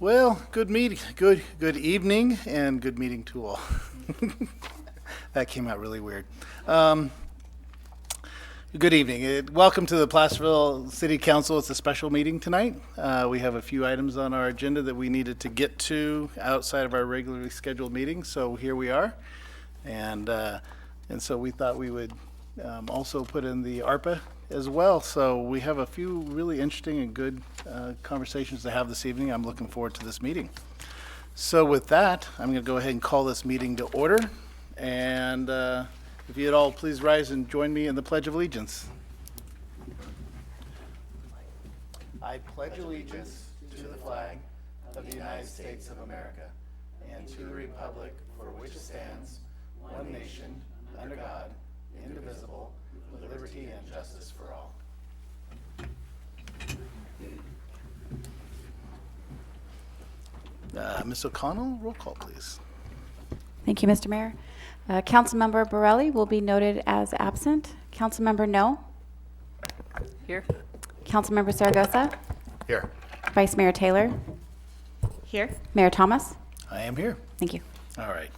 Well, good evening, and good meeting to all. That came out really weird. Good evening. Welcome to the Placerville City Council. It's a special meeting tonight. We have a few items on our agenda that we needed to get to outside of our regularly scheduled meeting, so here we are. And so we thought we would also put in the ARPA as well. So we have a few really interesting and good conversations to have this evening. I'm looking forward to this meeting. So with that, I'm going to go ahead and call this meeting to order. And if you'd all please rise and join me in the Pledge of Allegiance. I pledge allegiance to the flag of the United States of America and to the republic for which it stands, one nation, under God, indivisible, with liberty and justice for all. Ms. O'Connell, roll call, please. Thank you, Mr. Mayor. Councilmember Borelli will be noted as absent. Councilmember No. Here. Councilmember Zaragoza. Here. Vice Mayor Taylor. Here. Mayor Thomas. I am here. Thank you. All right.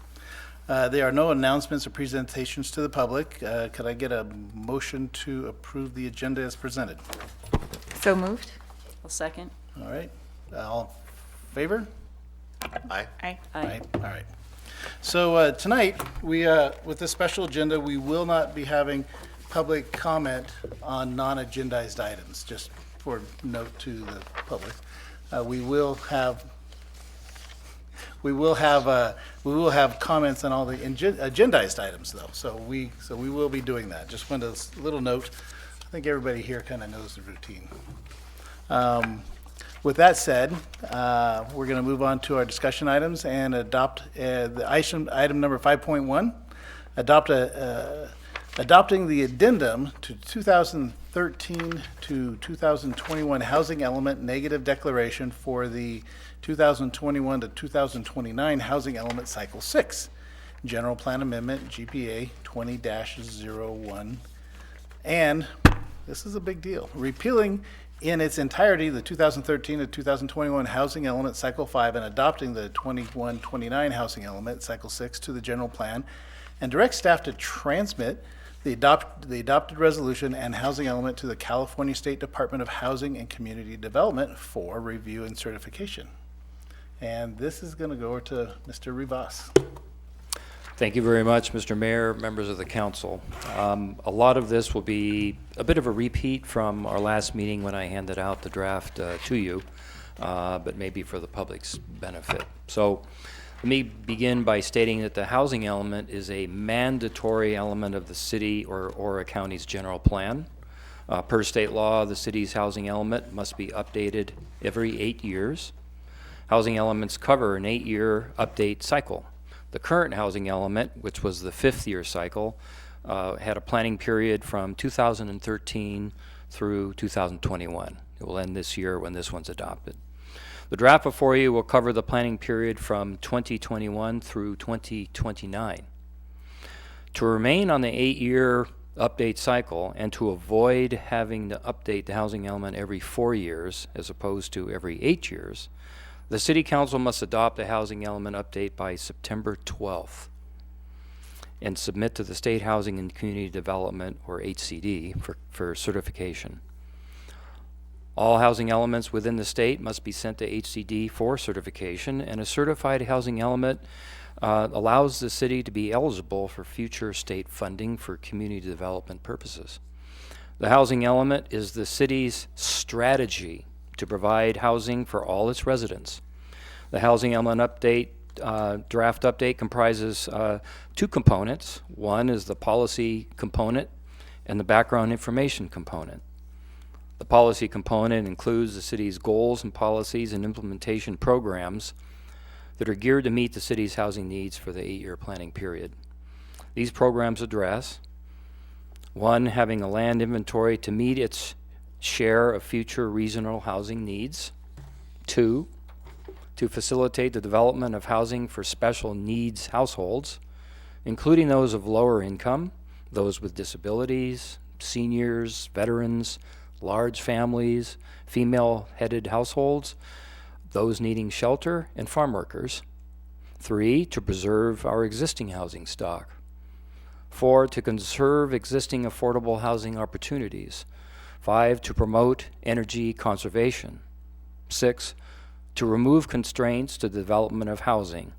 There are no announcements or presentations to the public. Could I get a motion to approve the agenda as presented? So moved. I'll second. All right. All in favor? Aye. Aye. Aye. All right. So tonight, with this special agenda, we will not be having public comment on non-agendized items, just for note to the public. We will have comments on all the agendized items, though. So we will be doing that. Just wanted a little note. I think everybody here kind of knows the routine. With that said, we're going to move on to our discussion items and adopt the item number 5.1, adopting the addendum to 2013 to 2021 housing element negative declaration for the 2021 to 2029 housing element cycle 6, general plan amendment GPA 20-01, and this is a big deal, repealing in its entirety the 2013 to 2021 housing element cycle 5 and adopting the 21-29 housing element cycle 6 to the general plan, and direct staff to transmit the adopted resolution and housing element to the California State Department of Housing and Community Development for review and certification. And this is going to go over to Mr. Rivas. Thank you very much, Mr. Mayor, members of the council. A lot of this will be a bit of a repeat from our last meeting when I handed out the draft to you, but maybe for the public's benefit. So let me begin by stating that the housing element is a mandatory element of the city or a county's general plan. Per state law, the city's housing element must be updated every 8 years. Housing elements cover an 8-year update cycle. The current housing element, which was the 5th-year cycle, had a planning period from 2013 through 2021. It will end this year when this one's adopted. The draft before you will cover the planning period from 2021 through 2029. To remain on the 8-year update cycle and to avoid having to update the housing element every 4 years as opposed to every 8 years, the City Council must adopt a housing element update by September 12th and submit to the State Housing and Community Development, or HCD, for certification. All housing elements within the state must be sent to HCD for certification, and a certified housing element allows the city to be eligible for future state funding for community development purposes. The housing element is the city's strategy to provide housing for all its residents. The housing element update, draft update comprises 2 components. One is the policy component and the background information component. The policy component includes the city's goals and policies and implementation programs that are geared to meet the city's housing needs for the 8-year planning period. These programs address 1, having a land inventory to meet its share of future regional housing needs. 2, to facilitate the development of housing for special needs households, including those of lower income, those with disabilities, seniors, veterans, large families, female-headed households, those needing shelter and farm workers. 3, to preserve our existing housing stock. 4, to conserve existing affordable housing opportunities. 5, to promote energy conservation. 6, to remove constraints to the development of housing,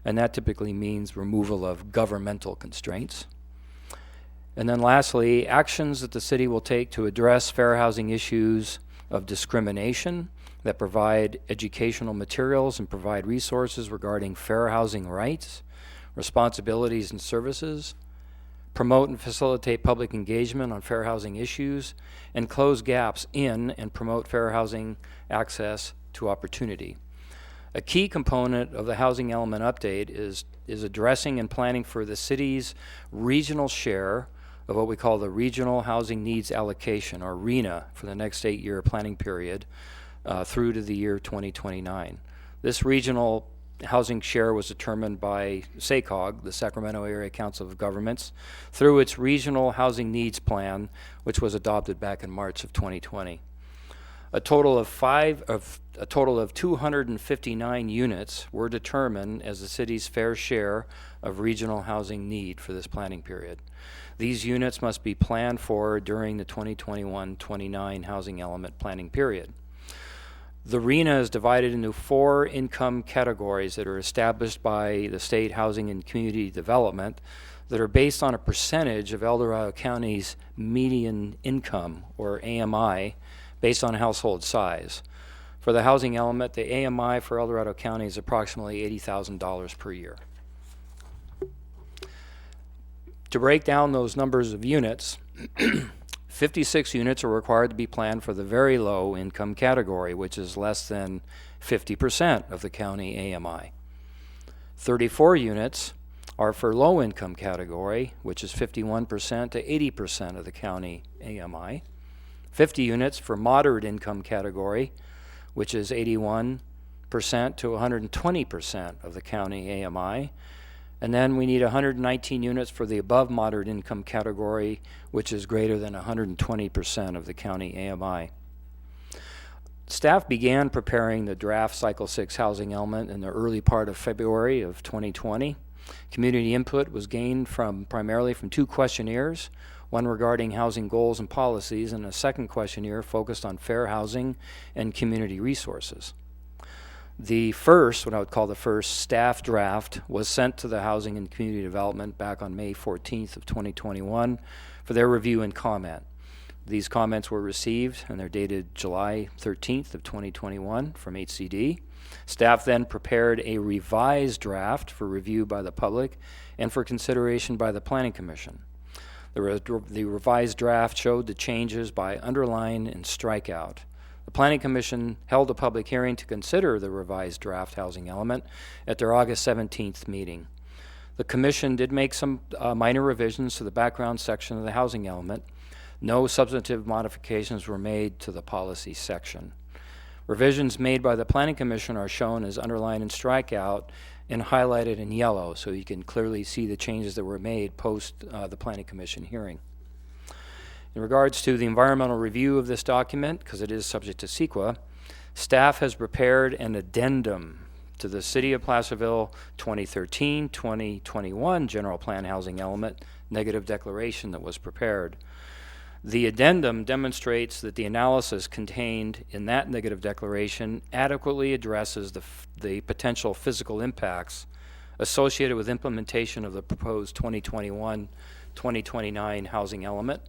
and that typically means removal of governmental constraints. And then lastly, actions that the city will take to address fair housing issues of discrimination, that provide educational materials and provide resources regarding fair housing rights, responsibilities, and services, promote and facilitate public engagement on fair housing issues, and close gaps in and promote fair housing access to opportunity. A key component of the housing element update is addressing and planning for the city's regional share of what we call the Regional Housing Needs Allocation, or RHNA, for the next 8-year planning period through to the year 2029. This regional housing share was determined by SACOG, the Sacramento Area Council of Governments, through its Regional Housing Needs Plan, which was adopted back in March of 2020. A total of 259 units were determined as the city's fair share of regional housing need for this planning period. These units must be planned for during the 2021-29 housing element planning period. The RHNA is divided into 4 income categories that are established by the State Housing and Community Development that are based on a percentage of El Dorado County's median income, or AMI, based on household size. For the housing element, the AMI for El Dorado County is approximately $80,000 per year. To break down those numbers of units, 56 units are required to be planned for the very low income category, which is less than 50% of the county AMI. 34 units are for low income category, which is 51% to 80% of the county AMI. 50 units for moderate income category, which is 81% to 120% of the county AMI. And then we need 119 units for the above moderate income category, which is greater than 120% of the county AMI. Staff began preparing the draft Cycle 6 housing element in the early part of February of 2020. Community input was gained primarily from 2 questionnaires, one regarding housing goals and policies, and a second questionnaire focused on fair housing and community resources. The first, what I would call the first staff draft, was sent to the Housing and Community Development back on May 14th of 2021 for their review and comment. These comments were received and they're dated July 13th of 2021 from HCD. Staff then prepared a revised draft for review by the public and for consideration by the Planning Commission. The revised draft showed the changes by underline and strikeout. The Planning Commission held a public hearing to consider the revised draft housing element at their August 17th meeting. The Commission did make some minor revisions to the background section of the housing element. No substantive modifications were made to the policy section. Revisions made by the Planning Commission are shown as underlined and strikeout and highlighted in yellow, so you can clearly see the changes that were made post the Planning Commission hearing. In regards to the environmental review of this document, because it is subject to CEQA, staff has prepared an addendum to the City of Placerville 2013-2021 General Plan Housing Element Negative Declaration that was prepared. The addendum demonstrates that the analysis contained in that negative declaration adequately addresses the potential physical impacts associated with implementation of the proposed 2021-2029 housing element,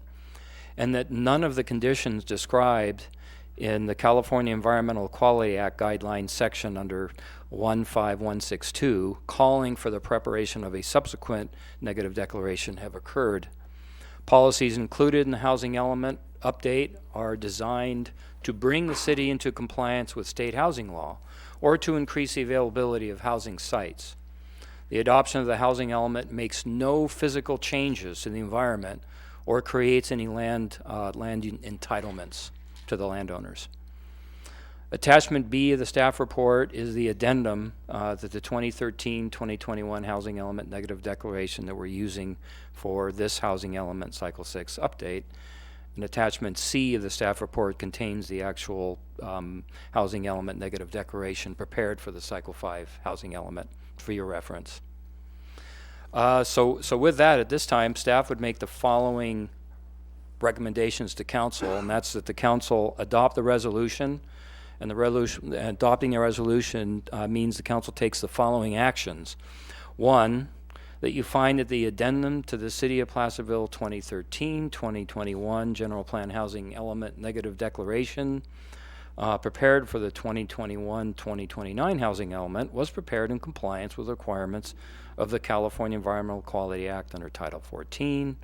and that none of the conditions described in the California Environmental Quality Act guidelines section under 15162 calling for the preparation of a subsequent negative declaration have occurred. Policies included in the housing element update are designed to bring the city into compliance with state housing law or to increase the availability of housing sites. The adoption of the housing element makes no physical changes to the environment or creates any land entitlements to the landowners. Attachment B of the staff report is the addendum to the 2013-2021 housing element negative declaration that we're using for this housing element cycle 6 update. And attachment C of the staff report contains the actual housing element negative declaration prepared for the cycle 5 housing element for your reference. So with that, at this time, staff would make the following recommendations to council, and that's that the council adopt the resolution, and the resolution, adopting the resolution means the council takes the following actions. One, that you find that the addendum to the City of Placerville 2013-2021 General Plan Housing Element Negative Declaration prepared for the 2021-2029 housing element was prepared in compliance with requirements of the California Environmental Quality Act under Title 14,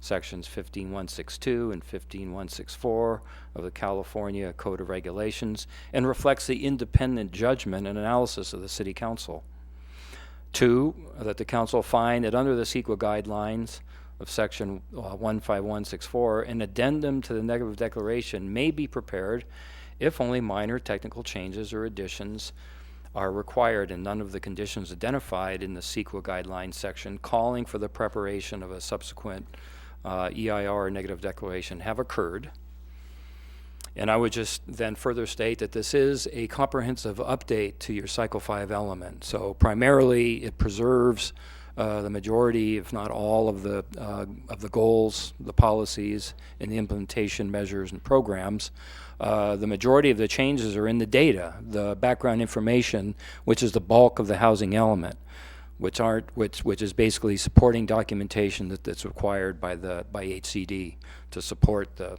Sections 15162 and 15164 of the California Code of Regulations, and reflects the independent judgment and analysis of the City Council. 2, that the council find that under the CEQA guidelines of Section 15164, an addendum to the negative declaration may be prepared if only minor technical changes or additions are required and none of the conditions identified in the CEQA guidelines section calling for the preparation of a subsequent EIR or negative declaration have occurred. And I would just then further state that this is a comprehensive update to your Cycle 5 element. So primarily it preserves the majority, if not all, of the goals, the policies, and the implementation measures and programs. The majority of the changes are in the data, the background information, which is the bulk of the housing element, which is basically supporting documentation that's required by HCD to support the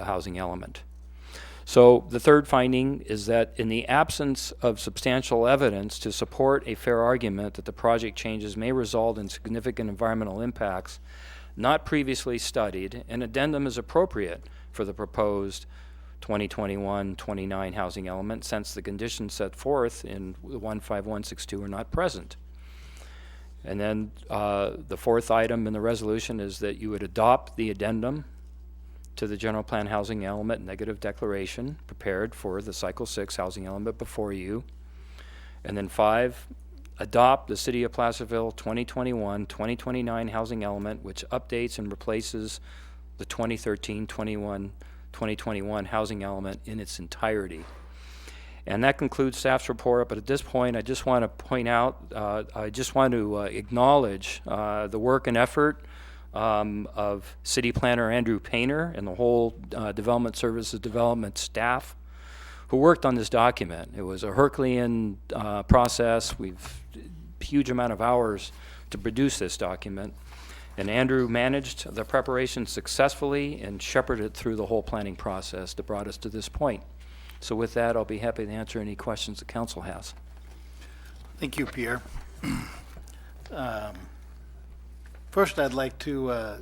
housing element. So the third finding is that in the absence of substantial evidence to support a fair argument that the project changes may result in significant environmental impacts not previously studied, an addendum is appropriate for the proposed 2021-29 housing element since the conditions set forth in 15162 are not present. And then the fourth item in the resolution is that you would adopt the addendum to the general plan housing element negative declaration prepared for the cycle 6 housing element before you. And then 5, adopt the City of Placerville 2021-2029 housing element, which updates and replaces the 2013-2021 housing element in its entirety. And that concludes staff's report, but at this point I just want to point out, I just want to acknowledge the work and effort of City Planner Andrew Painter and the whole Development Services Development staff who worked on this document. It was a Herculean process. We've huge amount of hours to produce this document. And Andrew managed the preparation successfully and shepherded it through the whole planning process that brought us to this point. So with that, I'll be happy to answer any questions the council has. Thank you, Pierre. First, I'd like to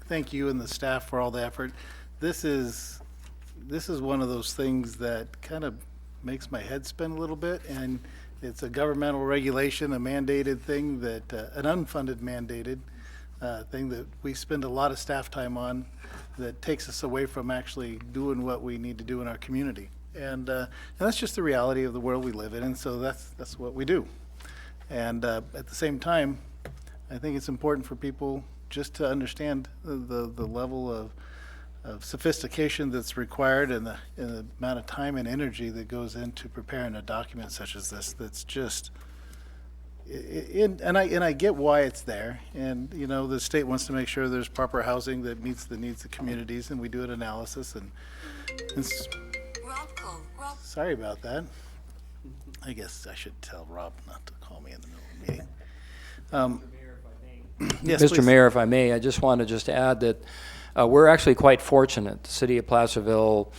thank you and the staff for all the effort. This is one of those things that kind of makes my head spin a little bit, and it's a governmental regulation, a mandated thing that an unfunded mandated thing that we spend a lot of staff time on that takes us away from actually doing what we need to do in our community. And that's just the reality of the world we live in, and so that's what we do. And at the same time, I think it's important for people just to understand the level of sophistication that's required and the amount of time and energy that goes into preparing a document such as this. That's just, and I get why it's there. And you know, the state wants to make sure there's proper housing that meets the needs of communities, and we do an analysis. And sorry about that. I guess I should tell Rob not to call me in the middle of the meeting. Yes, Mr. please. Mayor, if I may, I just want to add that we're actually quite fortunate. The City of Placerville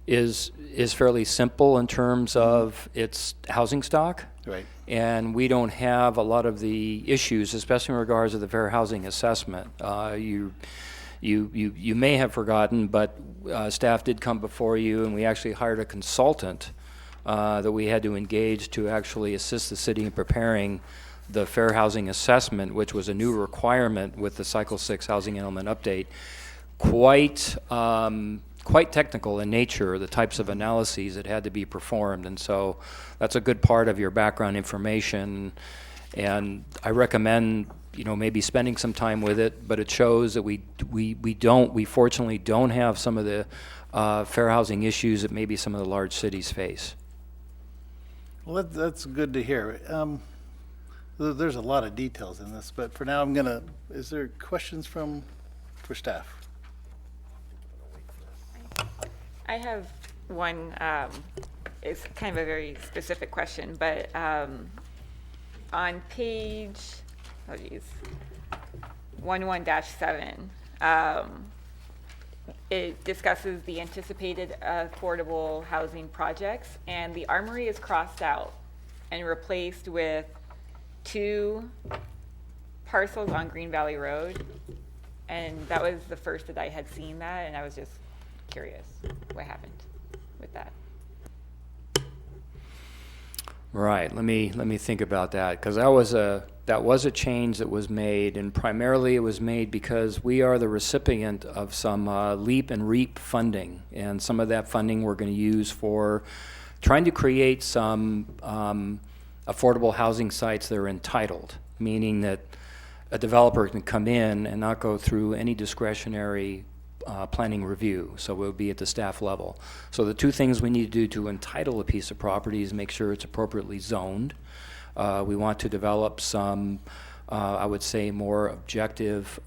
is fairly simple in terms of its housing stock. Right. And we don't have a lot of the issues, especially in regards to the fair housing assessment. You may have forgotten, but staff did come before you, and we actually hired a consultant that we had to engage to actually assist the city in preparing the fair housing assessment, which was a new requirement with the Cycle 6 housing element update. Quite technical in nature, the types of analyses that had to be performed, and so that's a good part of your background information. And I recommend maybe spending some time with it, but it shows that we fortunately don't have some of the fair housing issues that maybe some of the large cities face. Well, that's good to hear. There's a lot of details in this, but for now, is there questions for staff? I have one, it's kind of a very specific question, but on page, 11-7, it discusses the anticipated affordable housing projects, and the Armory is crossed out and replaced with 2 parcels on Green Valley Road. And that was the first that I had seen that, and I was just curious what happened with that. Right. Let me think about that, because that was a change that was made, and primarily it was made because we are the recipient of some LEAP and REAP funding, and some of that funding we're going to use for trying to create some affordable housing sites that are entitled, meaning that a developer can come in and not go through any discretionary planning review, so it would be at the staff level. So the 2 things we need to do to entitle a piece of property is make sure it's appropriately zoned. We want to develop some, I would say, more objective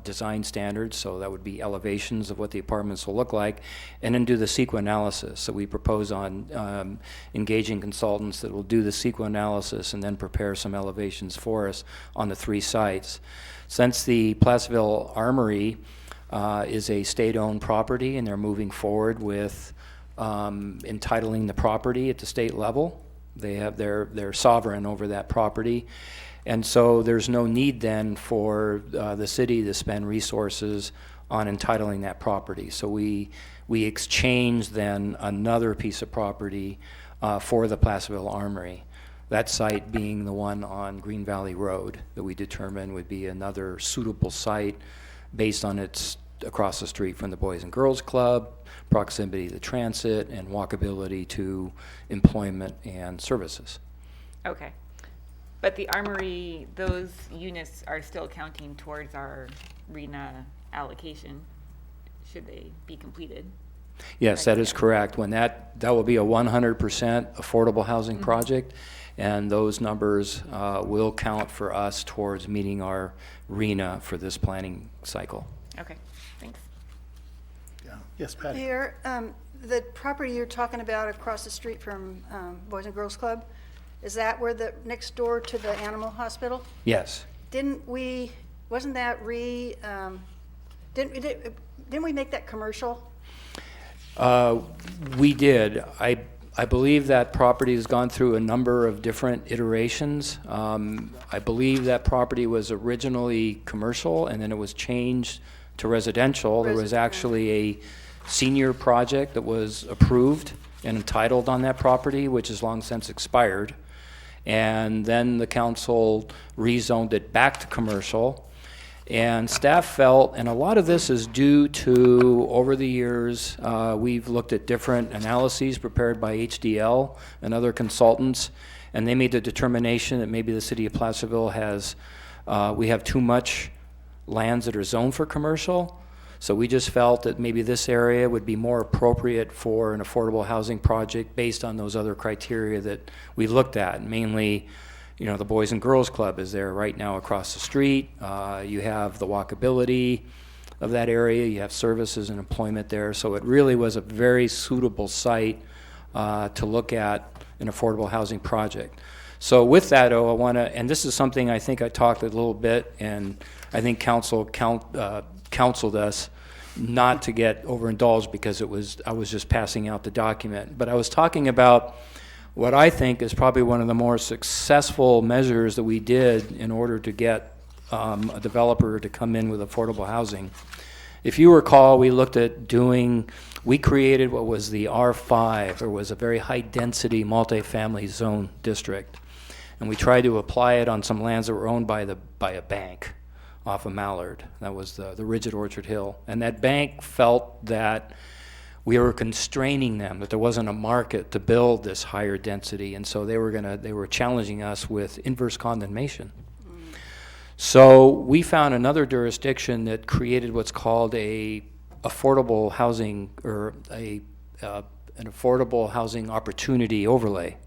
design standards, so that would be elevations of what the apartments will look like, and then do the CEQA analysis. So we propose on engaging consultants that will do the CEQA analysis and then prepare some elevations for us on the 3 sites. Since the Placerville Armory is a state-owned property, and they're moving forward with entitling the property at the state level. They're sovereign over that property, and so there's no need then for the city to spend resources on entitling that property. So we exchange then another piece of property for the Placerville Armory. That site being the one on Green Valley Road that we determined would be another suitable site based on its across the street from the Boys and Girls Club, proximity to transit, and walkability to employment and services. Okay. But the Armory, those units are still counting towards our RENA allocation, should they be completed? Yes, that is correct. When that will be a 100% affordable housing project, and those numbers will count for us towards meeting our RENA for this planning cycle. Okay, thanks. Yeah. Yes, Patty? Mayor, the property you're talking about across the street from Boys and Girls Club, is that where next door to the animal hospital? Yes. Didn't we make that commercial? We did. I believe that property has gone through a number of different iterations. I believe that property was originally commercial, and then it was changed to residential. There was actually a senior project that was approved and entitled on that property, which has long since expired. And then the council rezoned it back to commercial. And staff felt, and a lot of this is due to, over the years, we've looked at different analyses prepared by HDL and other consultants, and they made the determination that maybe the city of Placerville we have too much lands that are zoned for commercial. So we just felt that maybe this area would be more appropriate for an affordable housing project based on those other criteria that we looked at, mainly the Boys and Girls Club is there right now across the street. You have the walkability of that area. You have services and employment there. So it really was a very suitable site to look at an affordable housing project. So with that, I want to, and this is something I think I talked a little bit, and I think council counseled us not to get overindulged because I was just passing out the document. But I was talking about what I think is probably one of the more successful measures that we did in order to get a developer to come in with affordable housing. If you recall, we created what was the R5, or was a very high-density multifamily zone district. And we tried to apply it on some lands that were owned by a bank off of Mallard. That was the Rigid Orchard Hill. And that bank felt that we were constraining them, that there wasn't a market to build this higher density, and so they were challenging us with inverse condemnation. So we found another jurisdiction that created what's called a affordable housing, or an affordable housing opportunity overlay.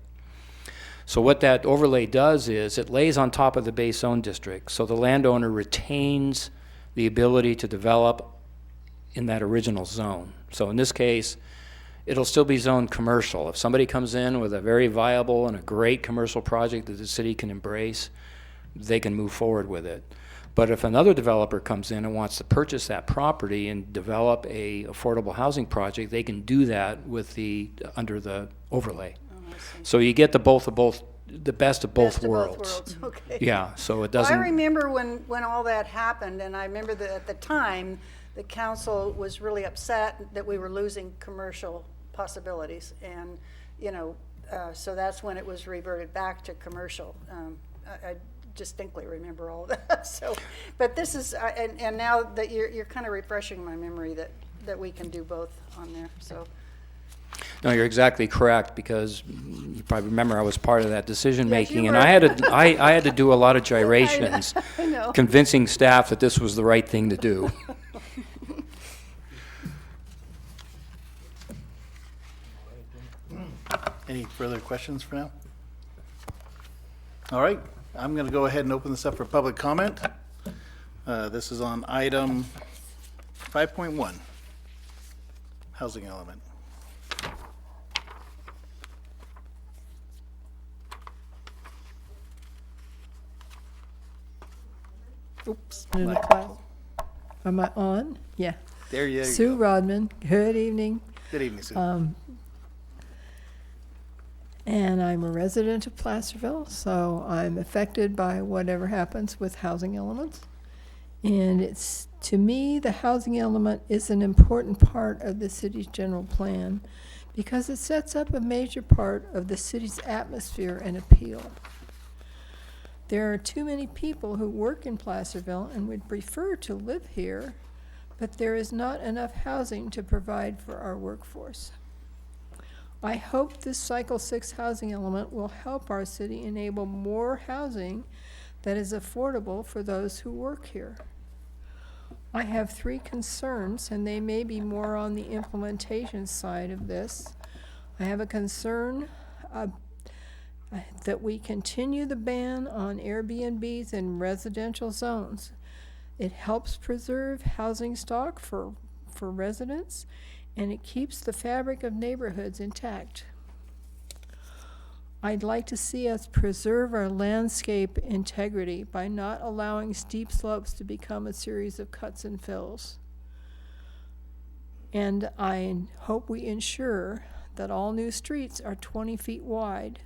So what that overlay does is it lays on top of the base zone district, so the landowner retains the ability to develop in that original zone. So in this case, it'll still be zoned commercial. If somebody comes in with a very viable and a great commercial project that the city can embrace, they can move forward with it. But if another developer comes in and wants to purchase that property and develop a affordable housing project, they can do that with under the overlay. So you get the best of both Best of both worlds. worlds, okay. Yeah, so it Well, I doesn't. remember when all that happened, and I remember that at the time, the council was really upset that we were losing commercial possibilities. And, so that's when it was reverted back to commercial. I distinctly remember all of that. So, but this is, and now that you're kind of refreshing my memory that we can do both on there, so. No, you're exactly correct, because you probably remember I was part of that decision-making, you and were. I had to do a lot of gyrations, I know. convincing staff that this was the right thing to do. Any further questions for now? All right, I'm going to go ahead and open this up for public comment. This is on item 5.1, housing element. Oops. Am I on? Yeah. There you Sue go. Rodman, good evening. Good evening, Sue. And I'm a resident of Placerville, so I'm affected by whatever happens with housing elements. And it's, to me, the housing element is an important part of the city's general plan because it sets up a major part of the city's atmosphere and appeal. There are too many people who work in Placerville and would prefer to live here, but there is not enough housing to provide for our workforce. I hope this Cycle 6 housing element will help our city enable more housing that is affordable for those who work here. I have 3 concerns, and they may be more on the implementation side of this. I have a concern that we continue the ban on Airbnbs in residential zones. It helps preserve housing stock for residents, and it keeps the fabric of neighborhoods intact. I'd like to see us preserve our landscape integrity by not allowing steep slopes to become a series of cuts and fills. And I hope we ensure that all new streets are 20 feet wide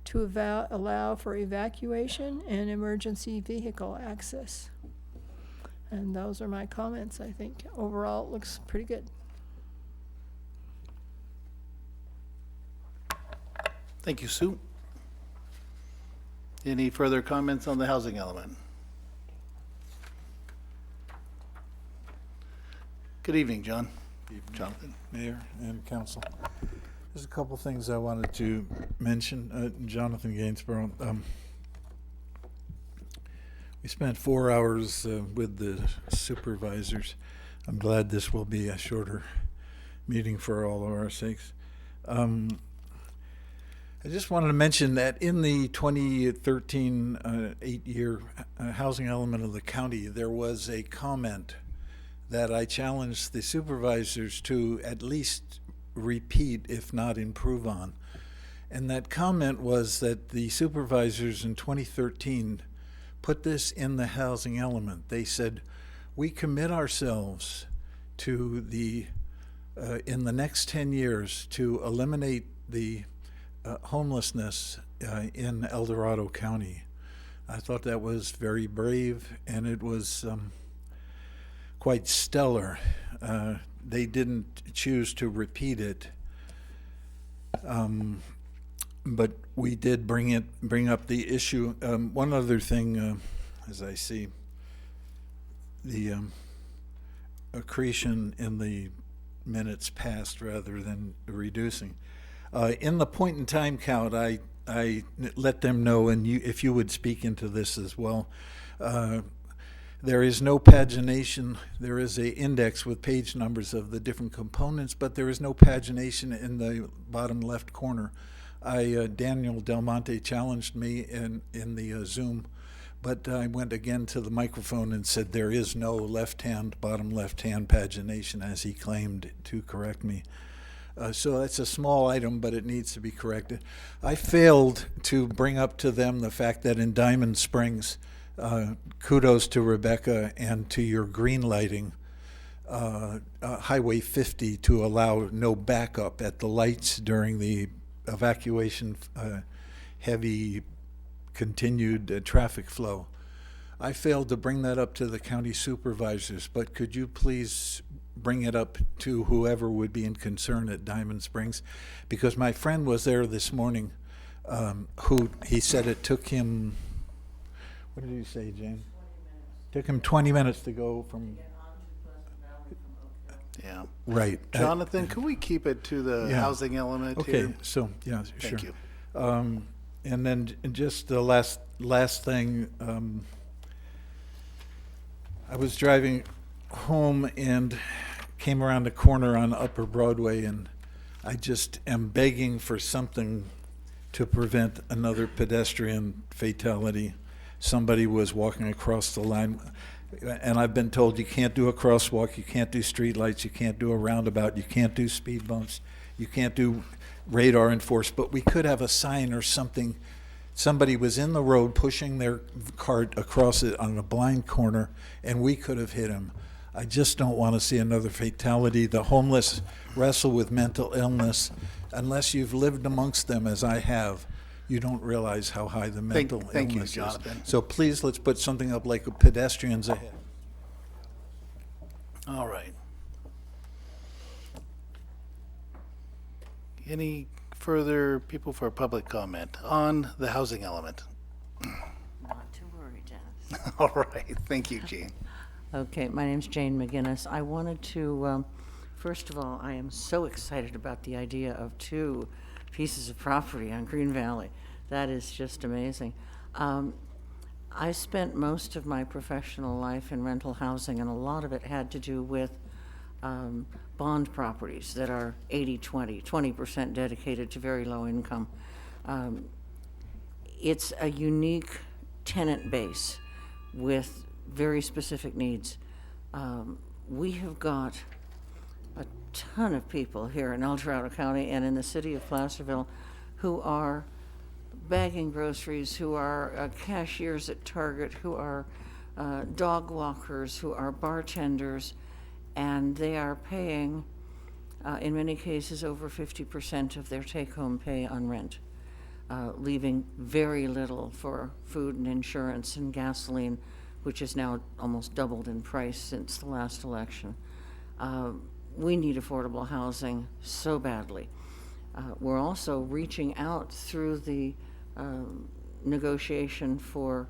to allow for evacuation and emergency vehicle access. And those are my comments. I think overall it looks pretty good. Thank you, Sue. Any further comments on the housing element? Good evening, John. Jonathan. Mayor and council. There's a couple things I wanted to mention. Jonathan Gainsborough. We spent 4 hours with the supervisors. I'm glad this will be a shorter meeting for all of our sakes. I just wanted to mention that in the 2013 8-year housing element of the county, there was a comment that I challenged the supervisors to at least repeat, if not improve on. And that comment was that the supervisors in 2013 put this in the housing element. They said, we commit ourselves to in the next 10 years to eliminate the homelessness in El Dorado County. I thought that was very brave, and it was quite stellar. They didn't choose to repeat it, but we did bring up the issue. One other thing, as I see the accretion in the minutes passed rather than reducing. In the point in time count, I let them know, and if you would speak into this as well, There is no pagination. There is a index with page numbers of the different components, but there is no pagination in the bottom left corner. Daniel Del Monte challenged me in the Zoom, but I went again to the microphone and said there is no bottom left-hand pagination, as he claimed to correct me. So that's a small item, but it needs to be corrected. I failed to bring up to them the fact that in Diamond Springs, kudos to Rebecca and to your green lighting, Highway 50 to allow no backup at the lights during the evacuation, heavy continued traffic flow. I failed to bring that up to the county supervisors, but could you please bring it up to whoever would be in concern at Diamond Springs? Because my friend was there this morning, who he said it took him, what did you say, Jane? Took him 20 minutes to go from. Yeah. Right. Jonathan, could we keep it to the Yeah. housing element Okay, here? so, yeah, sure. Thank you. And then just the last thing, I was driving home and came around the corner on Upper Broadway, and I just am begging for something to prevent another pedestrian fatality. Somebody was walking across the line, and I've been told you can't do a crosswalk, you can't do streetlights, you can't do a roundabout, you can't do speed bumps, you can't do radar enforced, but we could have a sign or something. Somebody was in the road pushing their cart across it on a blind corner, and we could have hit him. I just don't want to see another fatality. The homeless wrestle with mental illness. Unless you've lived amongst them, as I have, you don't realize how high the mental thank you, illness is. Jonathan. So please, let's put something up like pedestrians ahead. All right. Any further people for public comment on the housing element? Not to worry, Dennis. All right, thank you, Gene. Okay, my name's Jane McGinnis. I wanted to, first of all, I am so excited about the idea of 2 pieces of property on Green Valley. That is just amazing. I spent most of my professional life in rental housing, and a lot of it had to do with bond properties that are 80-20, 20% dedicated to very low income. It's a unique tenant base with very specific needs. We have got a ton of people here in El Dorado County and in the city of Placerville who are bagging groceries, who are cashiers at Target, who are dog walkers, who are bartenders, and they are paying, in many cases, over 50% of their take-home pay on rent, leaving very little for food and insurance and gasoline, which has now almost doubled in price since the last election. We need affordable housing so badly. We're also reaching out through the negotiation for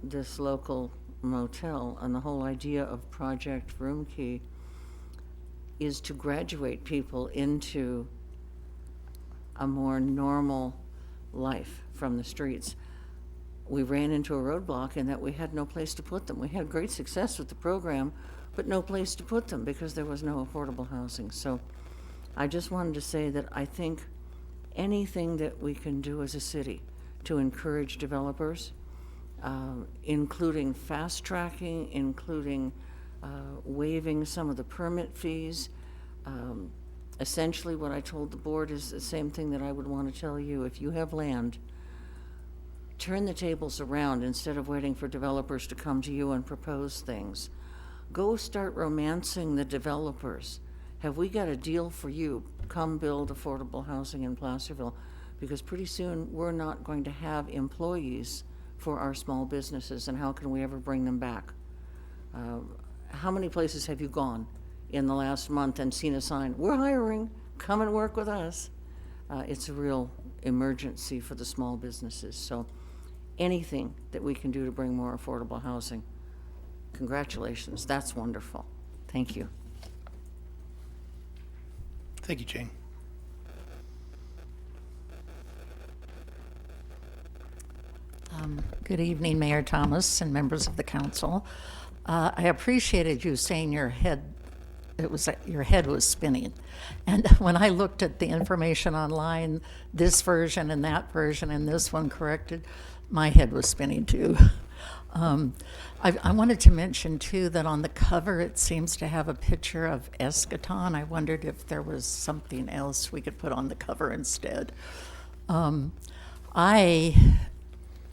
this local motel, and the whole idea of Project Room Key is to graduate people into a more normal life from the streets. We ran into a roadblock in that we had no place to put them. We had great success with the program, but no place to put them because there was no affordable housing. So I just wanted to say that I think anything that we can do as a city to encourage developers, including fast tracking, including waiving some of the permit fees. Essentially what I told the board is the same thing that I would want to tell you. If you have land, turn the tables around instead of waiting for developers to come to you and propose things. Go start romancing the developers. Have we got a deal for you? Come build affordable housing in Placerville, because pretty soon we're not going to have employees for our small businesses, and how can we ever bring them back? How many places have you gone in the last month and seen a sign, "We're hiring, come and work with us"? It's a real emergency for the small businesses. So anything that we can do to bring more affordable housing, congratulations, that's wonderful. Thank you. Thank you, Jane. Good evening, Mayor Thomas and members of the council. I appreciated you saying your head was spinning. And when I looked at the information online, this version and that version and this one corrected, my head was spinning too. I wanted to mention too that on the cover it seems to have a picture of Eschaton. I wondered if there was something else we could put on the cover instead. I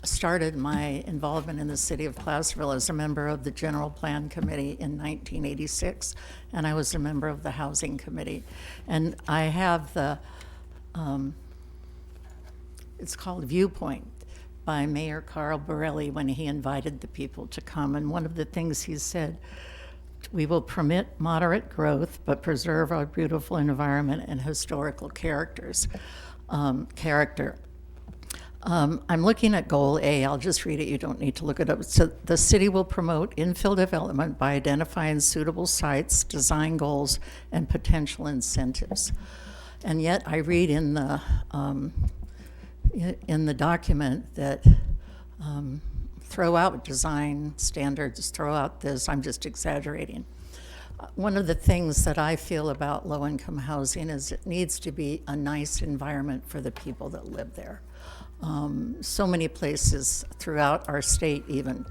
started my involvement in the city of Placerville as a member of the General Plan Committee in 1986, and I was a member of the Housing Committee. And I have the, it's called Viewpoint by Mayor Carl Borelli when he invited the people to come. And one of the things he said, we will permit moderate growth, but preserve our beautiful environment and historical character. I'm looking at Goal A. I'll just read it. You don't need to look it up. So the city will promote infill development by identifying suitable sites, design goals, and potential incentives. And yet I read in the document that throw out design standards, throw out this. I'm just exaggerating. One of the things that I feel about low-income housing is it needs to be a nice environment for the people that live there. So many places throughout our state even,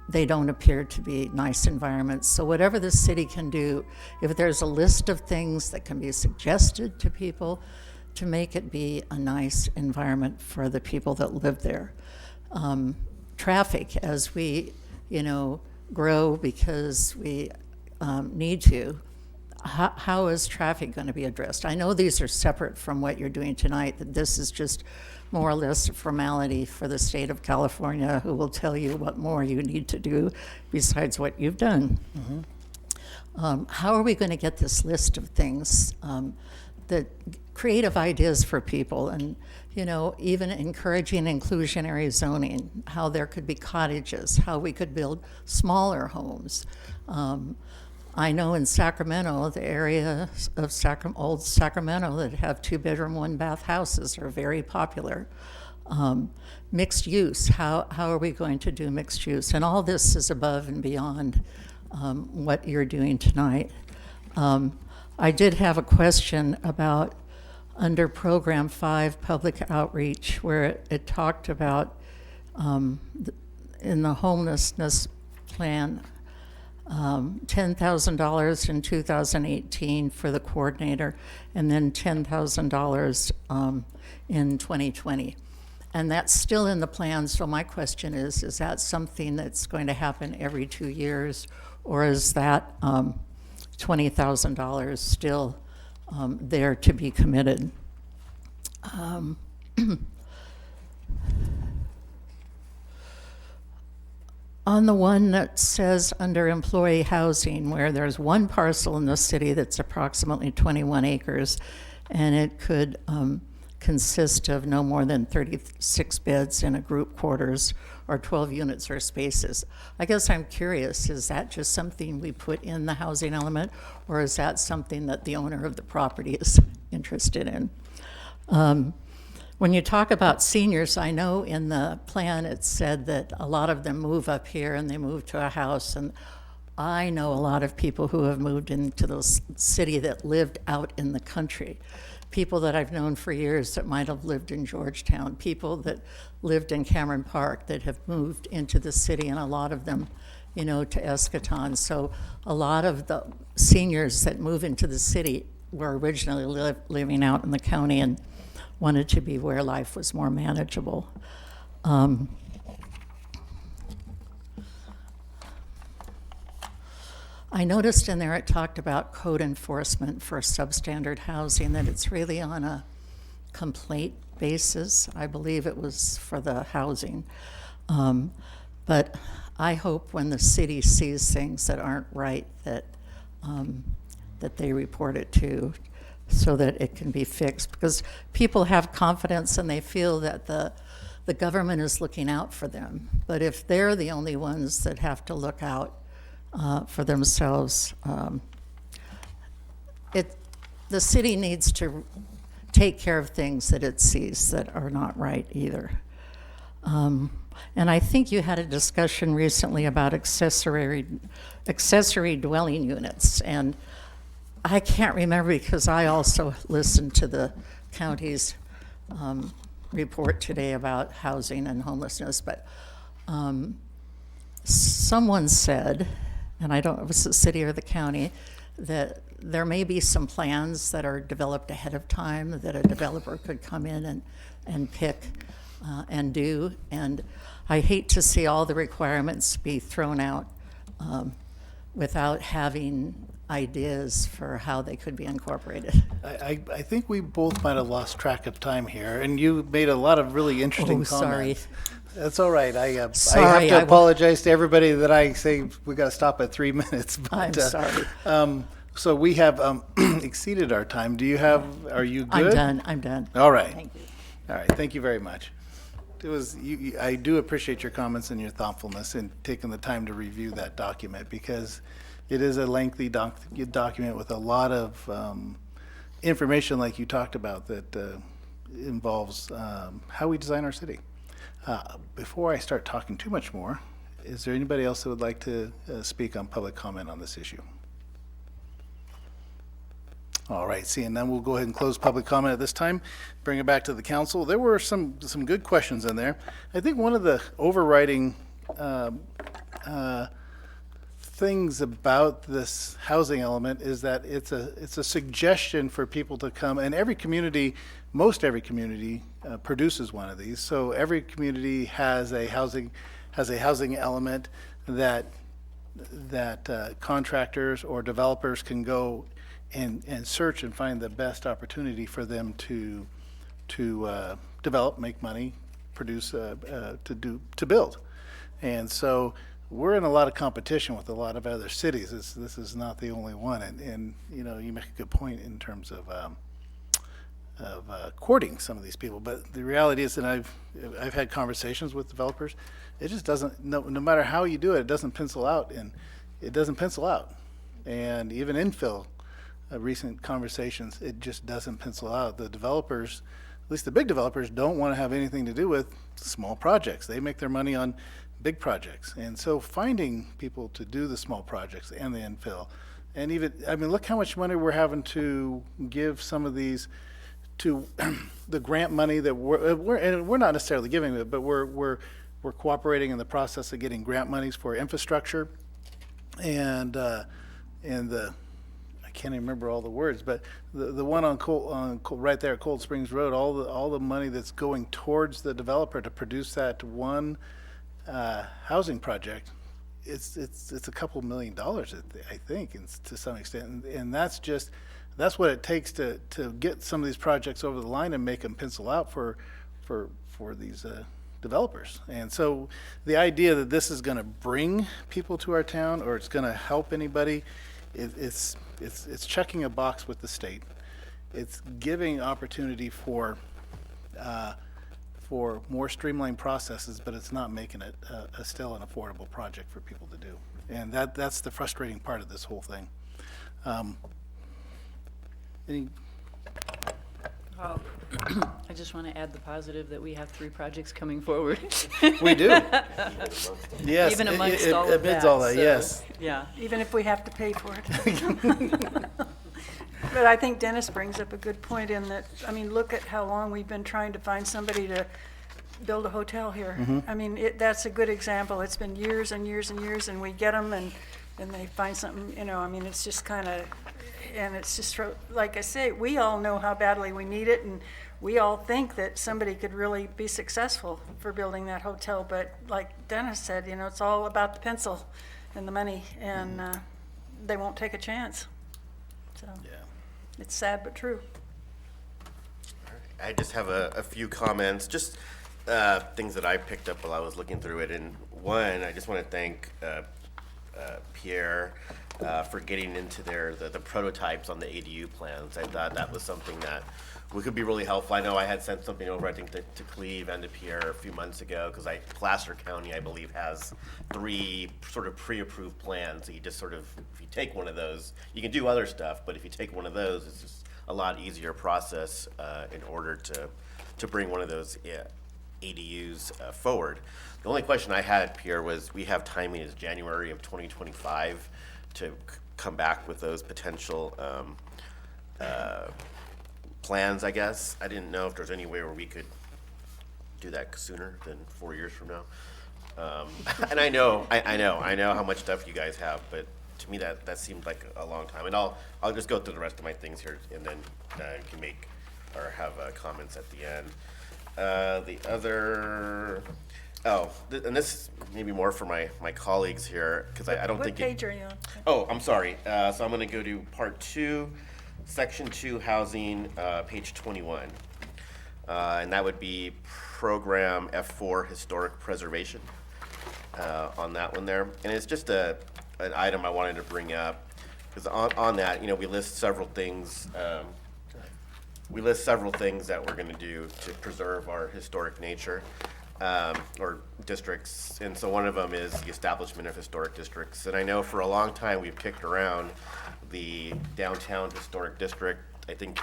they don't appear to be nice environments. So whatever the city can do, if there's a list of things that can be suggested to people to make it be a nice environment for the people that live there. Traffic, as we, grow because we need to, how is traffic going to be addressed? I know these are separate from what you're doing tonight, that this is just more or less a formality for the state of California, who will tell you what more you need to do besides what you've done. Mm-hmm. How are we going to get this list of things, that creative ideas for people, and even encouraging inclusionary zoning, how there could be cottages, how we could build smaller homes. I know in Sacramento, the area of old Sacramento that have 2-bedroom, 1-bath houses are very popular. Mixed use, how are we going to do mixed use? And all this is above and beyond what you're doing tonight. I did have a question about under Program 5, Public Outreach, where it talked about in the homelessness plan, $10,000 in 2018 for the coordinator, and then $10,000 in 2020. And that's still in the plan, so my question is that something that's going to happen every 2 years, or is that $20,000 still there to be committed? On the one that says under employee housing, where there's one parcel in the city that's approximately 21 acres, and it could consist of no more than 36 beds in a group quarters or 12 units or spaces. I guess I'm curious, is that just something we put in the housing element, or is that something that the owner of the property is interested in? When you talk about seniors, I know in the plan it said that a lot of them move up here and they move to a house, and I know a lot of people who have moved into the city that lived out in the country. People that I've known for years that might have lived in Georgetown, people that lived in Cameron Park that have moved into the city, and a lot of them, to Eschaton. So a lot of the seniors that move into the city were originally living out in the county and wanted to be where life was more manageable. I noticed in there it talked about code enforcement for substandard housing, that it's really on a complaint basis. I believe it was for the housing. But I hope when the city sees things that aren't right that they report it to, so that it can be fixed, because people have confidence and they feel that the government is looking out for them. But if they're the only ones that have to look out for themselves, the city needs to take care of things that it sees that are not right either. And I think you had a discussion recently about accessory dwelling units. And I can't remember because I also listened to the county's report today about housing and homelessness. But someone said, and I don't know if it's the city or the county, that there may be some plans that are developed ahead of time that a developer could come in and pick and do. And I hate to see all the requirements be thrown out without having ideas for how they could be incorporated. I think we both might have lost track of time here, and you made a lot of really interesting comments. Sorry. That's all right. I Sorry, have to apologize to everybody that I say we got to stop at 3 minutes. But, I'm sorry. So we have exceeded our time. Are you good? I'm done. All right. Thank you. All right. Thank you very much. I do appreciate your comments and your thoughtfulness in taking the time to review that document, because it is a lengthy document with a lot of information, like you talked about, that involves how we design our city. Before I start talking too much more, is there anybody else that would like to speak on public comment on this issue? All right, seeing none, we'll go ahead and close public comment at this time, bring it back to the council. There were some good questions in there. I think one of the overriding things about this housing element is that it's a suggestion for people to come, and most every community produces one of these. So every community has a housing element that contractors or developers can go and search and find the best opportunity for them to develop, make money, produce, to build. And so we're in a lot of competition with a lot of other cities. This is not the only one. And you know, you make a good point in terms of courting some of these people. But the reality is that I've had conversations with developers. It just doesn't, no matter how you do it, it doesn't pencil out. And it doesn't pencil out. And even infill, recent conversations, it just doesn't pencil out. The developers, at least the big developers, don't want to have anything to do with small projects. They make their money on big projects. And so finding people to do the small projects and the infill, and even, I mean, look how much money we're having to give some of these to the grant money that we're not necessarily giving it, but we're cooperating in the process of getting grant monies for infrastructure and the, I can't even remember all the words, but the one right there at Cold Springs Road, all the money that's going towards the developer to produce that one housing project, it's a couple $1 million, I think, and to some extent, and that's what it takes to get some of these projects over the line and make them pencil out for these developers. And so the idea that this is going to bring people to our town or it's going to help anybody, it's checking a box with the state. It's giving opportunity for more streamlined processes, but it's not making it still an affordable project for people to do. And that's the frustrating part of this whole thing. I just want to add the positive that we have 3 projects coming forward. We do. Yes. Even amongst all of amidst that. all that, so, yes. Yeah. Even if we have to pay for it. But I think Dennis brings up a good point in that, I mean, look at how long we've been trying to find somebody to build a hotel here. I mean, that's a good example. It's been years and years and years, and we get them and they find something, you know, I mean, it's just kind of, and it's just, like I say, we all know how badly we need it, and we all think that somebody could really be successful for building that hotel. But like Dennis said, you know, it's all about the pencil and the money, and they won't take a chance. So it's sad but true. I just have a few comments, just things that I picked up while I was looking through it. And one, I just want to thank Pierre for getting into the prototypes on the ADU plans. I thought that was something that could be really helpful. I know I had sent something over, I think, to Cleve and to Pierre a few months ago, because Placer County, I believe, has 3 sort of pre-approved plans. So you just sort of, if you take one of those, you can do other stuff, but if you take one of those, it's just a lot easier process in order to bring one of those ADUs forward. The only question I had, Pierre, was we have timing is January of 2025 to come back with those potential plans, I guess. I didn't know if there's any way where we could do that sooner than 4 years from now. And I know how much stuff you guys have, but to me that seemed like a long time. And I'll just go through the rest of my things here, and then you can make or have comments at the end. The other, and this may be more for my colleagues here, because I don't What think page are you on? Oh, I'm sorry. So I'm going to go to part 2, section 2, housing, page 21. And that would be program F4, historic preservation, on that one there. And it's just an item I wanted to bring up, because on that, you know, we list several things. We list several things that we're going to do to preserve our historic nature, or districts. And so one of them is the establishment of historic districts. And I know for a long time we've kicked around the downtown historic district. I think,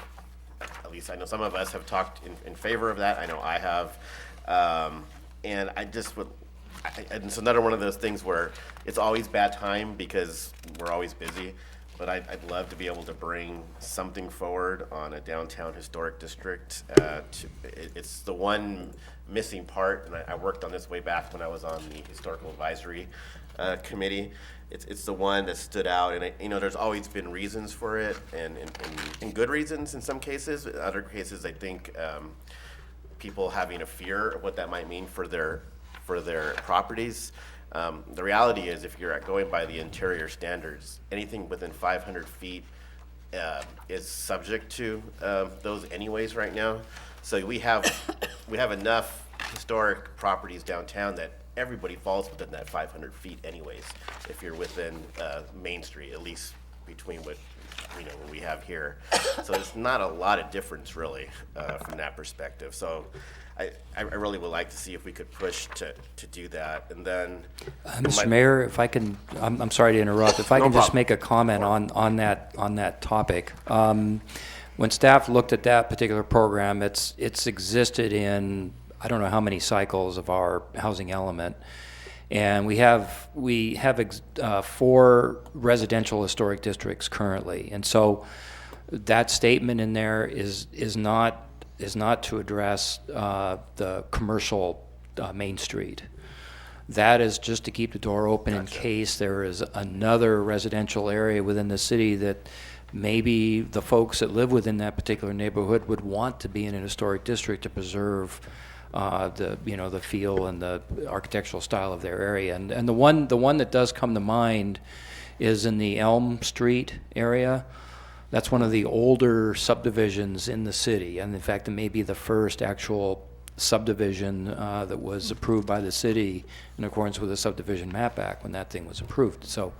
at least I know some of us have talked in favor of that. I know I have. And I just would, and it's another one of those things where it's always bad time because we're always busy. But I'd love to be able to bring something forward on a downtown historic district. It's the one missing part, and I worked on this way back when I was on the historical advisory committee. It's the one that stood out, and you know, there's always been reasons for it, and good reasons in some cases. In other cases, I think people having a fear of what that might mean for their properties. The reality is, if you're going by the interior standards, anything within 500 feet is subject to those anyways right now. So we have enough historic properties downtown that everybody falls within that 500 feet anyways, if you're within Main Street, at least between what we have here. So there's not a lot of difference really from that perspective. So I really would like to see if we could push to do that. And then Mr. Mayor, if I can, I'm sorry to interrupt. If I No can just problem. make a comment on that topic. When staff looked at that particular program, it's existed in I don't know how many cycles of our housing element, and we have 4 residential historic districts currently, and so that statement in there is not to address the commercial Main Street. That is just to keep the door open in case there is another residential area within the city that maybe the folks that live within that particular neighborhood would want to be in an historic district to preserve the feel and the architectural style of their area. And the one that does come to mind is in the Elm Street area. That's one of the older subdivisions in the city, and in fact, it may be the first actual subdivision that was approved by the city in accordance with the Subdivision Map Act when that thing was approved. So,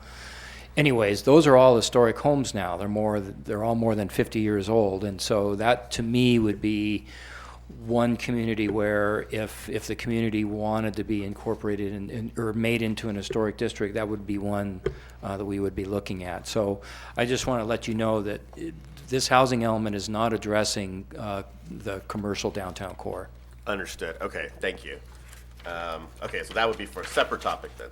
anyways, those are all historic homes now. They're all more than 50 years old, and so that to me would be one community where if the community wanted to be incorporated or made into an historic district, that would be one that we would be looking at. So I just want to let you know that this housing element is not addressing the commercial downtown core. Understood. Okay, thank you. Okay, so that would be for a separate topic then.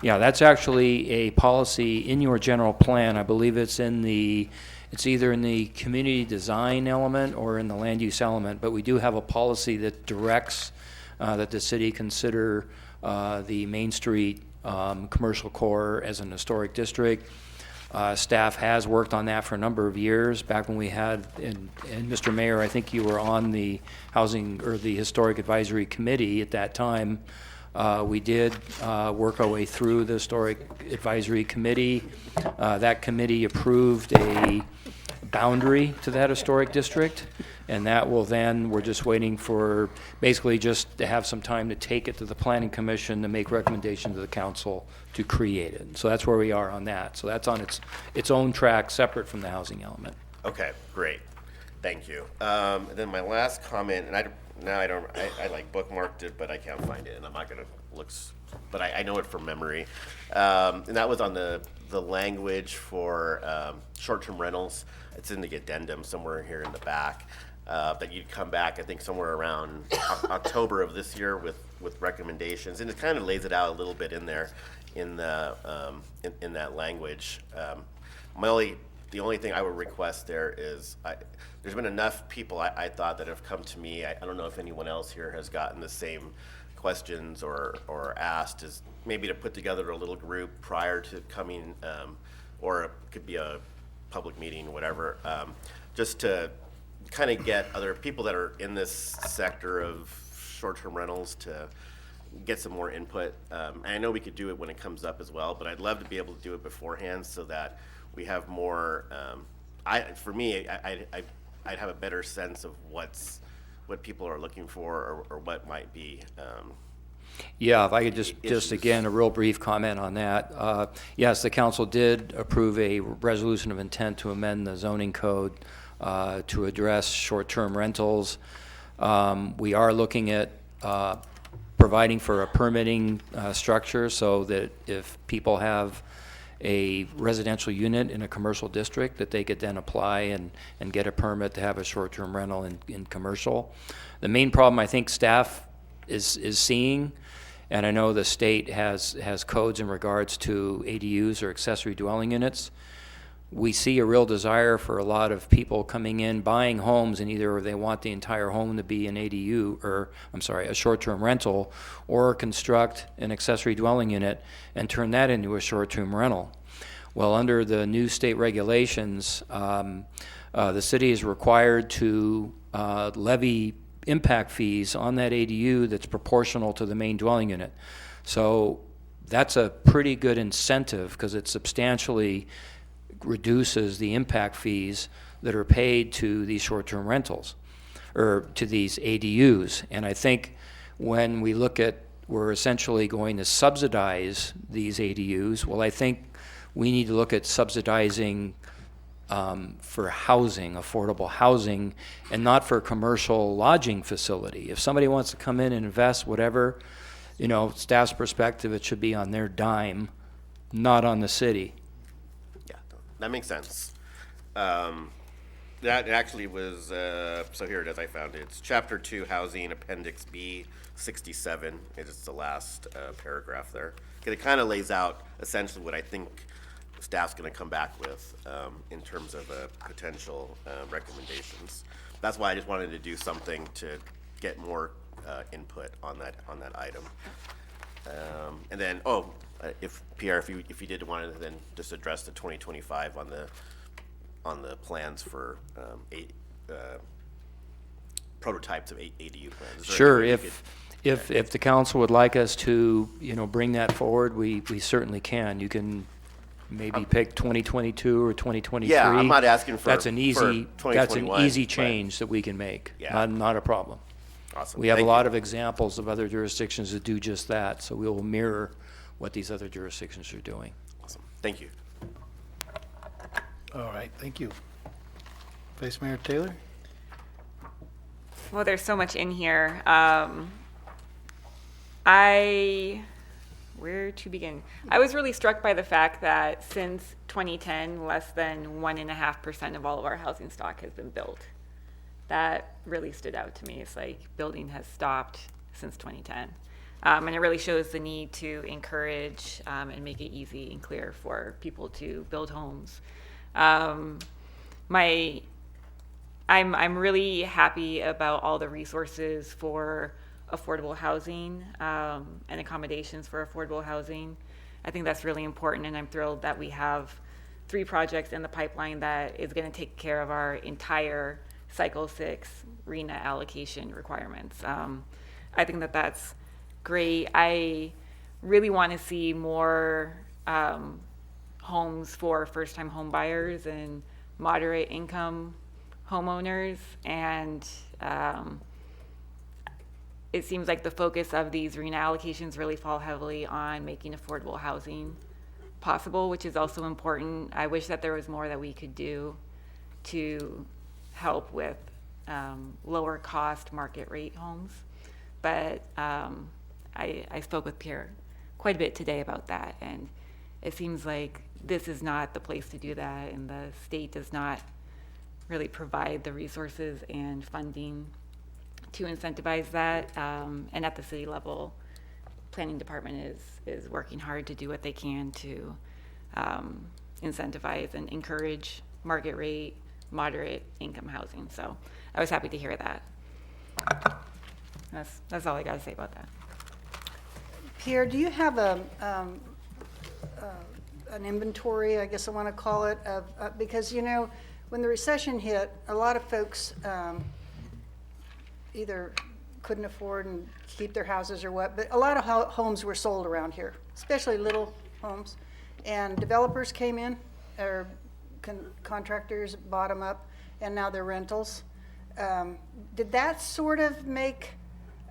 Yeah, that's actually a policy in your general plan. I believe it's either in the community design element or in the land use element, but we do have a policy that directs that the city consider the Main Street commercial core as an historic district. Staff has worked on that for a number of years. Back when we had, and Mr. Mayor, I think you were on the housing or the historic advisory committee at that time. We did work our way through the historic advisory committee. That committee approved a boundary to that historic district, and that will then, we're just waiting for basically just to have some time to take it to the planning commission to make recommendations to the council to create it. So that's where we are on that. So that's on its own track, separate from the housing element. Okay, great. Thank you. And then my last comment, and I like bookmarked it, but I can't find it, and I'm not gonna look, but I know it from memory. And that was on the language for short-term rentals. It's in the addendum somewhere here in the back. that you'd come back, I think somewhere around October of this year with recommendations, and it kind of lays it out a little bit in there, in the in that language. The only thing I would request there is, there's been enough people I thought that have come to me. I don't know if anyone else here has gotten the same questions or asked, is maybe to put together a little group prior to coming, or it could be a public meeting, whatever, just to kind of get other people that are in this sector of short-term rentals to get some more input. And I know we could do it when it comes up as well, but I'd love to be able to do it beforehand so that we have more, for me, I'd have a better sense of what people are looking for, or what might be. Yeah, if I could just issues. again, a real brief comment on that. Yes, the council did approve a resolution of intent to amend the zoning code to address short-term rentals. We are looking at providing for a permitting structure so that if people have a residential unit in a commercial district, that they could then apply and get a permit to have a short-term rental in commercial. The main problem I think staff is seeing, and I know the state has codes in regards to ADUs or accessory dwelling units. We see a real desire for a lot of people coming in, buying homes, and either they want the entire home to be an ADU, or a short-term rental, or construct an accessory dwelling unit and turn that into a short-term rental. Well, under the new state regulations, the city is required to levy impact fees on that ADU that's proportional to the main dwelling unit. So that's a pretty good incentive, because it substantially reduces the impact fees that are paid to these short-term rentals, or to these ADUs. And I think when we look at, we're essentially going to subsidize these ADUs, well, I think we need to look at subsidizing for housing, affordable housing, and not for a commercial lodging facility. If somebody wants to come in and invest whatever, staff's perspective, it should be on their dime, not on the city. Yeah, that makes sense. That actually was, so here it is, I found it. It's Chapter 2, Housing, Appendix B, 67. It's the last paragraph there. It kind of lays out essentially what I think staff's going to come back with in terms of potential recommendations. That's why I just wanted to do something to get more input on that item. And then, if Pierre, if you did want to then just address the 2025 on the plans for prototypes of ADU plans. Sure. If the council would like us to, bring that forward, we certainly can. You can maybe pick 2022 or 2023. Yeah, I'm not asking for That's an easy 2021, change that we can make. Yeah. Not a problem. Awesome. We have Thank a lot you. of examples of other jurisdictions that do just that, so we will mirror what these other jurisdictions are doing. Awesome. Thank you. All right, thank you. Vice Mayor Taylor? Well, there's so much in here. Where to begin? I was really struck by the fact that since 2010, less than 1.5% of all of our housing stock has been built. That really stood out to me. It's like building has stopped since 2010. And it really shows the need to encourage and make it easy and clear for people to build homes. I'm really happy about all the resources for affordable housing and accommodations for affordable housing. I think that's really important, and I'm thrilled that we have 3 projects in the pipeline that is going to take care of our entire Cycle 6 RENA allocation requirements. I think that that's great. I really want to see more homes for first-time home buyers and moderate income homeowners, and it seems like the focus of these RENA allocations really fall heavily on making affordable housing possible, which is also important. I wish that there was more that we could do to help with lower cost market rate homes. But I spoke with Pierre quite a bit today about that, and it seems like this is not the place to do that, and the state does not really provide the resources and funding to incentivize that. And at the city level, planning department is working hard to do what they can to incentivize and encourage market rate, moderate income housing. So I was happy to hear that. That's all I got to say about that. Pierre, do you have an inventory, I guess I want to call it, of because, you know, when the recession hit, a lot of folks either couldn't afford and keep their houses or what, but a lot of homes were sold around here, especially little homes. And developers came in, or contractors bought them up, and now they're rentals. Did that sort of make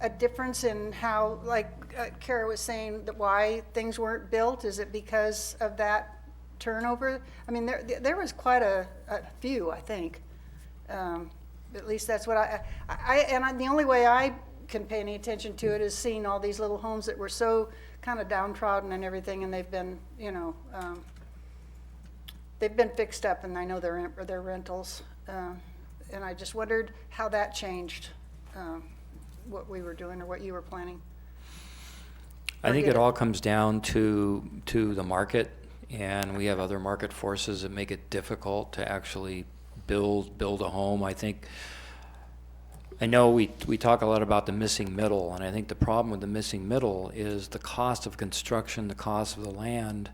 a difference in how, like Kara was saying, that why things weren't built? Is it because of that turnover? I mean, there was quite a few, I think. At least that's what the only way I can pay any attention to it is seeing all these little homes that were so kind of downtrodden and everything, and they've been, you know, they've been fixed up, and I know they're rentals. And I just wondered how that changed what we were doing or what you were planning. I think it all comes down to the market, and we have other market forces that make it difficult to actually build a home. I know we talk a lot about the missing middle, and I think the problem with the missing middle is the cost of construction, the cost of the land.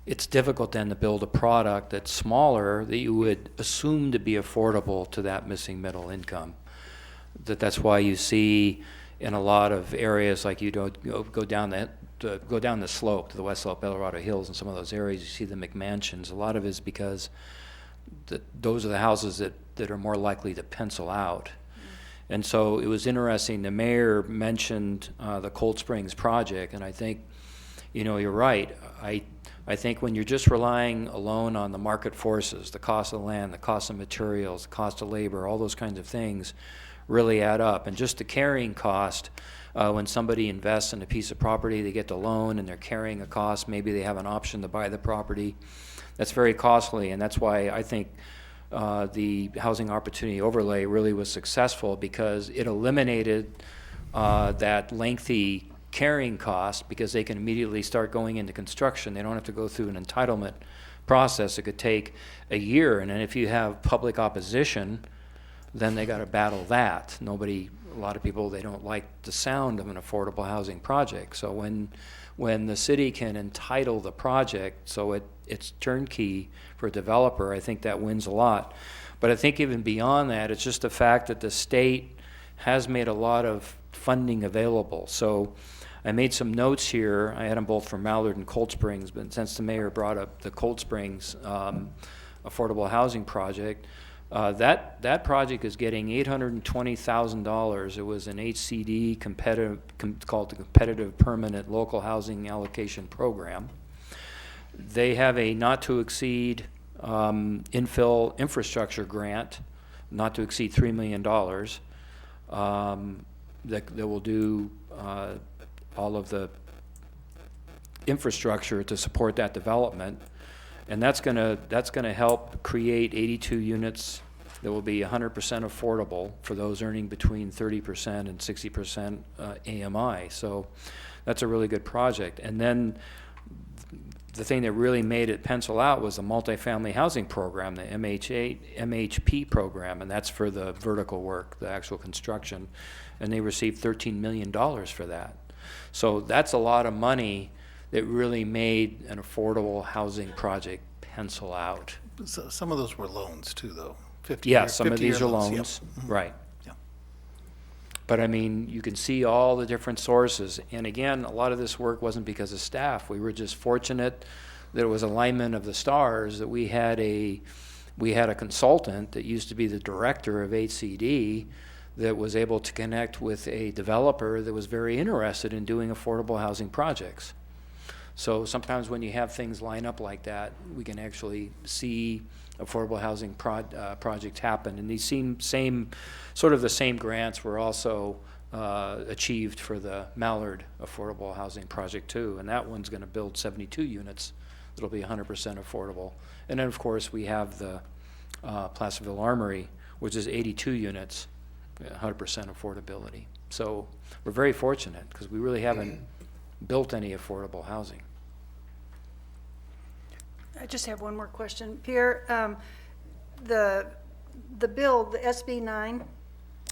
It's difficult then to build a product that's smaller that you would assume to be affordable to that missing middle income. That's why you see in a lot of areas, like you don't go down the slope to the west slope, Colorado Hills, and some of those areas, you see the McMansions. A lot of it is because those are the houses that are more likely to pencil out. And so it was interesting. The mayor mentioned the Cold Springs project, and I think, you know, you're right. I think when you're just relying alone on the market forces, the cost of the land, the cost of materials, the cost of labor, all those kinds of things really add up. And just the carrying cost, when somebody invests in a piece of property, they get the loan and they're carrying a cost. Maybe they have an option to buy the property. That's very costly, and that's why I think the housing opportunity overlay really was successful, because it eliminated that lengthy carrying cost, because they can immediately start going into construction. They don't have to go through an entitlement process. It could take a year, and then if you have public opposition, then they got to battle that. A lot of people, they don't like the sound of an affordable housing project. So when the city can entitle the project so it's turnkey for a developer, I think that wins a lot. But I think even beyond that, it's just the fact that the state has made a lot of funding available. So I made some notes here. I had them both from Mallard and Cold Springs, but since the mayor brought up the Cold Springs affordable housing project, that project is getting $820,000. It was an HCD called the Competitive Permanent Local Housing Allocation Program. They have a not to exceed infill infrastructure grant, not to exceed $3 million, that will do all of the infrastructure to support that development. And that's gonna help create 82 units that will be 100% affordable for those earning between 30% and 60% AMI. So that's a really good project. And then the thing that really made it pencil out was the multifamily housing program, the MHP program, and that's for the vertical work, the actual construction. And they received $13 million for that. So that's a lot of money that really made an affordable housing project pencil out. So some of those were loans too, though. 50 Yeah, year- some of 50-year these are loans, yep. right. Yeah. But I mean, you can see all the different sources. And again, a lot of this work wasn't because of staff. We were just fortunate that it was alignment of the stars, that we had a consultant that used to be the director of HCD that was able to connect with a developer that was very interested in doing affordable housing projects. So sometimes when you have things line up like that, we can actually see affordable housing projects happen. And these sort of the same grants were also achieved for the Mallard affordable housing project too. And that one's gonna build 72 units that'll be 100% affordable. And then of course we have the Placerville Armory, which is 82 units, 100% affordability. So we're very fortunate because we really haven't built any affordable housing. I just have one more question. Pierre, the bill, the SB 9,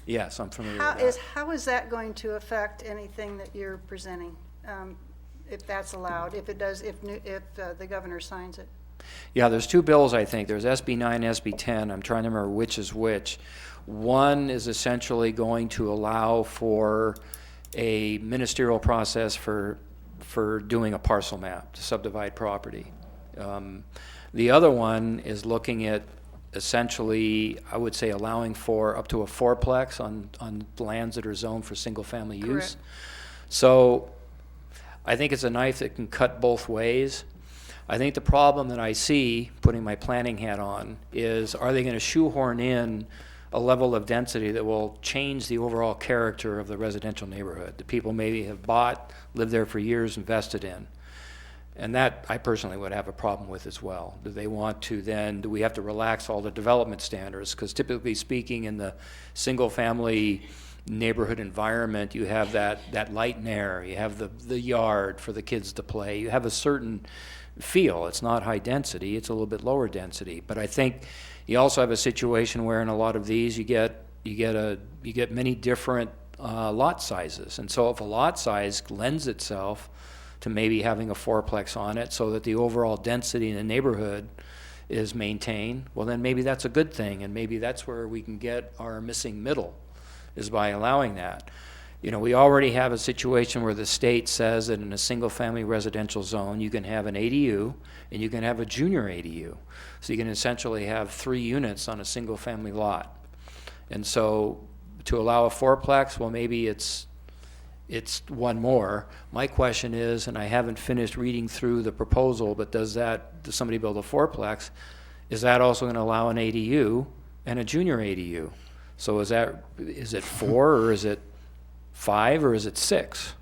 Yes, I'm familiar with that. how is that going to affect anything that you're presenting? If that's allowed, if it does, if the governor signs it? Yeah, there's two bills, I think. There's SB 9 and SB 10. I'm trying to remember which is which. One is essentially going to allow for a ministerial process for doing a parcel map to subdivide property. The other one is looking at essentially, I would say, allowing for up to a fourplex on lands that are zoned for single-family use. Correct. So I think it's a knife that can cut both ways. I think the problem that I see, putting my planning hat on, is are they going to shoehorn in a level of density that will change the overall character of the residential neighborhood that people maybe have bought, lived there for years, invested in? And that I personally would have a problem with as well. Do they want to then, do we have to relax all the development standards? Because typically speaking, in the single-family neighborhood environment, you have that light and air, you have the yard for the kids to play, you have a certain feel. It's not high density, it's a little bit lower density. But I think you also have a situation where in a lot of these you get many different lot sizes. And so if a lot size lends itself to maybe having a fourplex on it so that the overall density in the neighborhood is maintained, well then maybe that's a good thing, and maybe that's where we can get our missing middle, is by allowing that. You know, we already have a situation where the state says that in a single-family residential zone, you can have an ADU and you can have a junior ADU. So you can essentially have 3 units on a single-family lot. And so to allow a fourplex, well, maybe it's one more. My question is, and I haven't finished reading through the proposal, but does somebody build a fourplex? Is that also going to allow an ADU and a junior ADU? So is it 4 or is it 5 or is it 6?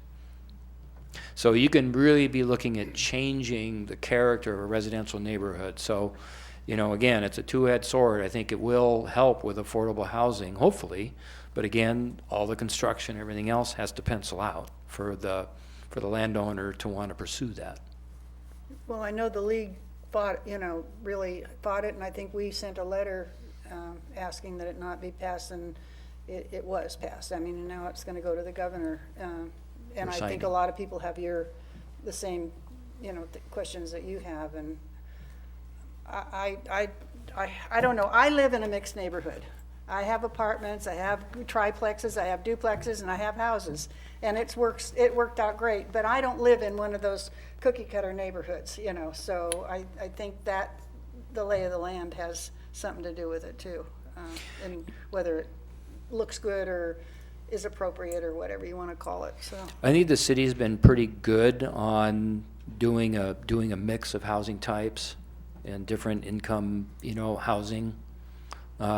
So you can really be looking at changing the character of a residential neighborhood. So, you know, again, it's a two-edged sword. I think it will help with affordable housing, hopefully. But again, all the construction, everything else has to pencil out for the landowner to want to pursue that. Well, I know the league really fought it, and I think we sent a letter asking that it not be passed, and it was passed. I mean, now it's going to go to the governor. And I think a lot of people have the same, questions that you have. And I don't know. I live in a mixed neighborhood. I have apartments, I have triplexes, I have duplexes, and I have houses. And it worked out great. But I don't live in one of those cookie cutter neighborhoods, So I think that the lay of the land has something to do with it too. And whether it looks good or is appropriate or whatever you want to call it. So I think the city's been pretty good on doing a mix of housing types and different income, housing.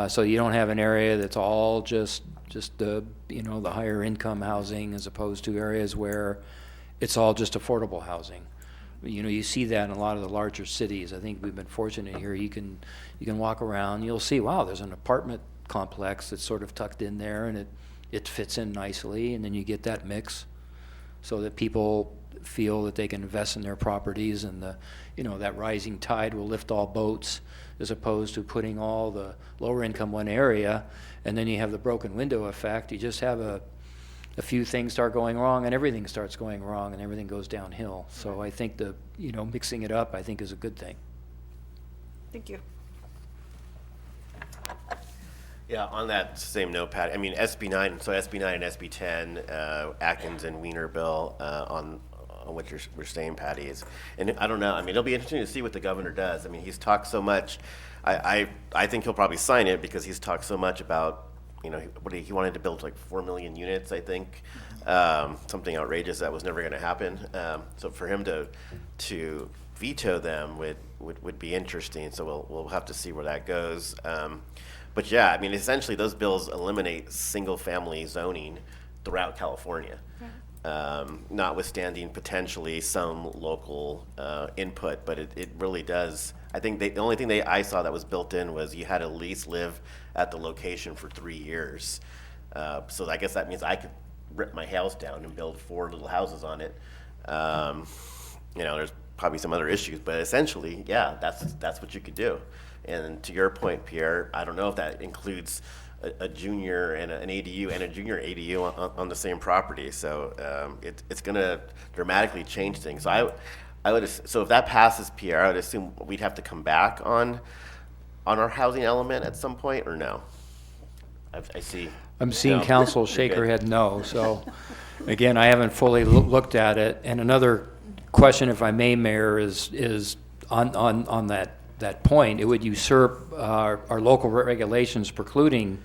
So you don't have an area that's all just the the higher income housing, as opposed to areas where it's all just affordable housing. You see that in a lot of the larger cities. I think we've been fortunate here. You can walk around, you'll see, wow, there's an apartment complex that's sort of tucked in there, and it fits in nicely, and then you get that mix so that people feel that they can invest in their properties, and that rising tide will lift all boats, as opposed to putting all the lower income one area, and then you have the broken window effect. You just have a few things start going wrong, and everything starts going wrong, and everything goes downhill. So I think mixing it up, I think, is a good thing. thank you. Yeah, on that same note, Pat, I mean, SB 9 and SB 10, Atkins and Wiener bill on what we're saying, Patty, is, and I don't know, I mean, it'll be interesting to see what the governor does. I mean, he's talked so much. I think he'll probably sign it because he's talked so much about, he wanted to build like 4 million units, I think, something outrageous that was never going to happen. So for him to veto them would be interesting. So we'll have to see where that goes. But yeah, I mean, essentially those bills eliminate single-family zoning throughout California. notwithstanding potentially some local input, but it really does. I think the only thing I saw that was built in was you had to at least live at the location for 3 years. So I guess that means I could rip my house down and build 4 little houses on it. There's probably some other issues, but essentially, yeah, that's what you could do. And to your point, Pierre, I don't know if that includes a junior and an ADU and a junior ADU on the same property. So it's going to dramatically change things. So so if that passes, Pierre, I would assume we'd have to come back on our housing element at some point, or no? I see. I'm seeing No. council You're shake her good. head no. So, again, I haven't fully looked at it. And another question, if I may, Mayor, is on that point. It would usurp our local regulations precluding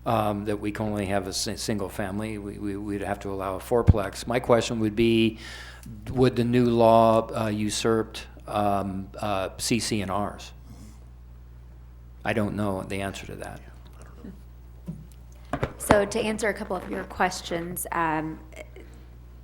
that we can only have a single family. We'd have to allow a fourplex. My question would be, would the new law usurp CC&Rs? I don't know the answer to that. So to answer a couple of your questions,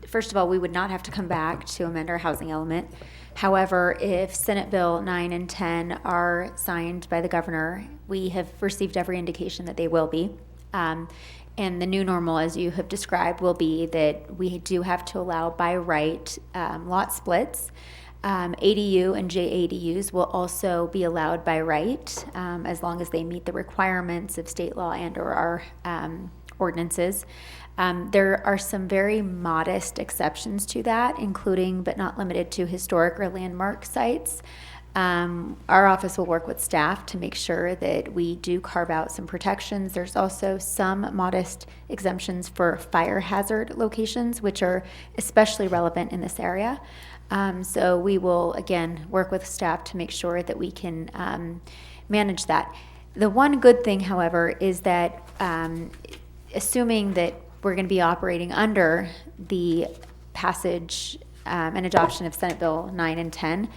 first of all, we would not have to come back to amend our housing element. However, if Senate Bill 9 and 10 are signed by the governor, we have received every indication that they will be. And the new normal, as you have described, will be that we do have to allow by right lot splits. ADU and JADUs will also be allowed by right as long as they meet the requirements of state law and or our ordinances. There are some very modest exceptions to that, including but not limited to historic or landmark sites. Our office will work with staff to make sure that we do carve out some protections. There's also some modest exemptions for fire hazard locations, which are especially relevant in this area. So we will, again, work with staff to make sure that we can manage that. The one good thing, however, is that assuming that we're going to be operating under the passage and adoption of Senate Bill 9 and 10,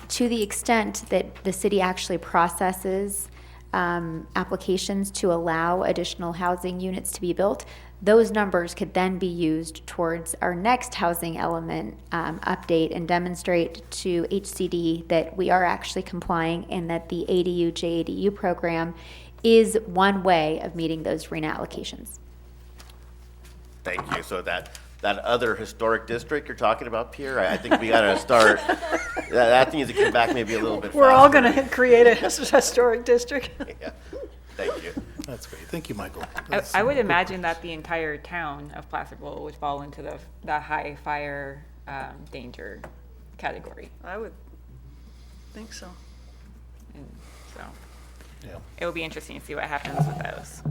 to the extent that the city actually processes applications to allow additional housing units to be built, those numbers could then be used towards our next housing element update and demonstrate to HCD that we are actually complying and that the ADU JADU program is one way of meeting those RENA allocations. Thank you. So that other historic district you're talking about, Pierre, I think we got to start. That needs to come back maybe a little bit. We're all faster. going to create a historic district. Yeah. Thank you. That's great. Thank you, Michael. I would imagine that the entire town of Placerville would fall into the high fire danger category. I would think so. And so Yeah. it will be interesting to see what happens with those.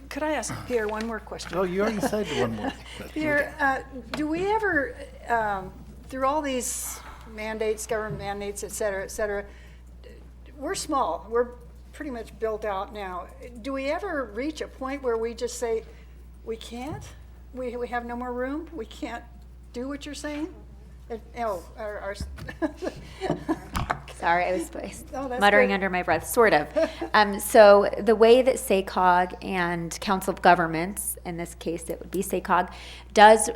Could I ask Pierre one more question? Oh, you already said one more. Pierre, do we ever, through all these mandates, government mandates, et cetera, we're small. We're pretty much built out now. Do we ever reach a point where we just say, we can't? We have no more room? We can't do what you're saying? Sorry, I was Oh, that's muttering good. under my breath, sort of. So the way that SACOG and Council of Governments, in this case it would be SACOG, does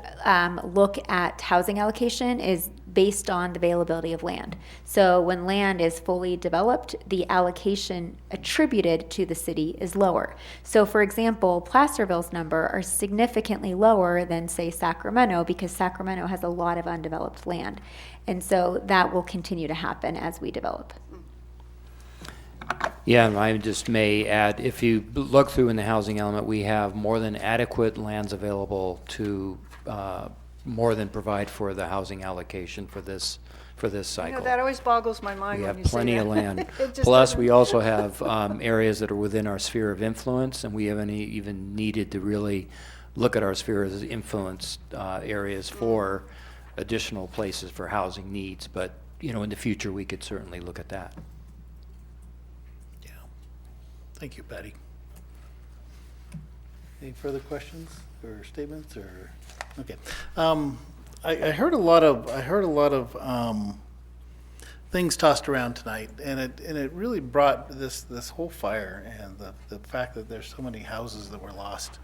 look at housing allocation is based on the availability of land. So when land is fully developed, the allocation attributed to the city is lower. So for example, Placerville's number are significantly lower than, say, Sacramento, because Sacramento has a lot of undeveloped land. And so that will continue to happen as we develop. Yeah, and I just may add, if you look through in the housing element, we have more than adequate lands available to more than provide for the housing allocation for this cycle. That always boggles my mind We when have you say plenty that. of land. It just Plus, doesn't- we also have areas that are within our sphere of influence, and we haven't even needed to really look at our sphere of influence areas for additional places for housing needs. But, in the future, we could certainly look at that. Yeah. Thank you, Patty. Any further questions or statements or, okay. I heard a lot of things tossed around tonight, and it really brought this whole fire and the fact that there's so many houses that were lost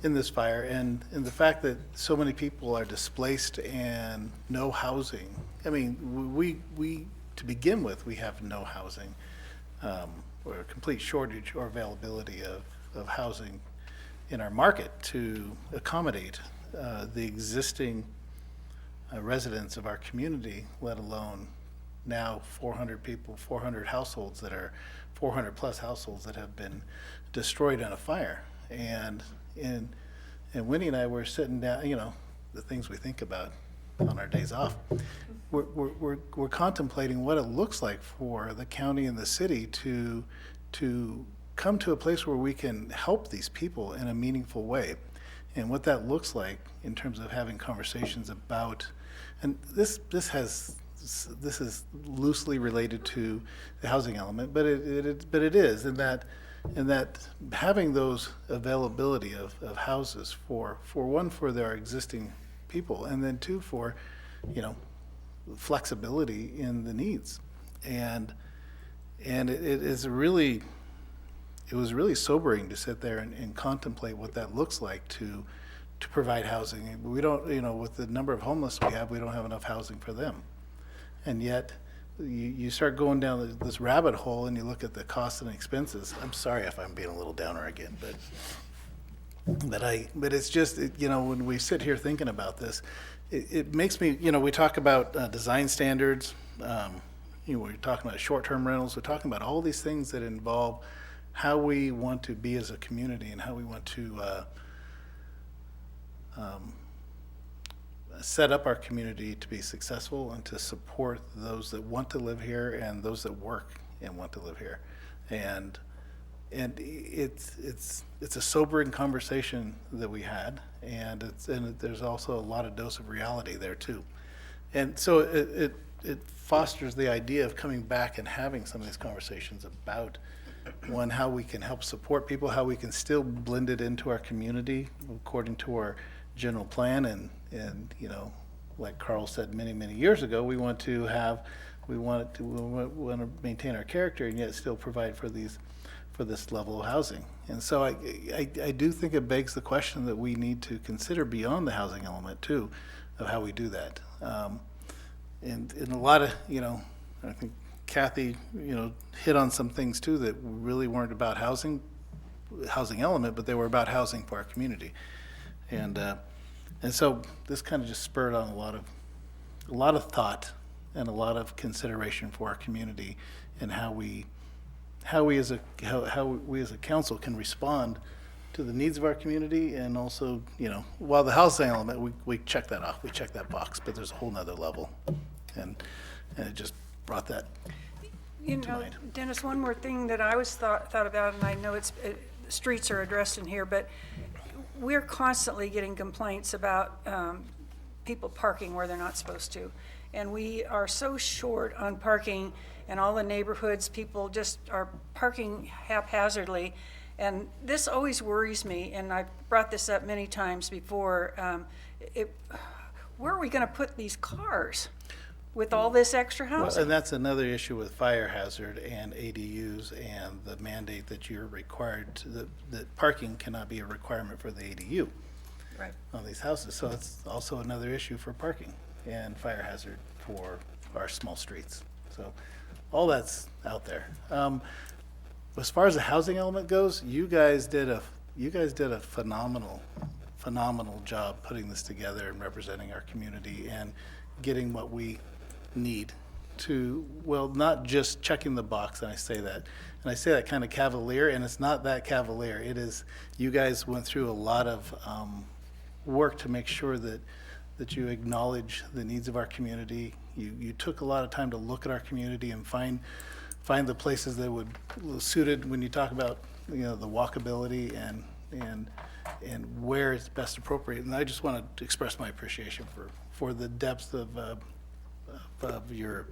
in this fire, and the fact that so many people are displaced and no housing. I mean, we to begin with, we have no housing, or a complete shortage or availability of housing in our market to accommodate the existing residents of our community, let alone now 400 people, 400 households that are 400 plus households that have been destroyed in a fire. And Winnie and I were sitting down, you know, the things we think about on our days off. We're contemplating what it looks like for the county and the city to come to a place where we can help these people in a meaningful way, and what that looks like in terms of having conversations about. And this is loosely related to the housing element, but it is in that having those availability of houses for one, for their existing people, and then two, for, you know, flexibility in the needs. And it was really sobering to sit there and contemplate what that looks like to provide housing. We don't, you know, with the number of homeless we have don't have enough housing for them. And yet, you start going down this rabbit hole and you look at the costs and expenses. I'm sorry if I'm being a little downer again, but it's just, you know, when we sit here thinking about this, it makes me, you know, we talk about design standards, you know, we're talking about short-term rentals, we're talking about all these things that involve how we want to be as a community and how we want to set up our community to be successful and to support those that want to live here and those that work and want to live here. And it's a sobering conversation that we had, and there's also a lot of dose of reality there too. And so it fosters the idea of coming back and having some of these conversations about, one, how we can help support people, how we can still blend it into our community according to our general plan, and you know, like Carl said many years ago, we want to maintain our character and yet still provide for this level of housing. And so I do think it begs the question that we need to consider beyond the housing element too, of how we do that. And a lot of, you know, I think Kathy, you know, hit on some things too that really weren't about housing element, but they were about housing for our community. And so this kind of just spurred on a lot of thought and a lot of consideration for our community, and how we as a council can respond to the needs of our community. And also, you know, while the housing element, we check that off, we check that box, but there's a whole nother level, and it just brought that You to know, mind. Dennis, one more thing that I always thought about, and I know streets are addressed in here, but we're constantly getting complaints about people parking where they're not supposed to. And we are so short on parking in all the neighborhoods. People just are parking haphazardly. And this always worries me, and I've brought this up many times before. Where are we going to put these cars with all this extra Well, housing? and that's another issue with fire hazard and ADUs and the mandate that you're required to, that parking cannot be a requirement for the ADU Right. on these houses. So it's also another issue for parking and fire hazard for our small streets. So all that's out there. As far as the housing element goes, you guys did a phenomenal job putting this together and representing our community and getting what we need to, well, not just checking the box, and I say that kind of cavalier, and it's not that cavalier. It is, you guys went through a lot of work to make sure that you acknowledge the needs of our community. You took a lot of time to look at our community and find the places that would suited when you talk about, you know, the walkability and where it's best appropriate. And I just want to express my appreciation for the depth of your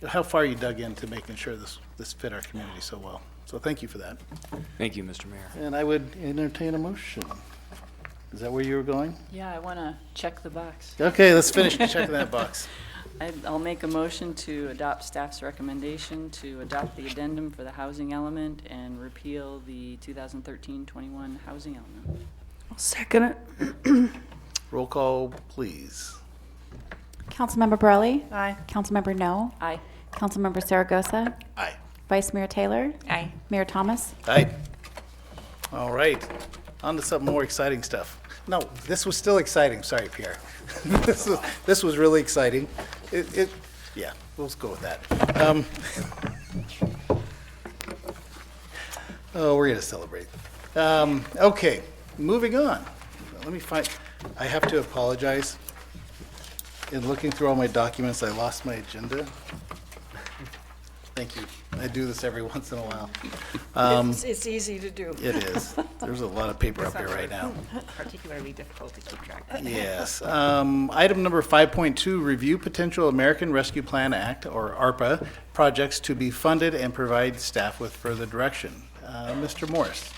how far you dug into making sure this fit our community so well. So thank you for that. Thank you, Mr. Mayor. And I would entertain a motion. Is that where you were going? Yeah, I want to check the box. Okay, let's finish checking that box. I'll make a motion to adopt staff's recommendation to adopt the addendum for the housing element and repeal the 2013-21 housing element. Second it. Roll call, please. Councilmember Burley? Aye. Councilmember No? Aye. Councilmember Zaragoza? Aye. Vice Mayor Taylor? Aye. Mayor Thomas? Aye. All right, on to some more exciting stuff. No, this was still exciting, sorry, Pierre. This was really exciting. Yeah, let's go with that. Oh, we're gonna celebrate. Okay, moving on. Let me find, I have to apologize. In looking through all my documents, I lost my agenda. Thank you. I do this every once in a while. It's easy to do. It is. There's a lot of paper up here right now. Particularly difficult to keep track. Yes. Item number 5.2, review potential American Rescue Plan Act, or ARPA, projects to be funded and provide staff with further direction. Mr. Morris.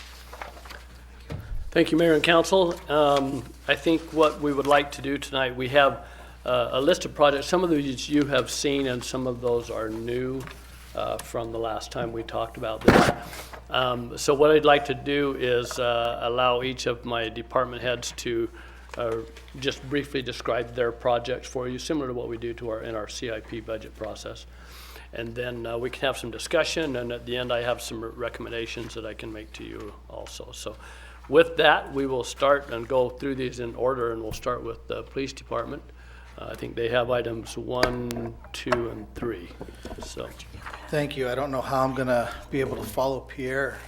Thank you, Mayor and Council. I think what we would like to do tonight, we have a list of projects. Some of these you have seen and some of those are new from the last time we talked about this. So what I'd like to do is allow each of my department heads to just briefly describe their projects for you, similar to what we do in our CIP budget process. And then we can have some discussion, and at the end I have some recommendations that I can make to you also. So with that, we will start and go through these in order, and we'll start with the police department. I think they have items 1, 2, and 3. So, Thank you. I don't know how I'm going to be able to follow Pierre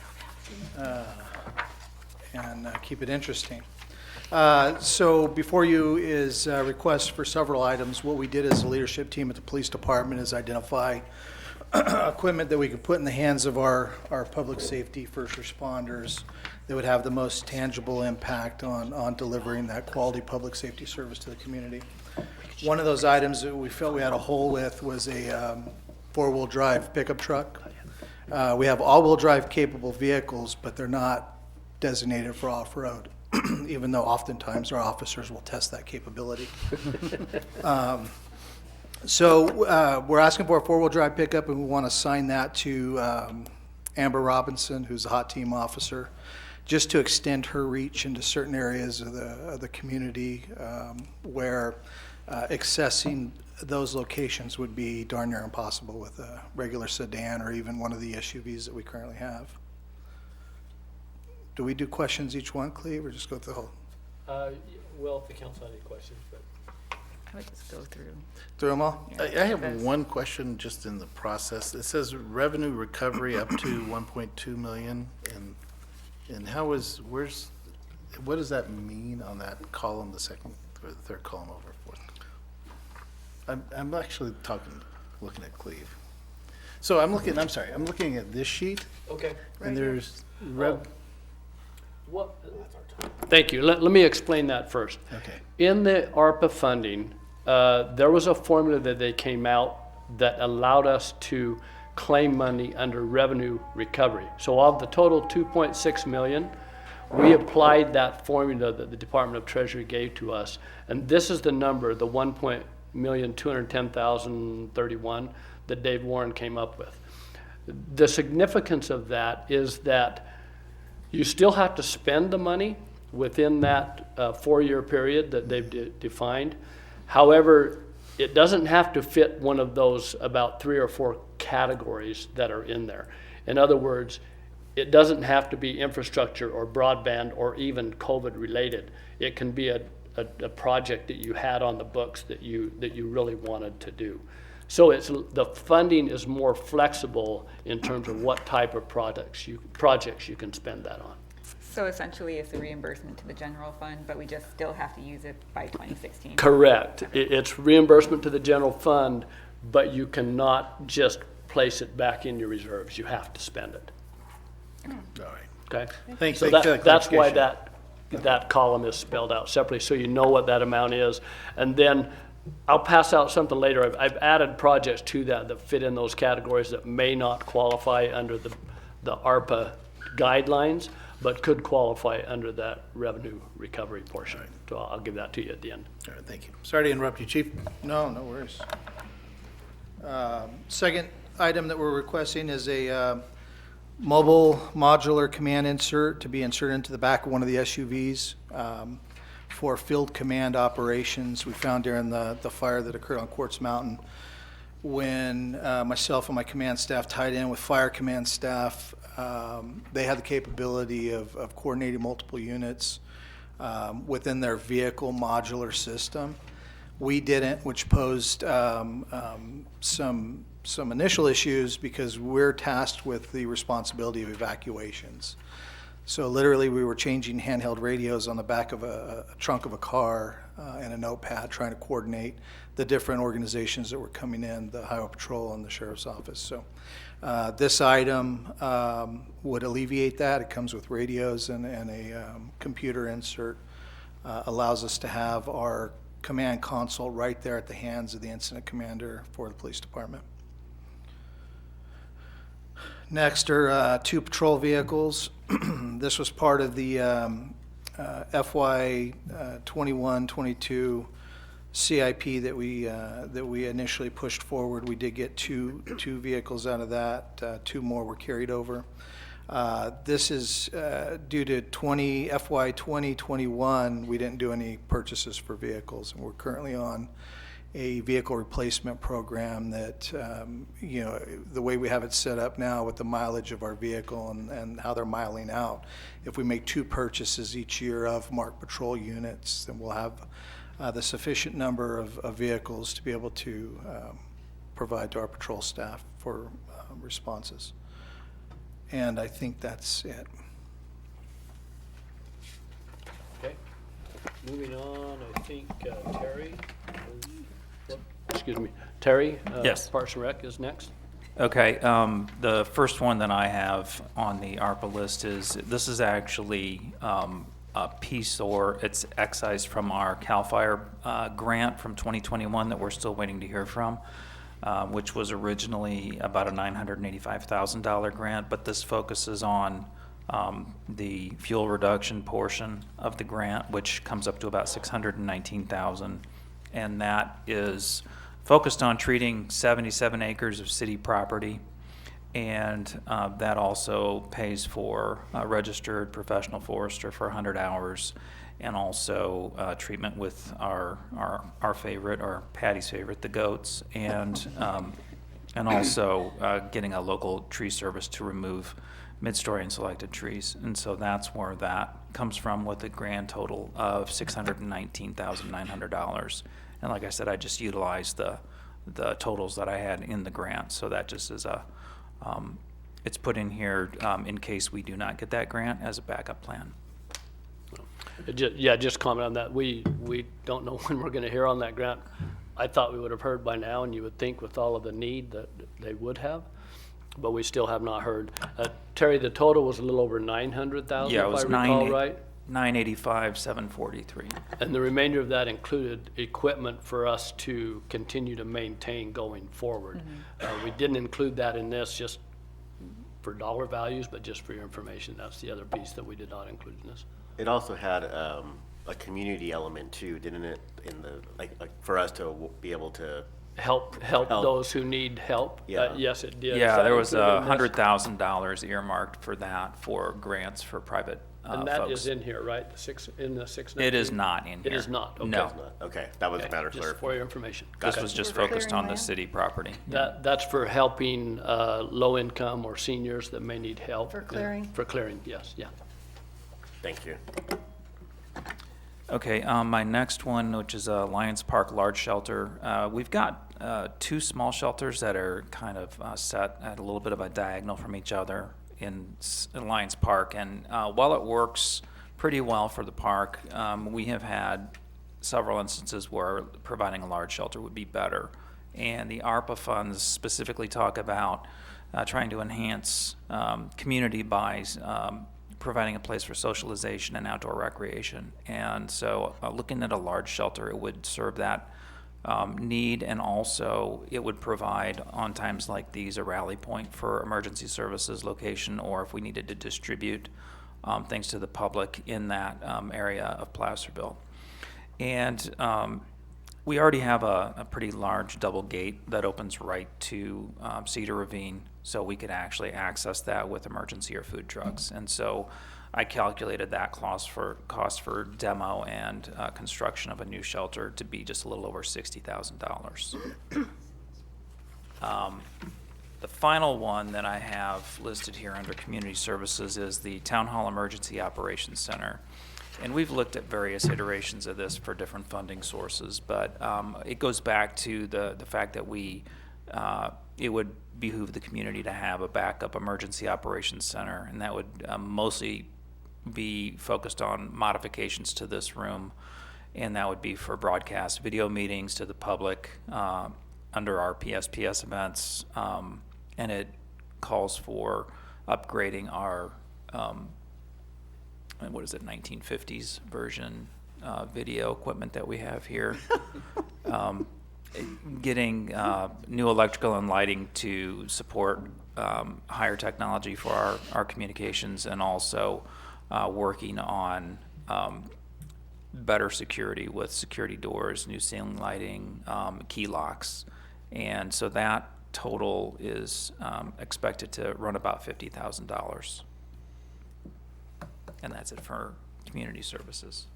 and keep it interesting. So before you is a request for several items. What we did as a leadership team at the police department is identify equipment that we could put in the hands of our public safety first responders that would have the most tangible impact on delivering that quality public safety service to the community. One of those items that we felt we had a hole with was a four-wheel drive pickup truck. We have all-wheel drive capable vehicles, but they're not designated for off-road, even though oftentimes our officers will test that capability. So we're asking for a four-wheel drive pickup, and we want to assign that to Amber Robinson, who's a hot team officer, just to extend her reach into certain areas of the community where accessing those locations would be darn near impossible with a regular sedan or even one of the SUVs that we currently have. Do we do questions each one, Cleve, or just go through the whole? well, if the council had any questions, but. I would just go through. Through them all? Yeah, I have because- one question just in the process. It says revenue recovery up to 1.2 million, and how is, what does that mean on that column, the second, or the third column over fourth? I'm actually looking at Cleve. So I'm looking at this sheet, Okay. and there's What? Thank you. Let me explain that first. okay. In the ARPA funding, there was a formula that they came out that allowed us to claim money under revenue recovery. So of the total 2.6 million, we applied that formula that the Department of Treasury gave to us. And this is the number, the 1,210,031 that Dave Warren came up with. The significance of that is that you still have to spend the money within that 4-year period that they've defined. However, it doesn't have to fit one of those about 3 or 4 categories that are in there. In other words, it doesn't have to be infrastructure or broadband or even COVID related. It can be a project that you had on the books that you really wanted to do. So the funding is more flexible in terms of what type of projects you can spend that on. So essentially, it's a reimbursement to the general fund, but we just still have to use it by 2016. Correct. It's reimbursement to the general fund, but you cannot just place it back in your reserves. You have to spend it. All right. Okay? Thanks. So Thanks for that that's why clarification. that column is spelled out separately, so you know what that amount is. And then I'll pass out something later. I've added projects to that fit in those categories that may not qualify under the ARPA guidelines, but could qualify under that revenue recovery portion. So I'll give that to you at the end. All right, thank you. Sorry to interrupt you, Chief. No, no worries. Second item that we're requesting is a mobile modular command insert to be inserted into the back of one of the SUVs for field command operations. We found during the fire that occurred on Quartz Mountain, when myself and my command staff tied in with fire command staff, they had the capability of coordinating multiple units within their vehicle modular system. We didn't, which posed some initial issues because we're tasked with the responsibility of evacuations. So literally, we were changing handheld radios on the back of a trunk of a car and a notepad, trying to coordinate the different organizations that were coming in, the Highway Patrol and the Sheriff's Office. So this item would alleviate that. It comes with radios and a computer insert. Allows us to have our command console right there at the hands of the incident commander for the police department. Next are 2 patrol vehicles. This was part of the FY 21-22 CIP that we initially pushed forward. We did get two vehicles out of that. 2 more were carried over. This is due to FY 2021. We didn't do any purchases for vehicles, and we're currently on a vehicle replacement program that, the way we have it set up now with the mileage of our vehicle and how they're miling out, if we make 2 purchases each year of marked patrol units, then we'll have the sufficient number of vehicles to be able to provide to our patrol staff for responses. And I think that's it. Okay. Moving on, I think Terry. Terry. Yes. Parks and Rec is next. Okay, the first one that I have on the ARPA list this is actually a piece, or it's excised from our CAL FIRE grant from 2021 that we're still waiting to hear from, which was originally about a $985,000 grant, but this focuses on the fuel reduction portion of the grant, which comes up to about $619,000, and that is focused on treating 77 acres of city property, and that also pays for a registered professional forester for 100 hours, and also treatment with our favorite, or Patty's favorite, the goats, and also getting a local tree service to remove mid-story and selected trees. And so that's where that comes from, with a grand total of $619,900. And like I said, I just utilized the totals that I had in the grant. So that just is it's put in here in case we do not get that grant as a backup plan. Just comment on that. We don't know when we're going to hear on that grant. I thought we would have heard by now, and you would think with all of the need that they would have, but we still have not heard. Terry, the total was a little over 900,000, Yeah, it was if I recall right? 985,743. And the remainder of that included equipment for us to continue to maintain going forward. We didn't include that in this just for dollar values, but just for your information. That's the other piece that we did not include in this. It also had a community element too, didn't it? In the like for us to be able to help those who need help. Yeah. Yes, it did. Yeah, there was $100,000 $100,000 earmarked for that, for grants for private and that folks. is in here, right? In the 619? It is not in here. It is not, okay. No. Okay, that was a matter Just for for your information. This was just focused on the city property. That's for helping low income or seniors that may need help. For clearing? For clearing, yes, yeah. Thank you. Okay, my next one, which is a Lions Park Large Shelter. We've got 2 small shelters that are kind of set at a little bit of a diagonal from each other in Lions Park. And while it works pretty well for the park, we have had several instances where providing a large shelter would be better. And the ARPA funds specifically talk about trying to enhance community by providing a place for socialization and outdoor recreation. And so looking at a large shelter, it would serve that need, and also it would provide, on times like these, a rally point for emergency services location, or if we needed to distribute thanks to the public in that area of Placerville. And we already have a pretty large double gate that opens right to Cedar Ravine, so we could actually access that with emergency or food trucks. And so I calculated that cost for demo and construction of a new shelter to be just a little over $60,000. The final one that I have listed here under community services is the Town Hall Emergency Operations Center. And we've looked at various iterations of this for different funding sources, but it goes back to the fact that it would behoove the community to have a backup emergency operations center, and that would mostly be focused on modifications to this room, and that would be for broadcast video meetings to the public under our PSPS events, and it calls for upgrading our 1950s version video equipment that we have here. Getting new electrical and lighting to support higher technology for our communications, and also working on better security with security doors, new ceiling lighting, key locks. And so that total is expected to run about $50,000. And that's it for community services.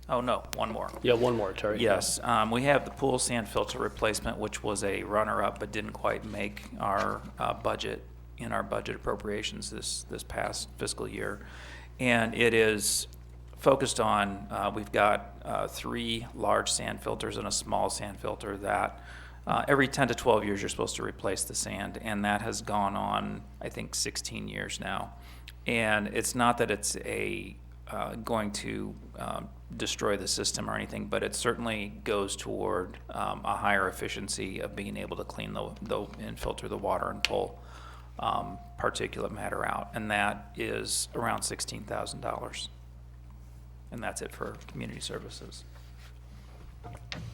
Oh, no, one more. Yeah, one more, Terry. Yes, we have the pool sand filter replacement, which was a runner-up but didn't quite make our budget in our budget appropriations this past fiscal year. And it is focused on, we've got 3 large sand filters and a small sand filter that every 10 to 12 years you're supposed to replace the sand, and that has gone on, I think, 16 years now. And it's not that it's going to destroy the system or anything, but it certainly goes toward a higher efficiency of being able to clean and filter the water and pull particulate matter out, and that is around $16,000. And that's it for community services.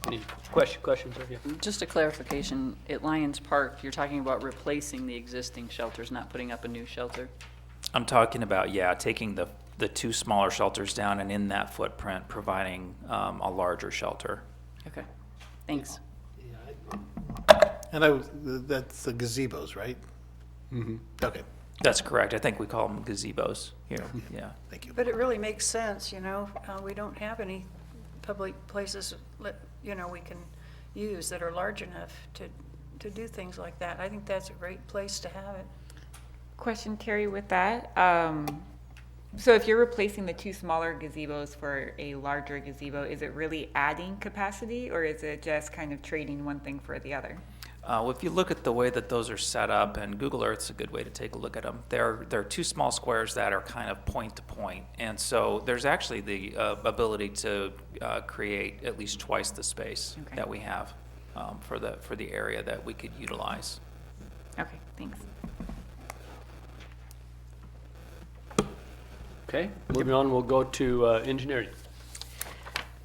Any questions? Yeah. Just a clarification, at Lions Park, you're talking about replacing the existing shelters, not putting up a new shelter? I'm talking about, taking the 2 smaller shelters down, and in that footprint providing a larger shelter. Okay, thanks. And that's the gazebos, right? Mm-hmm. Okay, That's correct. I think we call them gazebos here. Yeah. thank you. But it really makes sense, we don't have any public places, we can use that are large enough to do things like that. I think that's a great place to have it. Question, Terry, with that. So if you're replacing the 2 smaller gazebos for a larger gazebo, is it really adding capacity, or is it just kind of trading one thing for the other? Well, if you look at the way that those are set up, and Google Earth's a good way to take a look at them, they're 2 small squares that are kind of point to point. And so there's actually the ability to create at least twice the space that we have for the area that we could utilize. Okay, thanks. Okay, moving on, we'll go to engineering.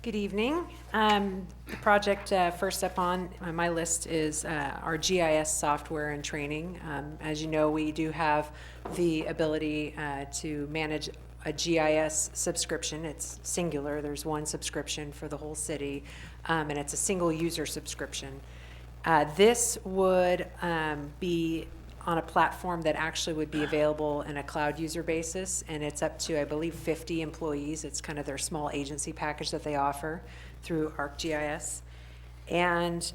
Good evening. The project first up on my list is our GIS software and training. As you know, we do have the ability to manage a GIS subscription. It's singular. There's one subscription for the whole city, and it's a single user subscription. This would be on a platform that actually would be available in a cloud user basis, and it's up to, I believe, 50 employees. It's kind of their small agency package that they offer through ArcGIS. And,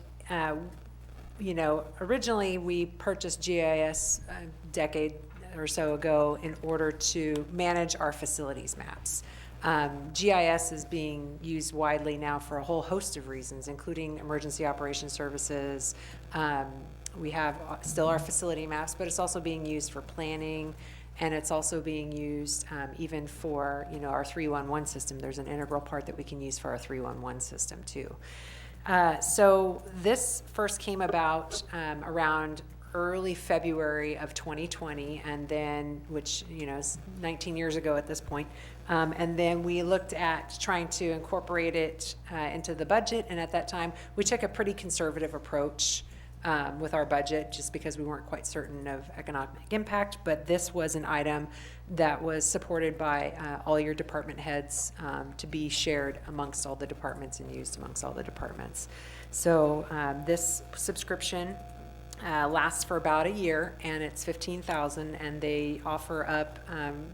originally we purchased GIS a decade or so ago in order to manage our facilities maps. GIS is being used widely now for a whole host of reasons, including emergency operations services. We have still our facility maps, but it's also being used for planning, and it's also being used even for our 311 system. There's an integral part that we can use for our 311 system too. So this first came about around early February of 2020, and then, which is 19 years ago at this point, and then we looked at trying to incorporate it into the budget, and at that time we took a pretty conservative approach with our budget, just because we weren't quite certain of economic impact. But this was an item that was supported by all your department heads to be shared amongst all the departments and used amongst all the departments. So this subscription lasts for about a year, and it's $15,000, and they offer up,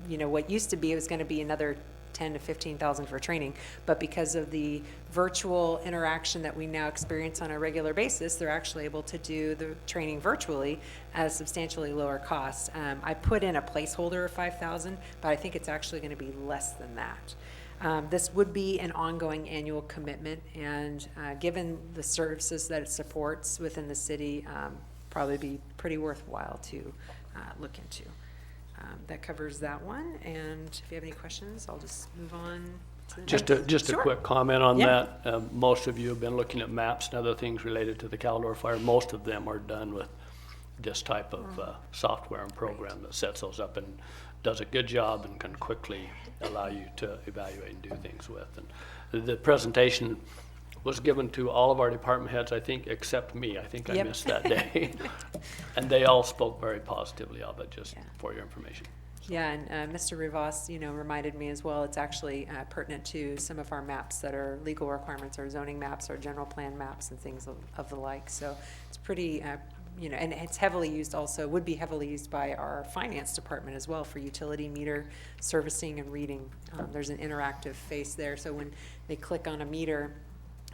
what used to be, it was going to be another $10,000 to $15,000 for training, but because of the virtual interaction that we now experience on a regular basis, they're actually able to do the training virtually at a substantially lower cost. I put in a placeholder of $5,000, but I think it's actually going to be less than that. This would be an ongoing annual commitment, and given the services that it supports within the city, probably be pretty worthwhile to look into. That covers that one, and if you have any questions, I'll just move on to the next. Just a Sure. quick comment on Yeah. that. Most of you have been looking at maps and other things related to the Caldor fire. Most of them are done with this type of software and program that sets those up and does a good job and can quickly allow you to evaluate and do things with. And the presentation was given to all of our department heads, I think, except me. I think I Yep. missed that day. And they all spoke very positively of it, just for your information. Yeah, and Mr. Rivas, reminded me as well, it's actually pertinent to some of our maps that are legal requirements, or zoning maps, or general plan maps, and things of the like. So it's pretty, and it's heavily used also, would be heavily used by our finance department as well for utility meter servicing and reading. There's an interactive face there, so when they click on a meter,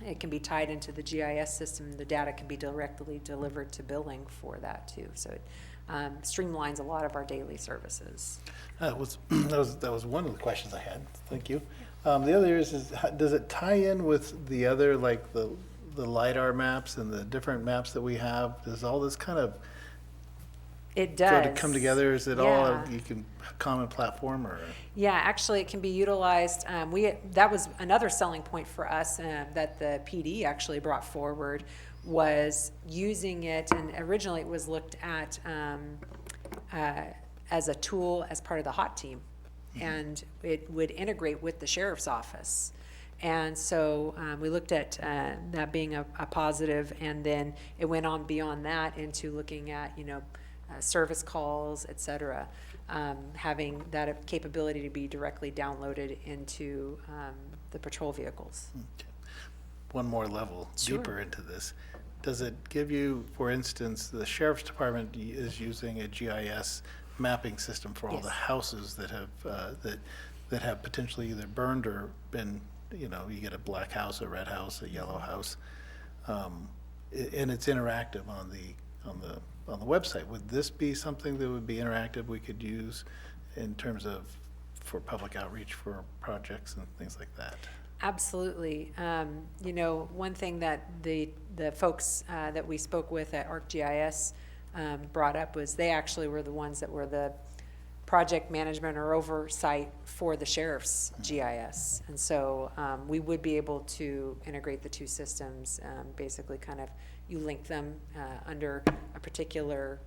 it can be tied into the GIS system. The data can be directly delivered to billing for that too. So it streamlines a lot of our daily services. That was one of the questions I had. Thank you. The other is does it tie in with the other, like the LiDAR maps and the different maps that we have? Does all this kind of It does. sort of come together? Is it all Yeah. you can common platform, or? Yeah, actually, it can be utilized. That was another selling point for us that the PD actually brought forward, was using it. And originally, it was looked at as a tool as part of the HOT team, and it would integrate with the sheriff's office. And so we looked at that being a positive, and then it went on beyond that into looking at service calls, et cetera, having that capability to be directly downloaded into the patrol vehicles. Okay. One more level deeper into this. Does it give you, for instance, the sheriff's department is using a GIS mapping system for all the houses that have potentially either burned or been, you get a black house, a red house, a yellow house, and it's interactive on the website. Would this be something that would be interactive we could use in terms of for public outreach for projects and things like that? Absolutely. One thing that the folks that we spoke with at ArcGIS brought up was they actually were the ones that were the project management or oversight for the sheriff's GIS. And so we would be able to integrate the two systems, basically kind of you link them under a particular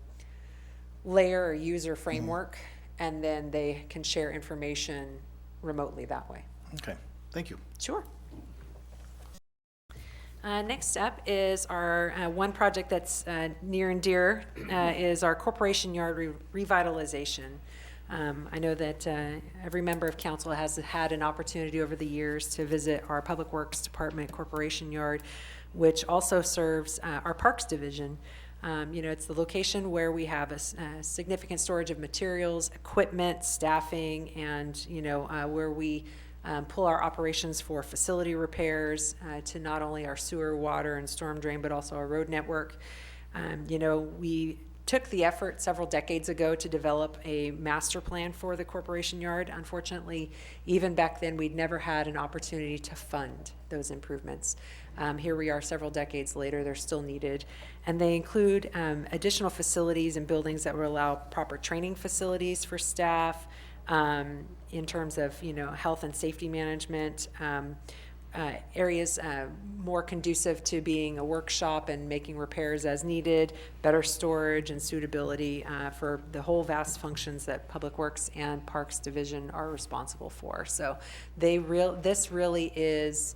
layer or user framework, and then they can share information remotely that way. Okay, thank you. Sure. Next up is our one project that's near and dear is our Corporation Yard revitalization. I know that every member of council has had an opportunity over the years to visit our Public Works Department Corporation Yard, which also serves our Parks Division. It's the location where we have a significant storage of materials, equipment, staffing, and where we pull our operations for facility repairs to not only our sewer, water, and storm drain, but also our road network. We took the effort several decades ago to develop a master plan for the Corporation Yard. Unfortunately, even back then, we'd never had an opportunity to fund those improvements. Here we are several decades later, they're still needed. And they include additional facilities and buildings that will allow proper training facilities for staff, in terms of health and safety management, areas more conducive to being a workshop and making repairs as needed, better storage and suitability for the whole vast functions that Public Works and Parks Division are responsible for. So this really is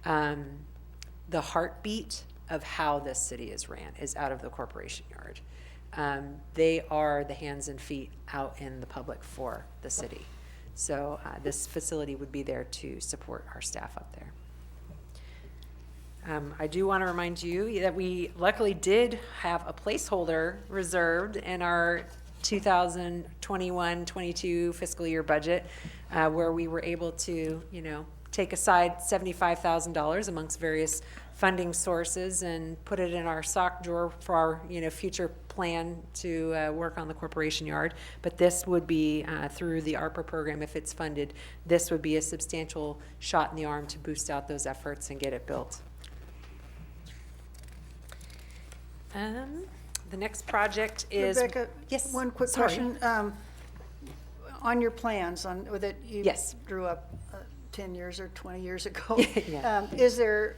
the heartbeat of how this city is ran is out of the corporation yard. They are the hands and feet out in the public for the city. So this facility would be there to support our staff up there. I do want to remind you that we luckily did have a placeholder reserved in our 2021-22 fiscal year budget, where we were able to, take aside $75,000 amongst various funding sources and put it in our sock drawer for our, future plan to work on the corporation yard. But this would be through the ARPA program, if it's funded, this would be a substantial shot in the arm to boost out those efforts and get it built. The next project is. Rebecca, Yes. one quick Sorry. question. On your plans that you Yes. drew up 10 years or 20 years ago, Yeah. is there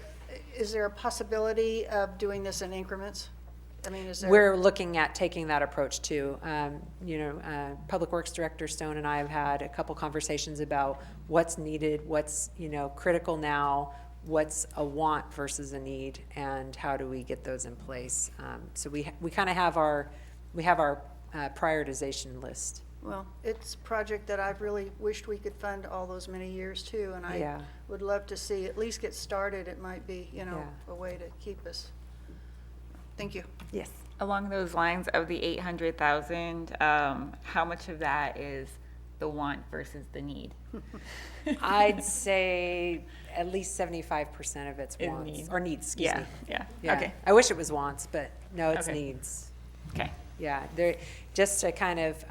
a possibility of doing this in increments? I mean, is there? We're looking at taking that approach too. Public Works Director Stone and I have had a couple conversations about what's needed, what's, critical now, what's a want versus a need, and how do we get those in place. So we kind of have our prioritization list. Well, it's a project that I've really wished we could fund all those many years too, and I would love to see at least get started. It might be, a way to keep us. Thank you. Yes. Along those lines of the 800,000, how much of that is the want versus the need? I'd say at least 75% of it's Is wants, need. or needs, excuse me. Yeah, Yeah. okay. I wish it was wants, but no, it's Okay. needs. Okay. Yeah, they're just to kind of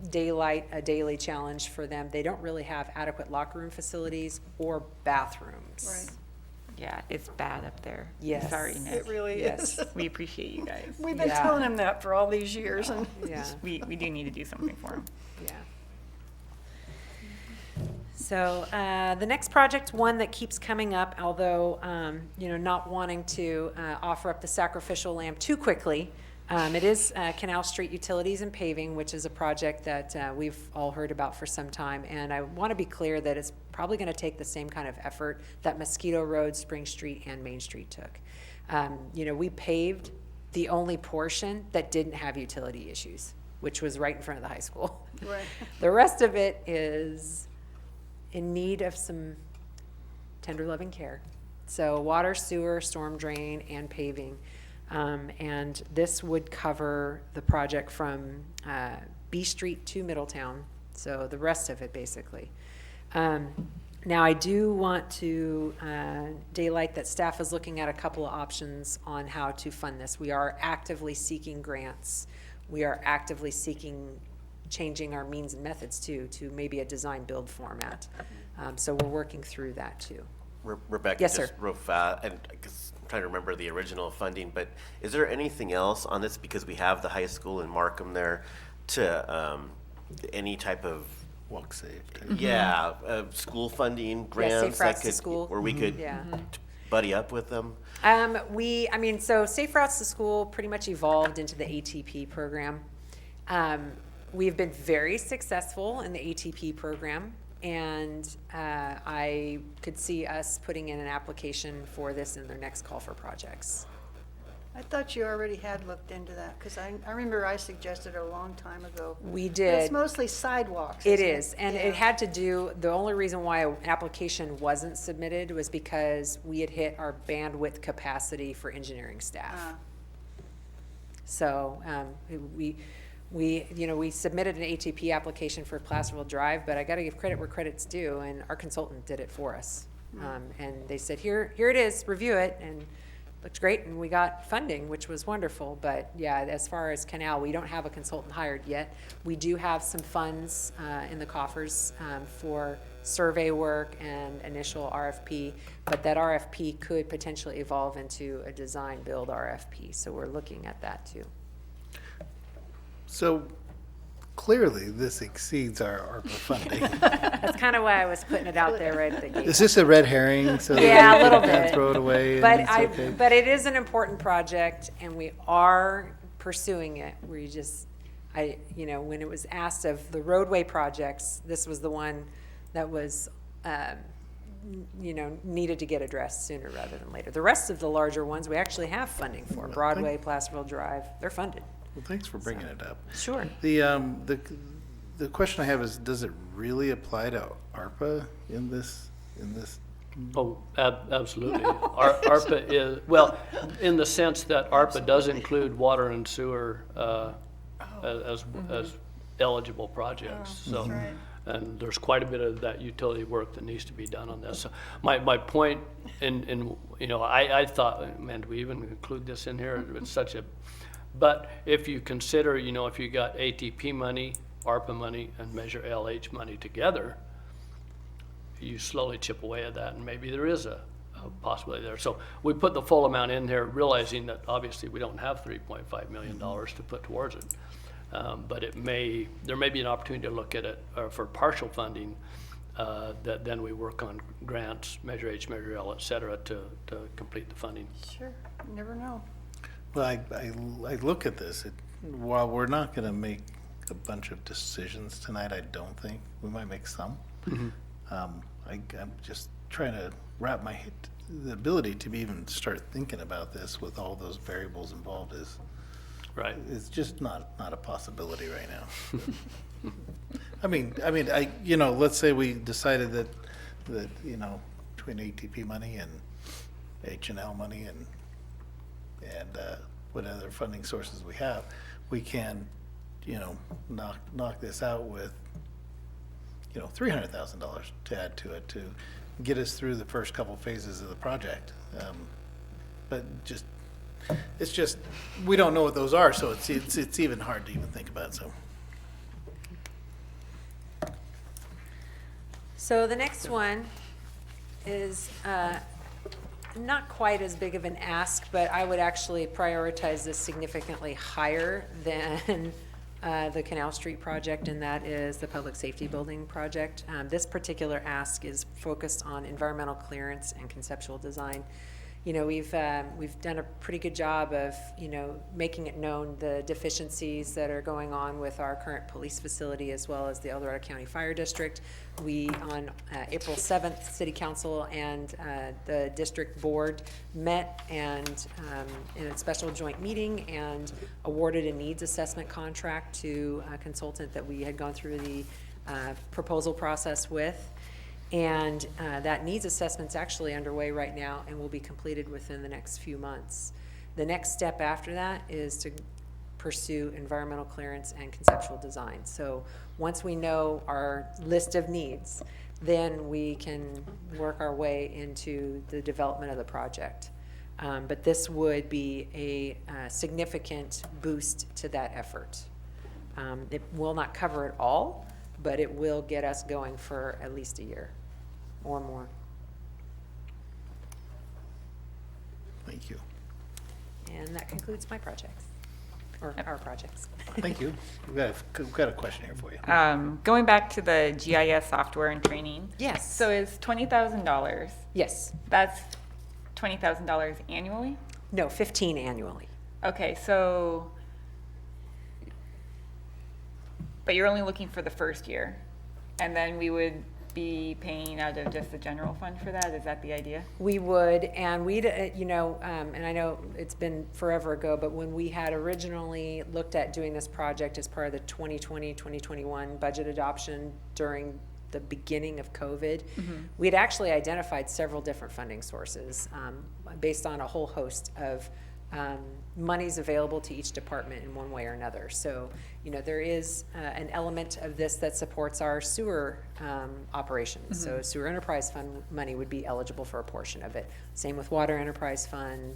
daylight a daily challenge for them. They don't really have adequate locker room facilities or bathrooms. Right. Yeah, it's bad up there. Yes. Sorry, Nick. It really Yes. is. We appreciate you guys. We've been Yeah. telling him that for all these years, and Yeah, We do need to do something for them. yeah. So the next project, one that keeps coming up, although not wanting to offer up the sacrificial lamb too quickly, it is Canal Street Utilities and Paving, which is a project that we've all heard about for some time. And I want to be clear that it's probably going to take the same kind of effort that Mosquito Road, Spring Street, and Main Street took. We paved the only portion that didn't have utility issues, which was right in front of the high school. right. The rest of it is in need of some tender loving care. So water, sewer, storm drain, and paving. And this would cover the project from B Street to Middletown. So the rest of it, basically. Now, I do want to daylight that staff is looking at a couple of options on how to fund this. We are actively seeking grants. We are actively seeking changing our means and methods too, to maybe a design build format. So we're working through that too. Rebecca, Yes, just sir. real fast, and because I'm trying to remember the original funding, but is there anything else on this, because we have the high school in Markham there, to any type of Walk safe. school funding Safe grants routes that to could, school. where we could Yeah. buddy up with them? So Safe Routes to School pretty much evolved into the ATP program. We've been very successful in the ATP program, and I could see us putting in an application for this in their next call for projects. I thought you already had looked into that, because I remember I suggested it a long time ago. We But did. it's mostly sidewalks. It isn't is, and Yeah. it had to do, the only reason why an application wasn't submitted was because we had hit our bandwidth capacity for engineering staff. So, we submitted an ATP application for Placerville Drive, but I gotta give credit where credit's due, and our consultant did it for us. And they said, here it is, review it, and looked great, and we got funding, which was wonderful. But yeah, as far as Canal, we don't have a consultant hired yet. We do have some funds in the coffers for survey work and initial RFP, but that RFP could potentially evolve into a design build RFP. So we're looking at that too. So clearly, this exceeds our ARPA funding. That's kind of why I was putting it out there right at the gate. Is this a red herring? So that Yeah, we a little can bit. Throw it away. But and it's okay? but it is an important project, and we are pursuing it. We just, when it was asked of the roadway projects, this was the one that was needed to get addressed sooner rather than later. The rest of the larger ones, we actually have funding for. Broadway, Placerville Drive, they're funded. Well, thanks for bringing it up. Sure. The question I have is, does it really apply to ARPA in this? Oh, absolutely. ARPA is, well, in the sense that ARPA does include water and sewer as eligible projects. So, and there's quite a bit of that utility work that needs to be done on this. So my point I thought, man, do we even include this in here? It's such a, but if you consider, if you got ATP money, ARPA money, and Measure LH money together, you slowly chip away at that, and maybe there is a possibility there. So we put the full amount in there, realizing that obviously we don't have $3.5 million to put towards it. But there may be an opportunity to look at it for partial funding, that then we work on grants, Measure H, Measure L, et cetera, to complete the funding. Sure, you never know. Well, I look at this, while we're not going to make a bunch of decisions tonight, I don't think. We might make some. I'm just trying to wrap my head, the ability to even start thinking about this with all those variables involved is right. It's just not a possibility right now. I mean, let's say we decided that between ATP money and H&L money and what other funding sources we have, we can, knock this out with $300,000 to add to it to get us through the first couple phases of the project. But it's just we don't know what those are, so it's even hard to even think about. So the next one is not quite as big of an ask, but I would actually prioritize this significantly higher than the Canal Street project, and that is the public safety building project. This particular ask is focused on environmental clearance and conceptual design. We've done a pretty good job of, making it known the deficiencies that are going on with our current police facility as well as the El Dorado County Fire District. We, on April 7th, City Council and the District Board met and in a special joint meeting and awarded a needs assessment contract to a consultant that we had gone through the proposal process with. And that needs assessment's actually underway right now and will be completed within the next few months. The next step after that is to pursue environmental clearance and conceptual design. So once we know our list of needs, then we can work our way into the development of the project. But this would be a significant boost to that effort. It will not cover it all, but it will get us going for at least a year or more. Thank you. And that concludes my projects, or our projects. Thank you. We've got a question here for you. Going back to the GIS software and training. Yes. So is $20,000? Yes. That's $20,000 annually? No, 15 annually. Okay, so, but you're only looking for the first year, and then we would be paying out of just the general fund for that? Is that the idea? We would, and we'd, and I know it's been forever ago, but when we had originally looked at doing this project as part of the 2020-2021 budget adoption during the beginning of COVID, we had actually identified several different funding sources based on a whole host of monies available to each department in one way or another. So, there is an element of this that supports our sewer operations. So sewer enterprise fund money would be eligible for a portion of it. Same with water enterprise fund,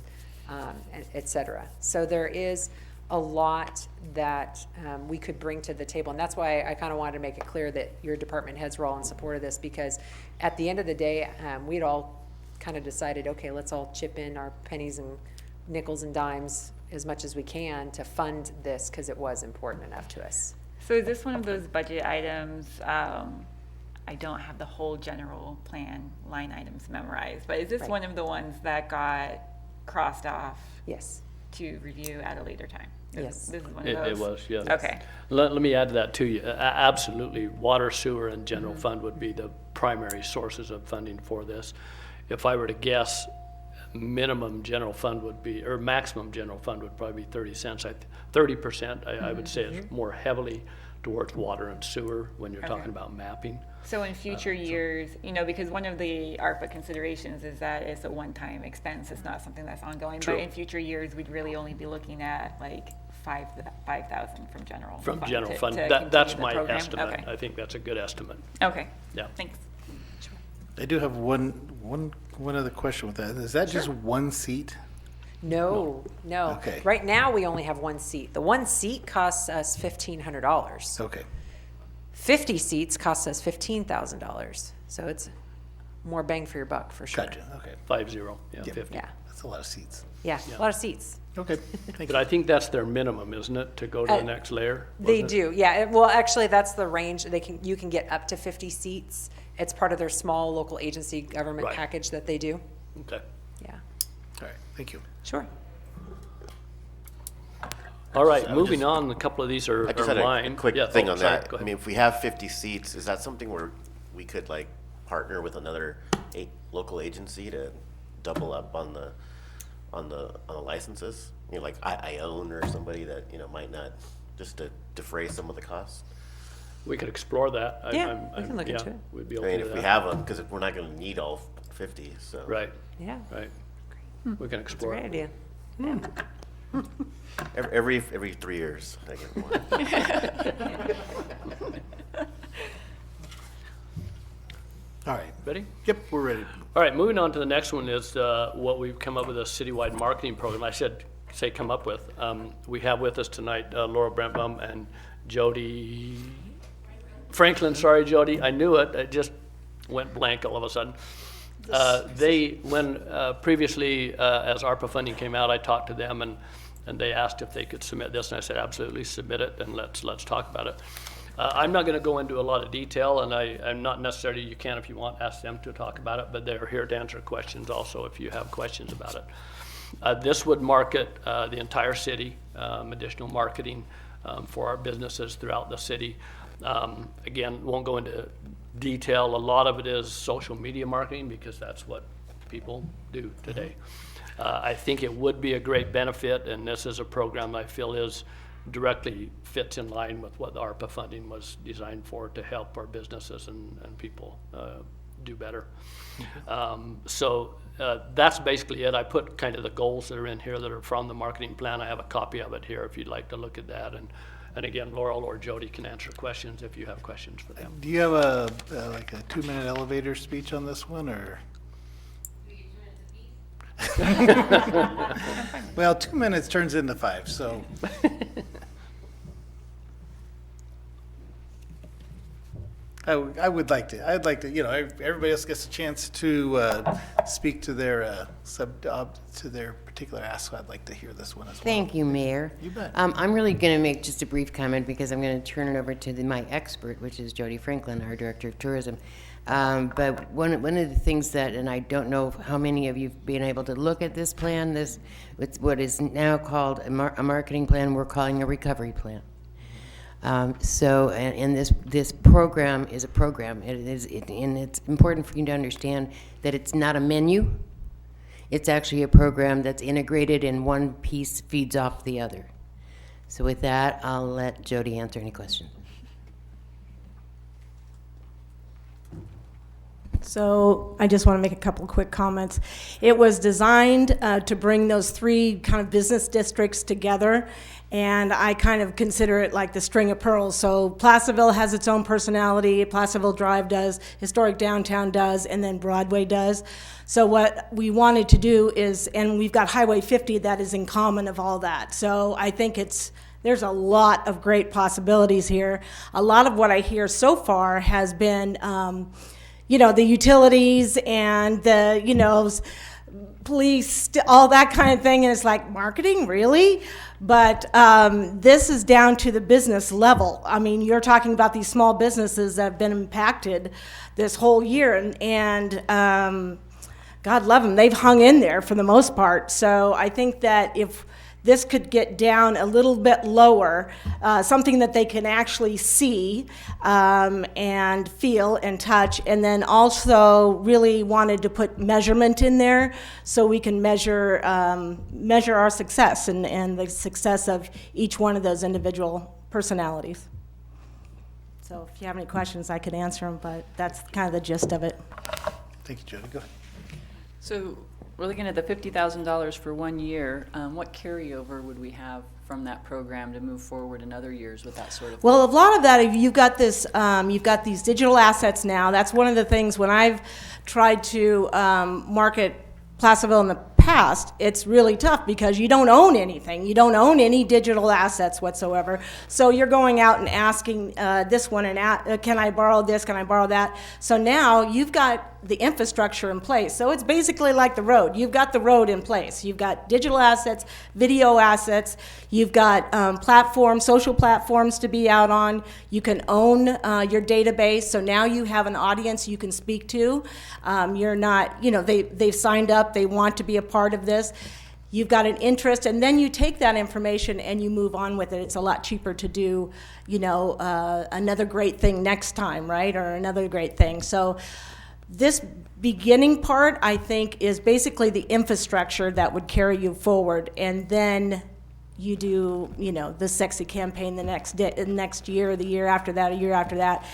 et cetera. So there is a lot that we could bring to the table. And that's why I kind of wanted to make it clear that your department heads were all in support of this, because at the end of the day, we'd all kind of decided, okay, let's all chip in our pennies and nickels and dimes as much as we can to fund this, because it was important enough to us. So is this one of those budget items, I don't have the whole general plan line items memorized, but is this one of the ones that got crossed off? Yes. To review at a later time? Yes. This is one of those? It was, yes. Okay. Let me add to that to you. Absolutely, water, sewer, and general fund would be the primary sources of funding for this. If I were to guess, minimum general fund would be, or maximum general fund would probably be 30 cents. 30%, I would say it's more heavily towards water and sewer when you're talking about mapping. So in future years, you know, because one of the ARPA considerations is that it's a one-time expense, it's not something that's ongoing. True. But in future years, we'd really only be looking at like 5,000 from general fund. From general fund, to that's continue the my program. estimate. Okay. I think that's a good estimate. Okay. Yeah. Thanks. I do have one other question with that. Is that just one seat? No. Okay. Right now, we only have one seat. The one seat costs us $1,500. Okay. 50 seats costs us $15,000. So it's more bang for your buck, for sure. Gotcha, okay. 50, yeah, 50. Yeah, That's a lot of seats. yeah, a lot of seats. Okay, thank But you. I think that's their minimum, isn't it, to go to the next layer? They wasn't it? do, yeah. Well, actually, that's the range. You can get up to 50 seats. It's part of their small local agency government Right. package that they do. Okay. Yeah, All right, thank you. sure. All right, moving on, a couple of these are I just had mine. a quick Yeah, thing oh, on sorry, that. go I ahead. mean, if we have 50 seats, is that something where we could like partner with another local agency to double up on the licenses? You know, like Ione or somebody that, you know, might not, just to defray some of the costs? We could explore that. Yeah, we can look into it. We'd be I open mean, to if that. we have them, because we're not going to need all 50, so. Right, Yeah, right. We can it's a explore great it. idea. Yeah. Every 3 years, I get one. All right, Ready? yep, we're ready. All right, moving on to the next one is what we've come up with, a citywide marketing program. I say come up with. We have with us tonight Laura Brentbaum and Jody Franklin. Sorry, Jody, I knew it. It just went blank all of a sudden. Previously, as ARPA funding came out, I talked to them and they asked if they could submit this, and I said, absolutely, submit it, and let's talk about it. I'm not going to go into a lot of detail, and I'm not necessarily, you can if you want, ask them to talk about it, but they're here to answer questions also if you have questions about it. This would market the entire city, additional marketing for our businesses throughout the city. Again, won't go into detail. A lot of it is social media marketing because that's what people do today. I think it would be a great benefit, and this is a program I feel directly fits in line with what the ARPA funding was designed for, to help our businesses and people do better. So that's basically it. I put kind of the goals that are in here that are from the marketing plan. I have a copy of it here if you'd like to look at that. And again, Laurel or Jody can answer questions if you have questions for them. Do you have a 2-minute elevator speech on this one, or? Well, 2 minutes turns into 5, so. I would like to. I'd like to. You know, everybody else gets a chance to speak to their to their particular ask. So I'd like to hear this one as well. Thank you, Mayor. You bet. I'm really going to make just a brief comment because I'm going to turn it over to my expert, which is Jody Franklin, our Director of Tourism. But one of the things that, and I don't know how many of you've been able to look at this plan, it's what is now called a marketing plan, we're calling a recovery plan. And this program is a program. And it's important for you to understand that it's not a menu. It's actually a program that's integrated, and one piece feeds off the other. So with that, I'll let Jody answer any questions. So I just want to make a couple quick comments. It was designed to bring those 3 kind of business districts together, and I kind of consider it like the string of pearls. So Placerville has its own personality, Placerville Drive does, Historic Downtown does, and then Broadway does. So what we wanted to do is, and we've got Highway 50 that is in common of all that. So I think there's a lot of great possibilities here. A lot of what I hear so far has been the utilities and the, police, all that kind of thing. And it's like, marketing, really? But this is down to the business level. I mean, you're talking about these small businesses that have been impacted this whole year. And God love them, they've hung in there for the most part. So I think that if this could get down a little bit lower, something that they can actually see and feel and touch. And then also really wanted to put measurement in there so we can measure our success and the success of each one of those individual personalities. So if you have any questions, I could answer them, but that's kind of the gist of it. Thank you, Jody. Go ahead. So we're looking at the $50,000 for 1 year. What carryover would we have from that program to move forward in other years with that sort of? Well, a lot of that, you've got this, you've got these digital assets now. That's one of the things when I've tried to market Placerville in the past, it's really tough because you don't own anything. You don't own any digital assets whatsoever. So you're going out and asking this one, and can I borrow this? Can I borrow that? So now you've got the infrastructure in place. So it's basically like the road. You've got the road in place. You've got digital assets, video assets. You've got platforms, social platforms to be out on. You can own your database. So now you have an audience you can speak to. You're not, they've signed up. They want to be a part of this. You've got an interest, and then you take that information and you move on with it. It's a lot cheaper to do, another great thing next time, right? Or another great thing. So this beginning part, I think, is basically the infrastructure that would carry you forward. And then you do, the sexy campaign the next year, the year after that, a year after that.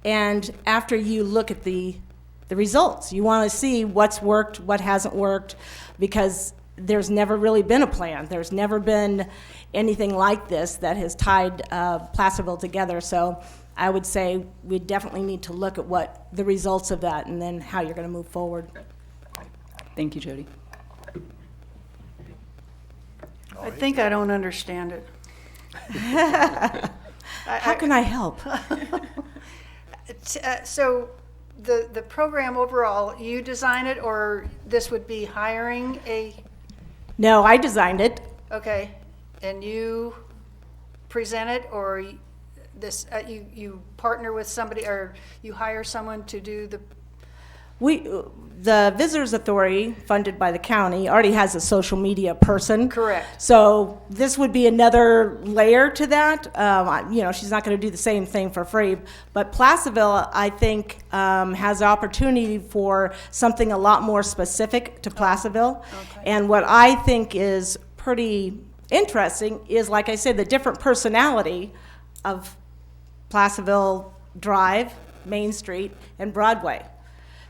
And after you look at the results, you want to see what's worked, what hasn't worked, because there's never really been a plan. There's never been anything like this that has tied Placerville together. So I would say we definitely need to look at what the results of that and then how you're going to move forward. Thank you, Jody. I think I don't understand it. How can I help? So the program overall, you design it, or this would be hiring a? No, I designed it. Okay, and you present it, or this you partner with somebody, or you hire someone to do the? The Visitors Authority, funded by the county, already has a social media person. Correct. So this would be another layer to that. She's not going to do the same thing for free. But Placerville, I think, has the opportunity for something a lot more specific to Placerville. Okay. And what I think is pretty interesting is, like I said, the different personality of Placerville Drive, Main Street, and Broadway.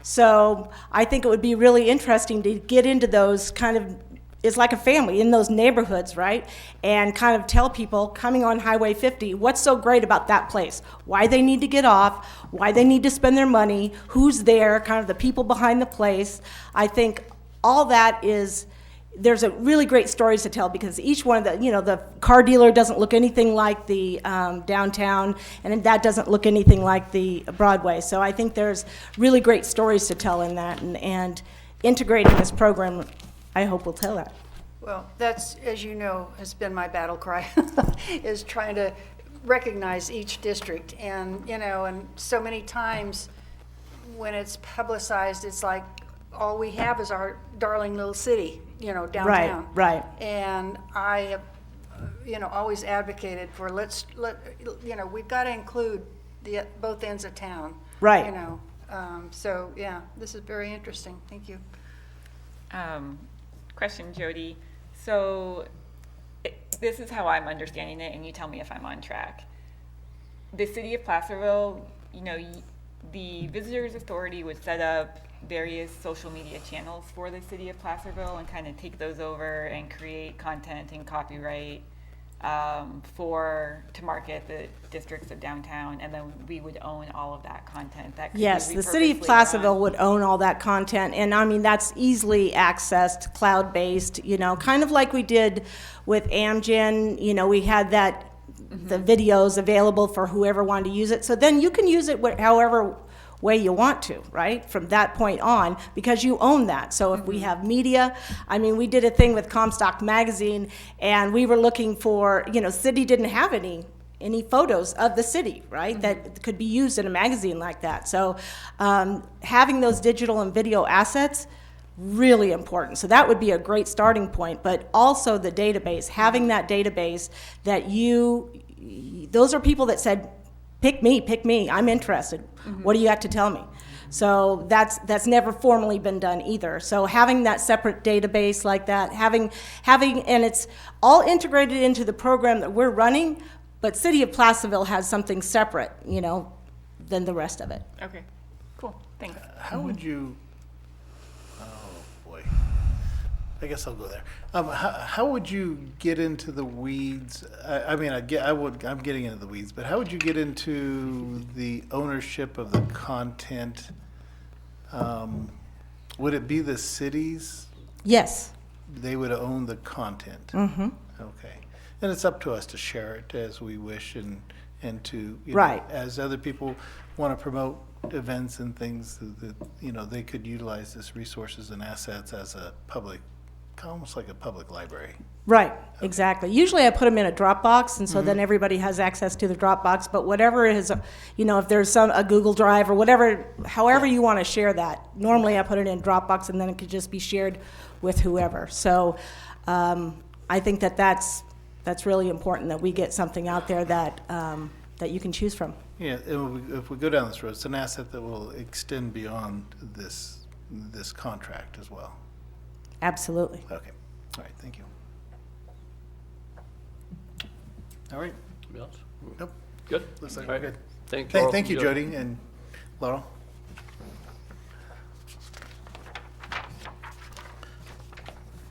So I think it would be really interesting to get into those kind of, it's like a family in those neighborhoods, right? And kind of tell people coming on Highway 50, what's so great about that place? Why they need to get off, why they need to spend their money, who's there, kind of the people behind the place. I think all that is, there's a really great stories to tell, because each one of the car dealer doesn't look anything like the downtown, and that doesn't look anything like the Broadway. So I think there's really great stories to tell in that, and integrating this program, I hope will tell that. Well, that's, as you know, has been my battle cry, is trying to recognize each district. And, and so many times when it's publicized, it's like, all we have is our darling little city, downtown. Right. And I have, always advocated for we've got to include both ends of town. Right. So yeah, this is very interesting. Thank you. Question, Jody. So this is how I'm understanding it, and you tell me if I'm on track. The city of Placerville, the Visitors Authority would set up various social media channels for the city of Placerville and kind of take those over and create content and copyright to market the districts of downtown, and then we would own all of that content. Yes, the city of Placerville would own all that content, and I mean that's easily accessed, cloud-based, kind of like we did with Amgen. We had that the videos available for whoever wanted to use it. So then you can use it however way you want to, right? From that point on, because you own that. So if we have media, we did a thing with Comstock Magazine, and we were looking for, city didn't have any photos of the city, right? That could be used in a magazine like that. So having those digital and video assets really important. So that would be a great starting point, but also the database, having that database that those are people that said, pick me, I'm interested. What do you have to tell me? So that's never formally been done either. So having that separate database like that, having, and it's all integrated into the program that we're running, but City of Placerville has something separate, than the rest of it. Okay, cool, thanks. How would you, oh boy, I guess I'll go there. How would you get into the weeds? I'm getting into the weeds, but how would you get into the ownership of the content? Would it be the cities? Yes. They would own the content? Mm-hmm. Okay. And it's up to us to share it as we wish and to, right. As other people want to promote events and things that, they could utilize this resources and assets as a public, almost like a public library. Right, exactly. Usually I put them in a Dropbox, and so then everybody has access to the Dropbox, but whatever is, if there's a Google Drive or whatever, however you want to share that, normally I put it in Dropbox and then it could just be shared with whoever. So I think that's really important that we get something out there that you can choose from. Yeah, if we go down this road, it's an asset that will extend beyond this contract as well. Absolutely. Okay. All right. Thank you. All right. Anybody else? Nope. Good? Looks like All we're right. good. Thank you, Jody and Laurel.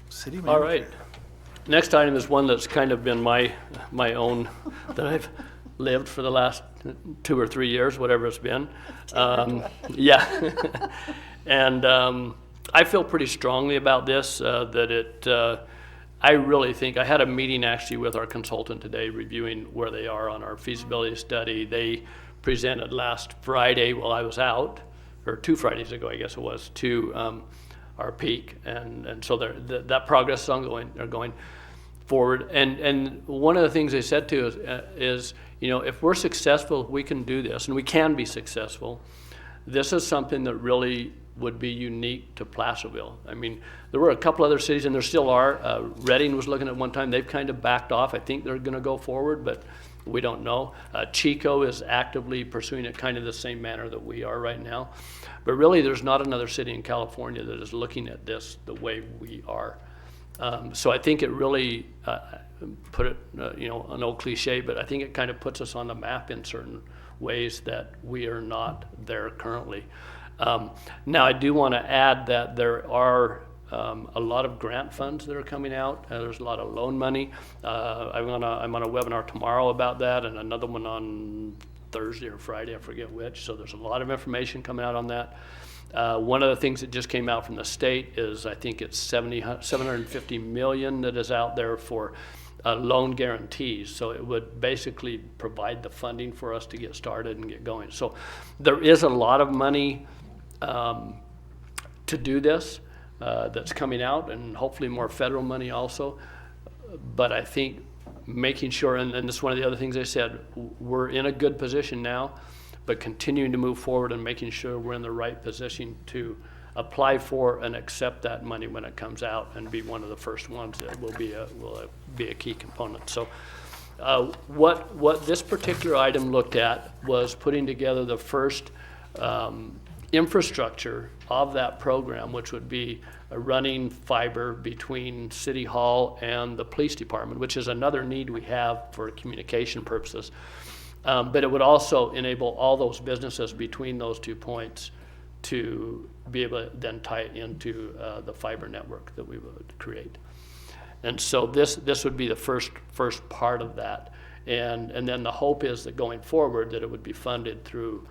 City manager. All right. Next item is one that's kind of been my own, that I've lived for the last 2 or 3 years, whatever it's been. Yeah. And I feel pretty strongly about this, I really think, I had a meeting actually with our consultant today reviewing where they are on our feasibility study. They presented last Friday while I was out, or 2 Fridays ago, I guess it was, to our peak. And so that progress is ongoing, they're going forward. And one of the things they said to us is, if we're successful, we can do this, and we can be successful. This is something that really would be unique to Placerville. I mean, there were a couple other cities, and there still are. Reading was looking at one time. They've kind of backed off. I think they're going to go forward, but we don't know. Chico is actively pursuing it kind of the same manner that we are right now. But really, there's not another city in California that is looking at this the way we are. So I think it really, put it, an old cliche, but I think it kind of puts us on the map in certain ways that we are not there currently. Now, I do want to add that there are a lot of grant funds that are coming out. There's a lot of loan money. I'm on a webinar tomorrow about that, and another one on Thursday or Friday, I forget which. So there's a lot of information coming out on that. One of the things that just came out from the state is, I think it's $750 million that is out there for loan guarantees. So it would basically provide the funding for us to get started and get going. So there is a lot of money to do this that's coming out, and hopefully more federal money also. But I think making sure, and this is one of the other things I said, we're in a good position now, but continuing to move forward and making sure we're in the right position to apply for and accept that money when it comes out and be one of the first ones that will be a key component. So what this particular item looked at was putting together the first infrastructure of that program, which would be a running fiber between City Hall and the police department, which is another need we have for communication purposes. But it would also enable all those businesses between those 2 points to be able to then tie it into the fiber network that we would create. And so this would be the first part of that. And then the hope is that going forward that it would be funded through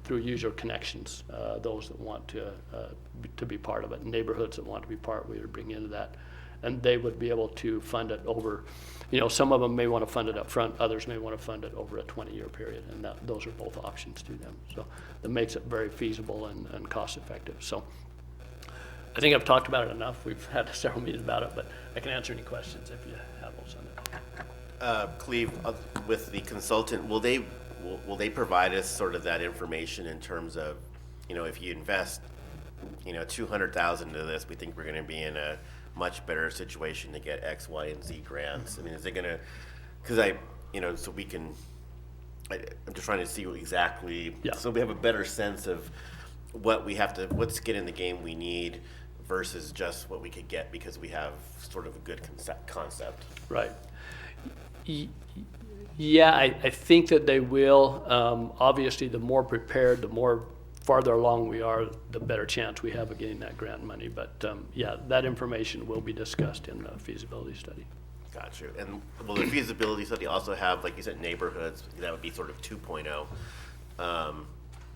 user connections, those that want to be part of it, neighborhoods that want to be part, we would bring into that. And they would be able to fund it over, some of them may want to fund it up front, others may want to fund it over a 20-year period, and those are both options to them. So that makes it very feasible and cost-effective. So I think I've talked about it enough. We've had several meetings about it, but I can answer any questions if you have those on it. Cleve, with the consultant, will they provide us sort of that information in terms of, if you invest you know, 200,000 to this, we think we're gonna be in a much better situation to get X, Y, and Z grants? I mean, is it gonna, cause you know, so we can, I'm just trying to see exactly, so we have a better sense of what we have to, what skin in the game we need versus just what we could get because we have sort of a good concept. Right. Yeah, I think that they will. Obviously, the more prepared, the more farther along we are, the better chance we have of getting that grant money. But yeah, that information will be discussed in the feasibility study. Got you. And will the feasibility study also have, like you said, neighborhoods? That would be sort of 2.0.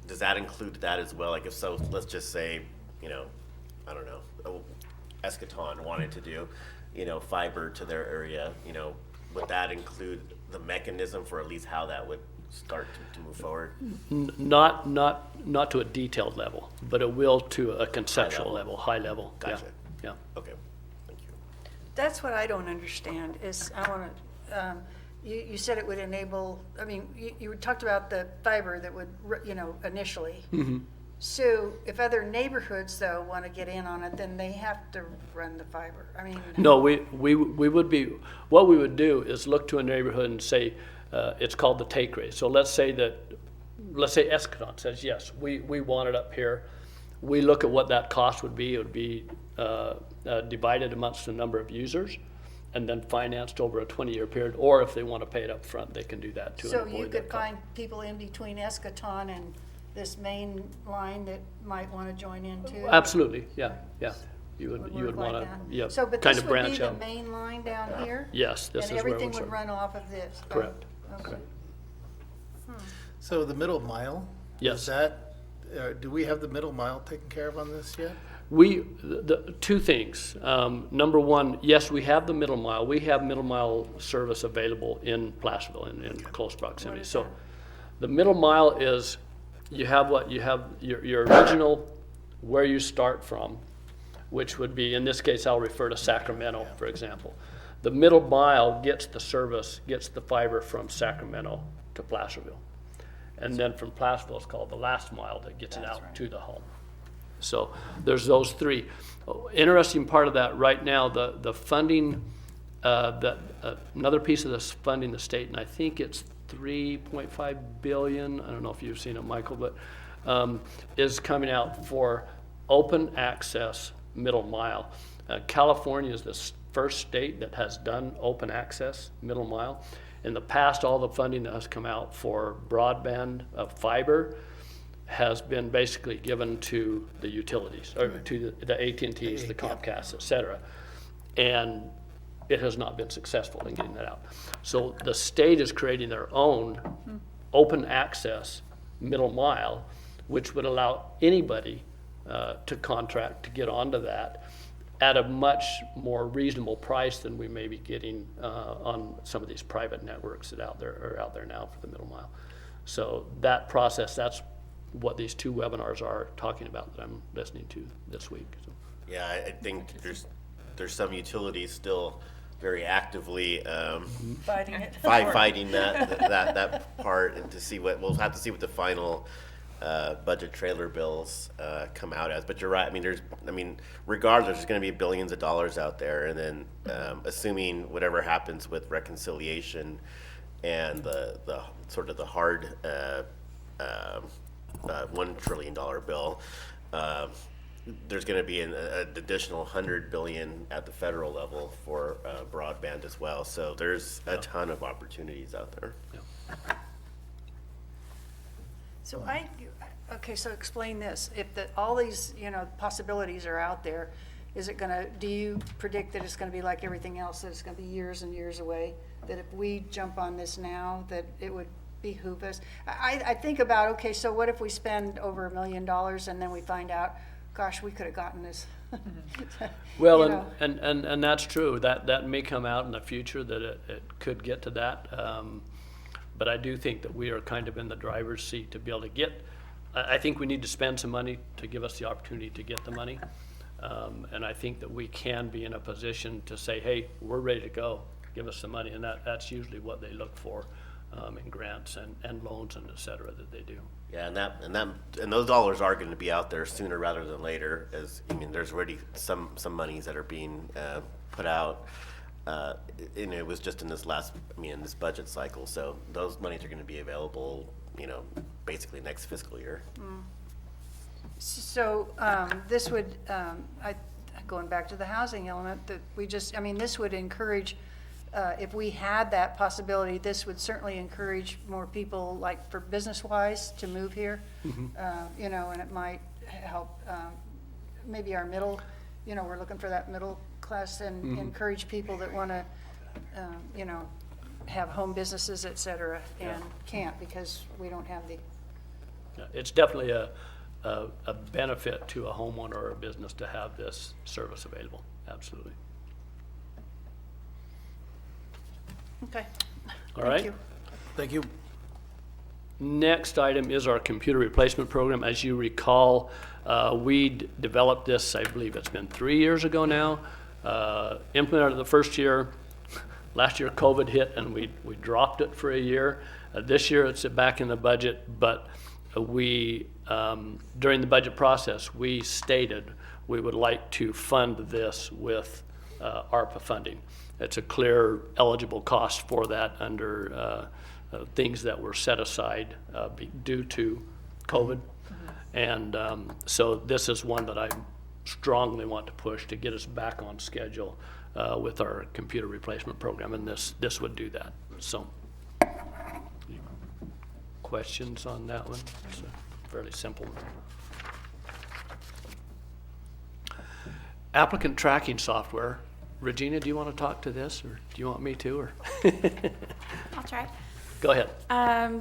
Does that include that as well? Like if so, let's just say, you know, I don't know, Eschaton wanted to do, you know, fiber to their area, you know, would that include the mechanism for at least how that would start to move forward? Not to a detailed level, but it will to a conceptual level, high level. Gotcha. Yeah. Okay. Thank you. That's what I don't understand is I want to, you said it would enable, I mean, you talked about the fiber that would, you know, initially. Mm-hmm. So if other neighborhoods though want to get in on it, then they have to run the fiber. I mean. No, we would be, what we would do is look to a neighborhood and say, it's called the take rate. So let's say Eschaton says, yes, we want it up here. We look at what that cost would be. It would be divided amongst the number of users and then financed over a 20-year period. Or if they want to pay it up front, they can do that too. So you could find people in between Eschaton and this main line that might want to join in too? Absolutely, yeah. You would want to, yeah, So, but kind this of would be branch the out. main line down here? Yes, this is And where everything we would start. run off of this? Correct. Okay. Correct. So the middle mile? Yes. Is that, do we have the middle mile taken care of on this yet? The two things. Number one, yes, we have the middle mile. We have middle mile service available in Placerville in close proximity. So the middle mile is, you have your original where you start from, which would be, in this case, I'll refer to Sacramento, for example. The middle mile gets the service, gets the fiber from Sacramento to Placerville. And then from Placerville, it's called the last mile that gets it out to the home. So there's those three. Interesting part of that right now, the funding, another piece of this funding the state, and I think it's $3.5 billion, I don't know if you've seen it, Michael, but is coming out for open access middle mile. California is the first state that has done open access middle mile. In the past, all the funding that has come out for broadband fiber has been basically given to the utilities, or to the AT&Ts, the Comcasts, et cetera. And it has not been successful in getting that out. So the state is creating their own open access middle mile, which would allow anybody to contract to get onto that at a much more reasonable price than we may be getting on some of these private networks that are out there now for the middle mile. So that process, that's what these two webinars are talking about that I'm listening to this week. So. Yeah, I think there's some utilities still very actively Fighting it. fighting that part, and to see we'll have to see what the final budget trailer bills come out as. But you're right. I mean, regardless, there's going to be billions of dollars out there, and then assuming whatever happens with reconciliation and the sort of the hard $1 trillion bill, there's going to be an additional $100 billion at the federal level for broadband as well. So there's a ton of opportunities out there. Yeah. So so explain this. If all these, possibilities are out there, do you predict that it's gonna be like everything else, that it's gonna be years and years away? That if we jump on this now, that it would behoove us? I think about, okay, so what if we spend over $1 million and then we find out, gosh, we could have gotten this. Well, and that's true. That may come out in the future, that it could get to that. But I do think that we are kind of in the driver's seat to be able to get, I think we need to spend some money to give us the opportunity to get the money. And I think that we can be in a position to say, hey, we're ready to go, give us some money. And that's usually what they look for. in grants and loans and et cetera that they do. Yeah, and those dollars are going to be out there sooner rather than later. There's already some monies that are being put out, and it was just in this this budget cycle. So those monies are going to be available, basically next fiscal year. So this would, going back to the housing element, that this would encourage, if we had that possibility, this would certainly encourage more people, like for business-wise, to move here. And it might help maybe our middle, we're looking for that middle class, and encourage people that want to, have home businesses, et cetera, and can't because we don't have the. Yeah, it's definitely a benefit to a homeowner or a business to have this service available. Absolutely. Okay. All right. Thank you. Thank you. Next item is our computer replacement program. As you recall, we developed this, I believe it's been 3 years ago now, implemented it the first year. Last year COVID hit and we dropped it for a year. This year it's back in the budget, but we, during the budget process, we stated we would like to fund this with ARPA funding. It's a clear eligible cost for that under things that were set aside due to COVID. And so this is one that I strongly want to push to get us back on schedule with our computer replacement program, and this would do that. So, questions on that one? It's a fairly simple one. Applicant tracking software. Regina, do you want to talk to this, or do you want me to? Or I'll try. Go ahead.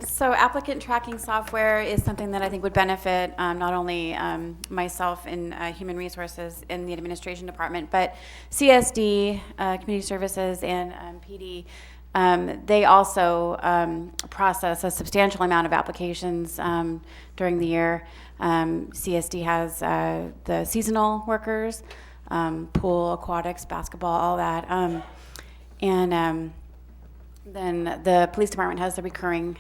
So applicant tracking software is something that I think would benefit not only myself in human resources in the administration department, but CSD, community services, and PD. They also process a substantial amount of applications during the year. CSD has the seasonal workers, pool, aquatics, basketball, all that. Then the police department has the recurring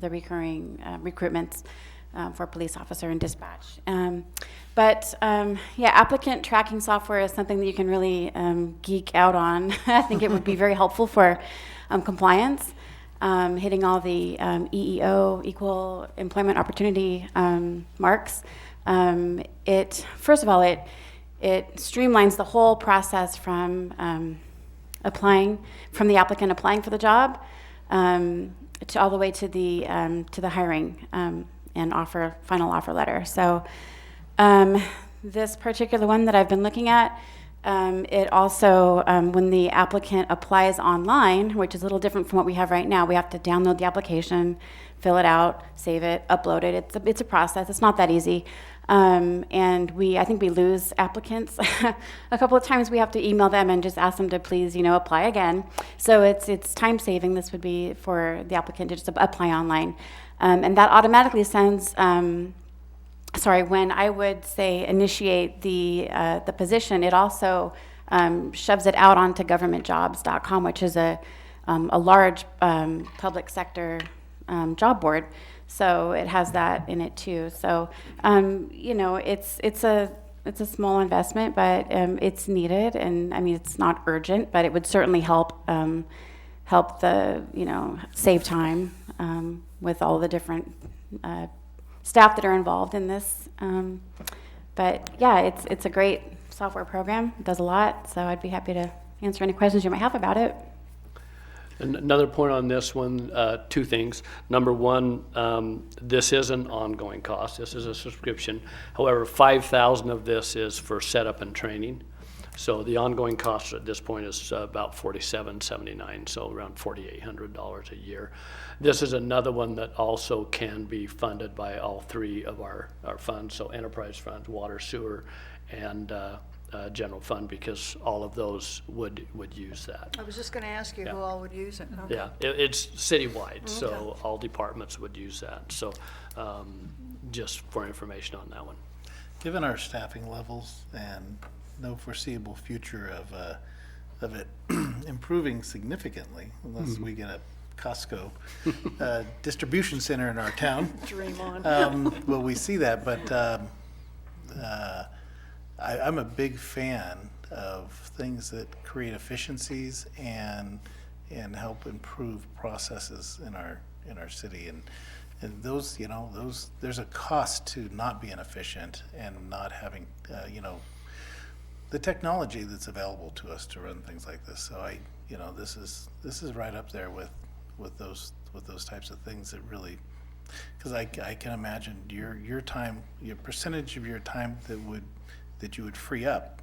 recruitments for police officer and dispatch. Applicant tracking software is something that you can really geek out on. I think it would be very helpful for compliance, hitting all the EEO, equal employment opportunity marks. First of all, it streamlines the whole process from the applicant applying for the job to all the way to the hiring and final offer letter. So this particular one that I've been looking at, it also, when the applicant applies online, which is a little different from what we have right now, we have to download the application, fill it out, save it, upload it. It's a process. It's not that easy. And I think we lose applicants. A couple of times we have to email them and just ask them to please, apply again. So it's time saving. This would be for the applicant to just apply online. And that automatically sends, when I would say initiate the position, it also shoves it out onto governmentjobs.com, which is a large public sector job board. So it has that in it too. So it's a small investment, but it's needed, and it's not urgent, but it would certainly help the save time with all the different staff that are involved in this. But yeah, it's a great software program. It does a lot. So I'd be happy to answer any questions you might have about it. And another point on this one, two things. Number one, this is an ongoing cost. This is a subscription. However, $5,000 of this is for setup and training. So the ongoing cost at this point is about $47.79, so around $4,800 a year. This is another one that also can be funded by all three of our funds, so enterprise funds, water, sewer, and general fund, because all of those would use that. I was just going to ask you who all would use it. Okay. Yeah, it's citywide, so all departments would use that. So just for information on that one. Given our staffing levels and no foreseeable future of it improving significantly, unless we get a Costco distribution center in our town. Dream on. Will we see that? But I'm a big fan of things that create efficiencies and help improve processes in our city. And those, there's a cost to not being efficient and not having, the technology that's available to us to run things like this. So this is right up there with those types of things that really, because I can imagine your time, your percentage of your time that you would free up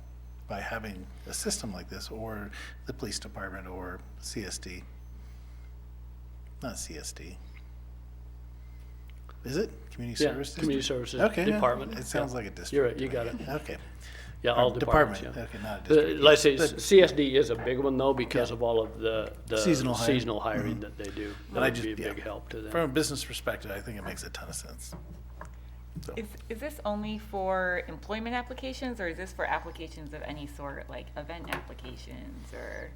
by having a system like this, or the police department, or CSD. Not CSD. Is it? Community Services? Community Services Okay, Department. Yeah. It sounds like a district. You're right, you got it. Okay. Yeah, all departments, yeah. Okay, not a district. Like I say, But- CSD is a big one though, because of all of the Seasonal hiring. seasonal hiring that they do. But That would be a big yeah. help to them. From a business perspective, I think it makes a ton of sense. So. Is this only for employment applications, or is this for applications of any sort, like event applications, or,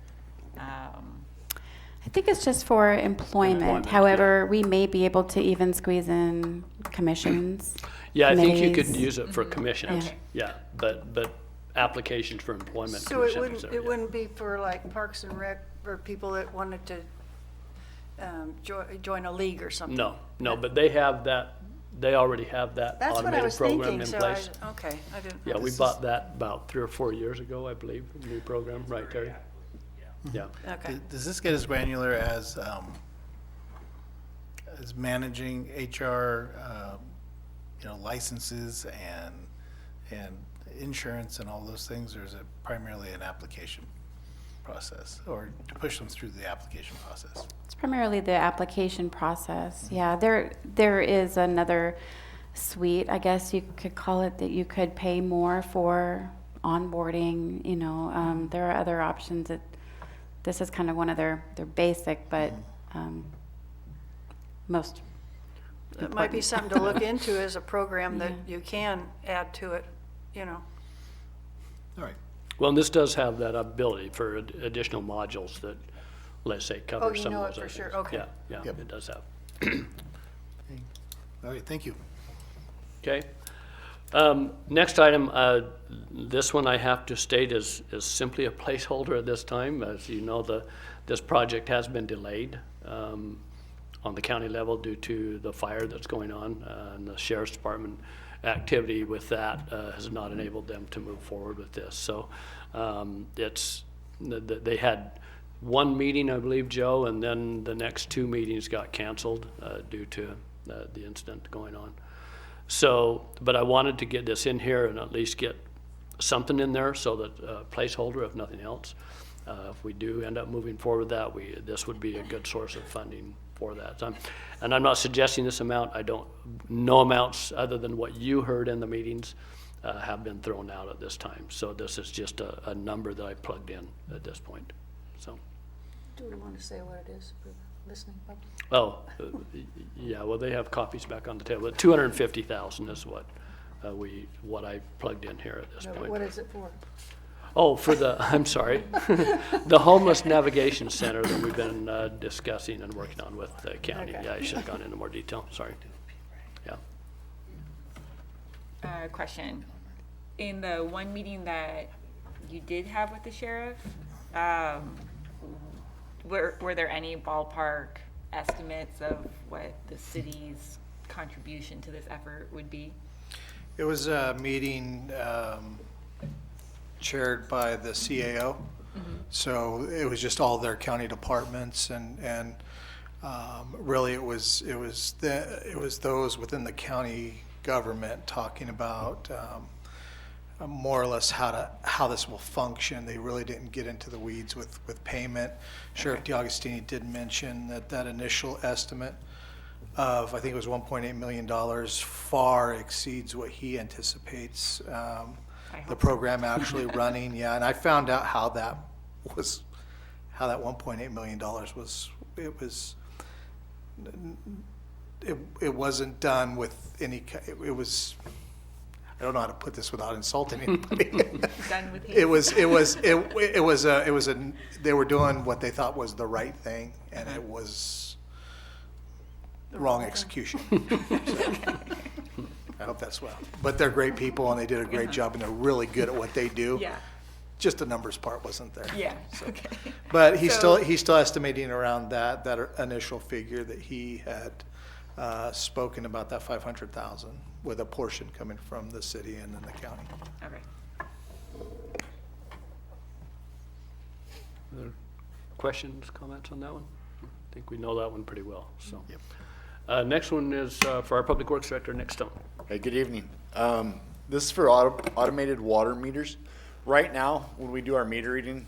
I think it's just for employment. Employment, However, we may be able to even squeeze in commissions. Yeah, I think you could committees. use it for commissions, Okay. yeah, but applications for employment So it commissions. wouldn't, it wouldn't be for like Parks and Rec, or people that wanted to join a league or something? No, but they have that, they already have that That's what I automated was program thinking, in so place. okay, I didn't. Yeah, we bought that about 3 or 4 years ago, I believe, a new program, right, Terry? Yeah. Okay. Does this get as granular as managing HR, licenses and insurance and all those things, or is it primarily an application process, or to push them through the application process? It's primarily the application process. Yeah, there is another suite, I guess you could call it, that you could pay more for onboarding. There are other options. This is kind of one of their basic, but most. It might be important. something to look into as a program that you can add to it, All right. Well, and this does have that ability for additional modules that, let's say, Oh, cover you some know of it those for other sure. things. Okay. Yeah, Yep. it does have. All right, thank you. Okay. Next item, this one I have to state is simply a placeholder at this time. As you know, this project has been delayed on the county level due to the fire that's going on, and the sheriff's department activity with that has not enabled them to move forward with this. So they had one meeting, I believe, Joe, and then the next 2 meetings got canceled due to the incident going on. So, but I wanted to get this in here and at least get something in there so that placeholder, if nothing else. If we do end up moving forward with that, this would be a good source of funding for that. And I'm not suggesting this amount. No amounts other than what you heard in the meetings have been thrown out at this time. So this is just a number that I plugged in at this point. So. Do we want to say what it is for the listening public? Oh, yeah, well, they have copies back on the table. 250,000 is what I plugged in here at this No, point. what is it for? Oh, I'm sorry, the Homeless Navigation Center that we've been discussing and working on with the county. Okay. Yeah, I should have gone into more detail, sorry. Yeah. question. In the one meeting that you did have with the sheriff, were there any ballpark estimates of what the city's contribution to this effort would be? It was a meeting chaired by the CAO. So it was just all their county departments, and really it was those within the county government talking about more or less how this will function. They really didn't get into the weeds with payment. Sheriff DiAugustini did mention that initial estimate of, I think it was $1.8 million, far exceeds what he anticipates the program actually running. Yeah, and I found out how that $1.8 million was. It wasn't done with any. It was. I don't know how to put this without insulting anybody. Done with It was a. They were doing what they thought was the right thing, and it was wrong execution. I hope that's well. But they're great people, and they did a great job, and they're really good at what they do. Yeah. Just the numbers part wasn't there. Yeah, So- okay. But he's So- still estimating around that initial figure that he had spoken about, that 500,000, with a portion coming from the city and then the county. Okay. Other questions, comments on that one? I think we know that one pretty well, so. Yep. Next one is for our Public Works Director, Nick Stone. Hey, good evening. This is for automated water meters. Right now, when we do our meter reading,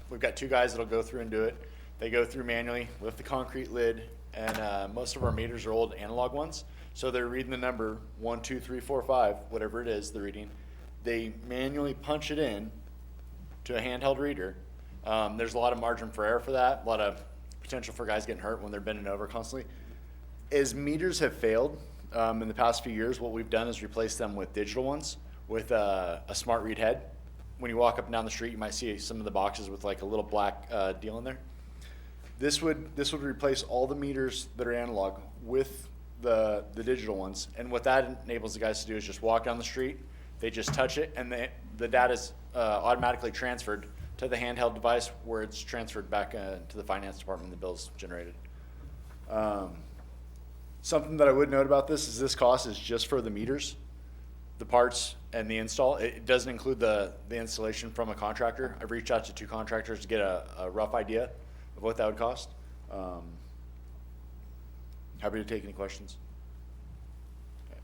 we've got two guys that'll go through and do it. They go through manually, lift the concrete lid, and most of our meters are old analog ones. So they're reading the number 1, 2, 3, 4, 5, whatever it is they're reading. They manually punch it in to a handheld reader. There's a lot of margin for error for that, a lot of potential for guys getting hurt when they're bending over constantly. As meters have failed in the past few years, what we've done is replace them with digital ones with a smart read head. When you walk up and down the street, you might see some of the boxes with like a little black deal in there. This would replace all the meters that are analog with the digital ones. And what that enables the guys to do is just walk down the street, they just touch it, and the data is automatically transferred to the handheld device where it's transferred back to the finance department and the bill's generated. Something that I would note about this is this cost is just for the meters, the parts, and the install. It doesn't include the installation from a contractor. I've reached out to 2 contractors to get a rough idea of what that would cost. Happy to take any questions. Okay.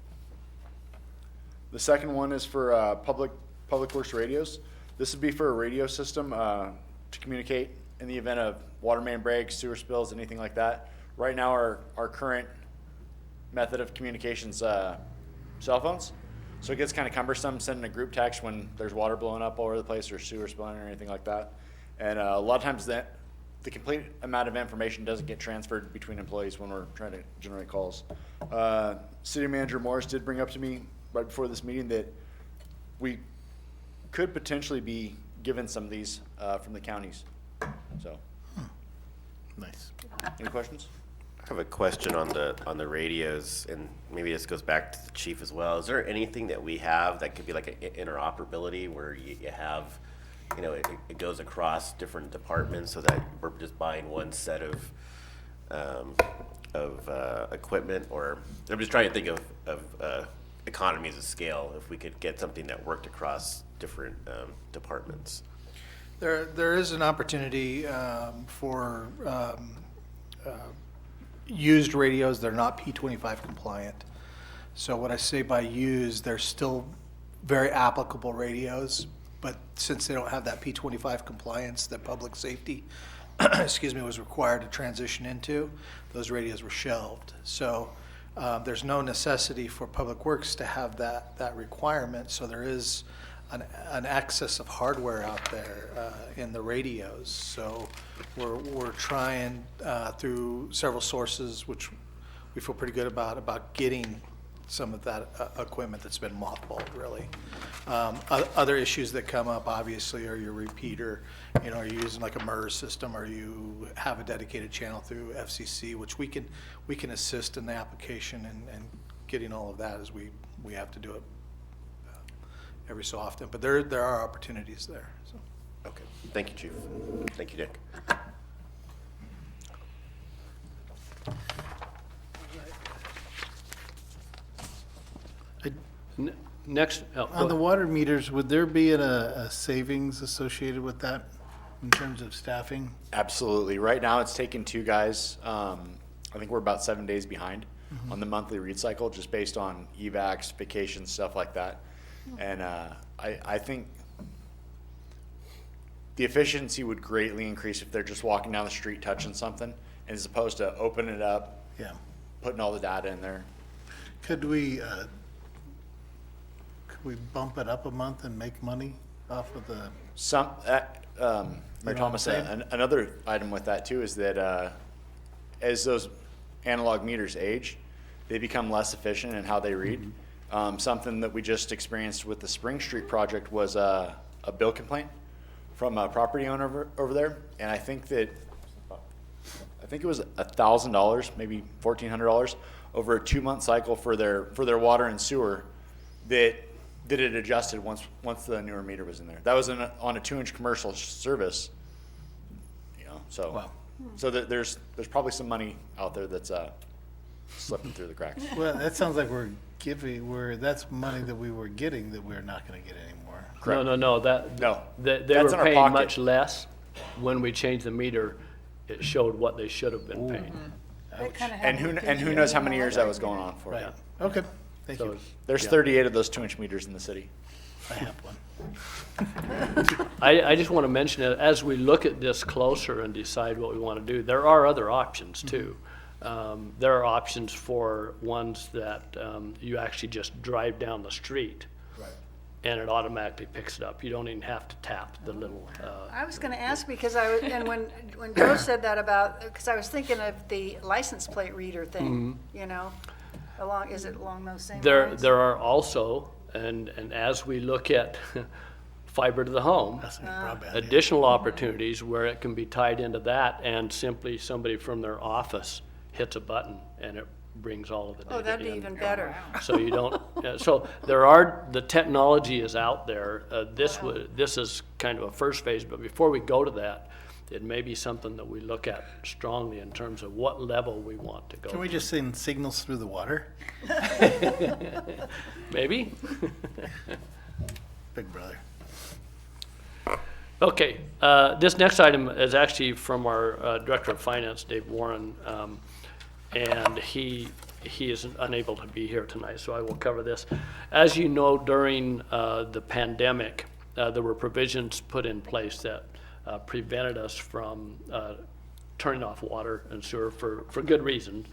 The second one is for public works radios. This would be for a radio system to communicate in the event of water main breaks, sewer spills, anything like that. Right now, our current method of communication's cell phones. So it gets kind of cumbersome sending a group text when there's water blowing up all over the place or sewer spilling or anything like that. And a lot of times the complete amount of information doesn't get transferred between employees when we're trying to generate calls. City Manager Morris did bring up to me right before this meeting that we could potentially be given some of these from the counties. So, Nice. any questions? I have a question on the radios, and maybe this goes back to the chief as well. Is there anything that we have that could be like an interoperability where you have, it goes across different departments so that we're just buying one set of equipment? Or I'm just trying to think of economies of scale, if we could get something that worked across different departments. There is an opportunity for used radios that are not P25 compliant. So what I say by used, they're still very applicable radios, but since they don't have that P25 compliance that public safety, was required to transition into, those radios were shelved. So there's no necessity for Public Works to have that requirement. So there is an excess of hardware out there in the radios. So we're trying through several sources, which we feel pretty good about getting some of that equipment that's been mothballed, really. Other issues that come up, obviously, are your repeater. Are you using like a MERS system, or you have a dedicated channel through FCC, which we can assist in the application and getting all of that, as we have to do it every so often. But there are opportunities there. So. Okay. Thank you, Chief. Thank you, Nick. Next. On the water meters, would there be a savings associated with that in terms of staffing? Absolutely. Right now, it's taken 2 guys. I think we're about 7 days behind on the monthly read cycle, just based on evacs, vacations, stuff like that. And I think the efficiency would greatly increase if they're just walking down the street touching something, as opposed to opening it up, putting all the data in there. Could we bump it up a month and make money off of the? Mayor Thomas, another item with that too is that as those analog meters age, they become less efficient in how they read. Something that we just experienced with the Spring Street project was a bill complaint from a property owner over there, and I think I think it was $1,000, maybe $1,400 over a 2-month cycle for their water and sewer that it adjusted once the newer meter was in there. That was on a 2-inch commercial service, you know. So Wow. so there's probably some money out there that's slipping through the cracks. Well, that sounds like that's money that we were getting that we're not going to get anymore. Correct. No, they That's were in our paying pocket. much less. When we changed the meter, it showed what they should have been paying. They kinda And have who knows how many years that was going on for? Right. Okay. Thank So you. it's- There's yeah. 38 of those 2-inch meters in the city. I have one. I just want to mention that as we look at this closer and decide what we want to do, there are other options too. There are options for ones that you actually just drive down the street. Right. And it automatically picks it up. You don't even have to tap the little. I was going to ask because and when Joe said that because I was thinking of the license plate reader thing, you know, is it along those same lines? There are also, and as we look at fiber to the home, That's broadband. additional opportunities where it can be tied into that, and simply somebody from their office hits a button and it brings all of the data Oh, that'd be in. even better. So you don't, so the technology is out there. This is kind of a first phase, but before we go to that, it may be something that we look at strongly in terms of what level we want to go. Can we just send signals through the water? Maybe? Big brother. Okay, this next item is actually from our Director of Finance, Dave Warren, and he is unable to be here tonight, so I will cover this. As you know, during the pandemic, there were provisions put in place that prevented us from turning off water and sewer for good reason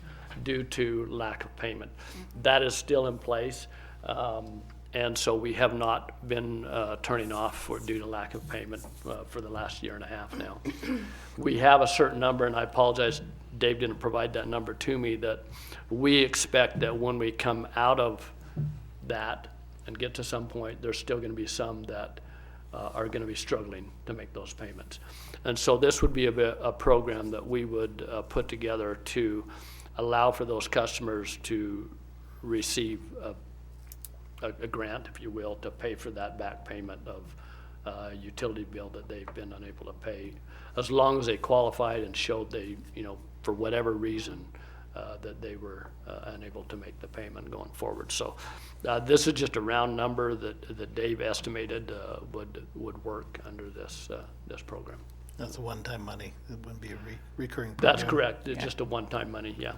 due to lack of payment. That is still in place. And so we have not been turning off due to lack of payment for the last year and a half now. We have a certain number, and I apologize, Dave didn't provide that number to me, that we expect that when we come out of that and get to some point, there's still going to be some that are going to be struggling to make those payments. And so this would be a program that we would put together to allow for those customers to receive a grant, if you will, to pay for that back payment of utility bill that they've been unable to pay, as long as they qualified and showed they, for whatever reason, that they were unable to make the payment going forward. So this is just a round number that Dave estimated would work under this program. That's a one-time money. It wouldn't be a recurring program. That's correct. It's just a one-time money, yeah,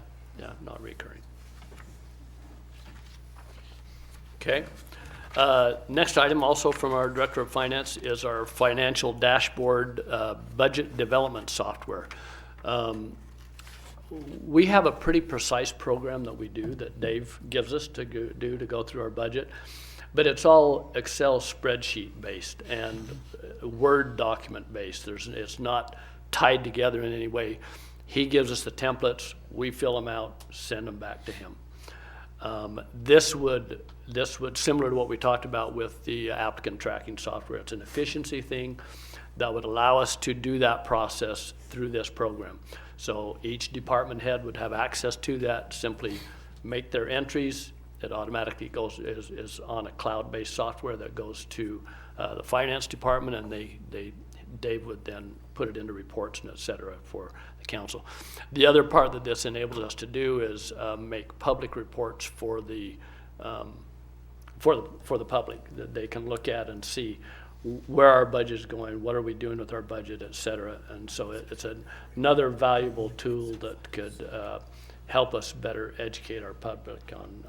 not recurring. Okay. Next item, also from our Director of Finance, is our financial dashboard budget development software. We have a pretty precise program that we do that Dave gives us to go through our budget, but it's all Excel spreadsheet based and Word document based. It's not tied together in any way. He gives us the templates, we fill them out, send them back to him. This would, similar to what we talked about with the applicant tracking software, it's an efficiency thing that would allow us to do that process through this program. So each department head would have access to that, simply make their entries. It automatically is on a cloud-based software that goes to the finance department, and Dave would then put it into reports and et cetera for the council. The other part that this enables us to do is make public reports for the public that they can look at and see where our budget is going, what are we doing with our budget, et cetera. And so it's another valuable tool that could help us better educate our public on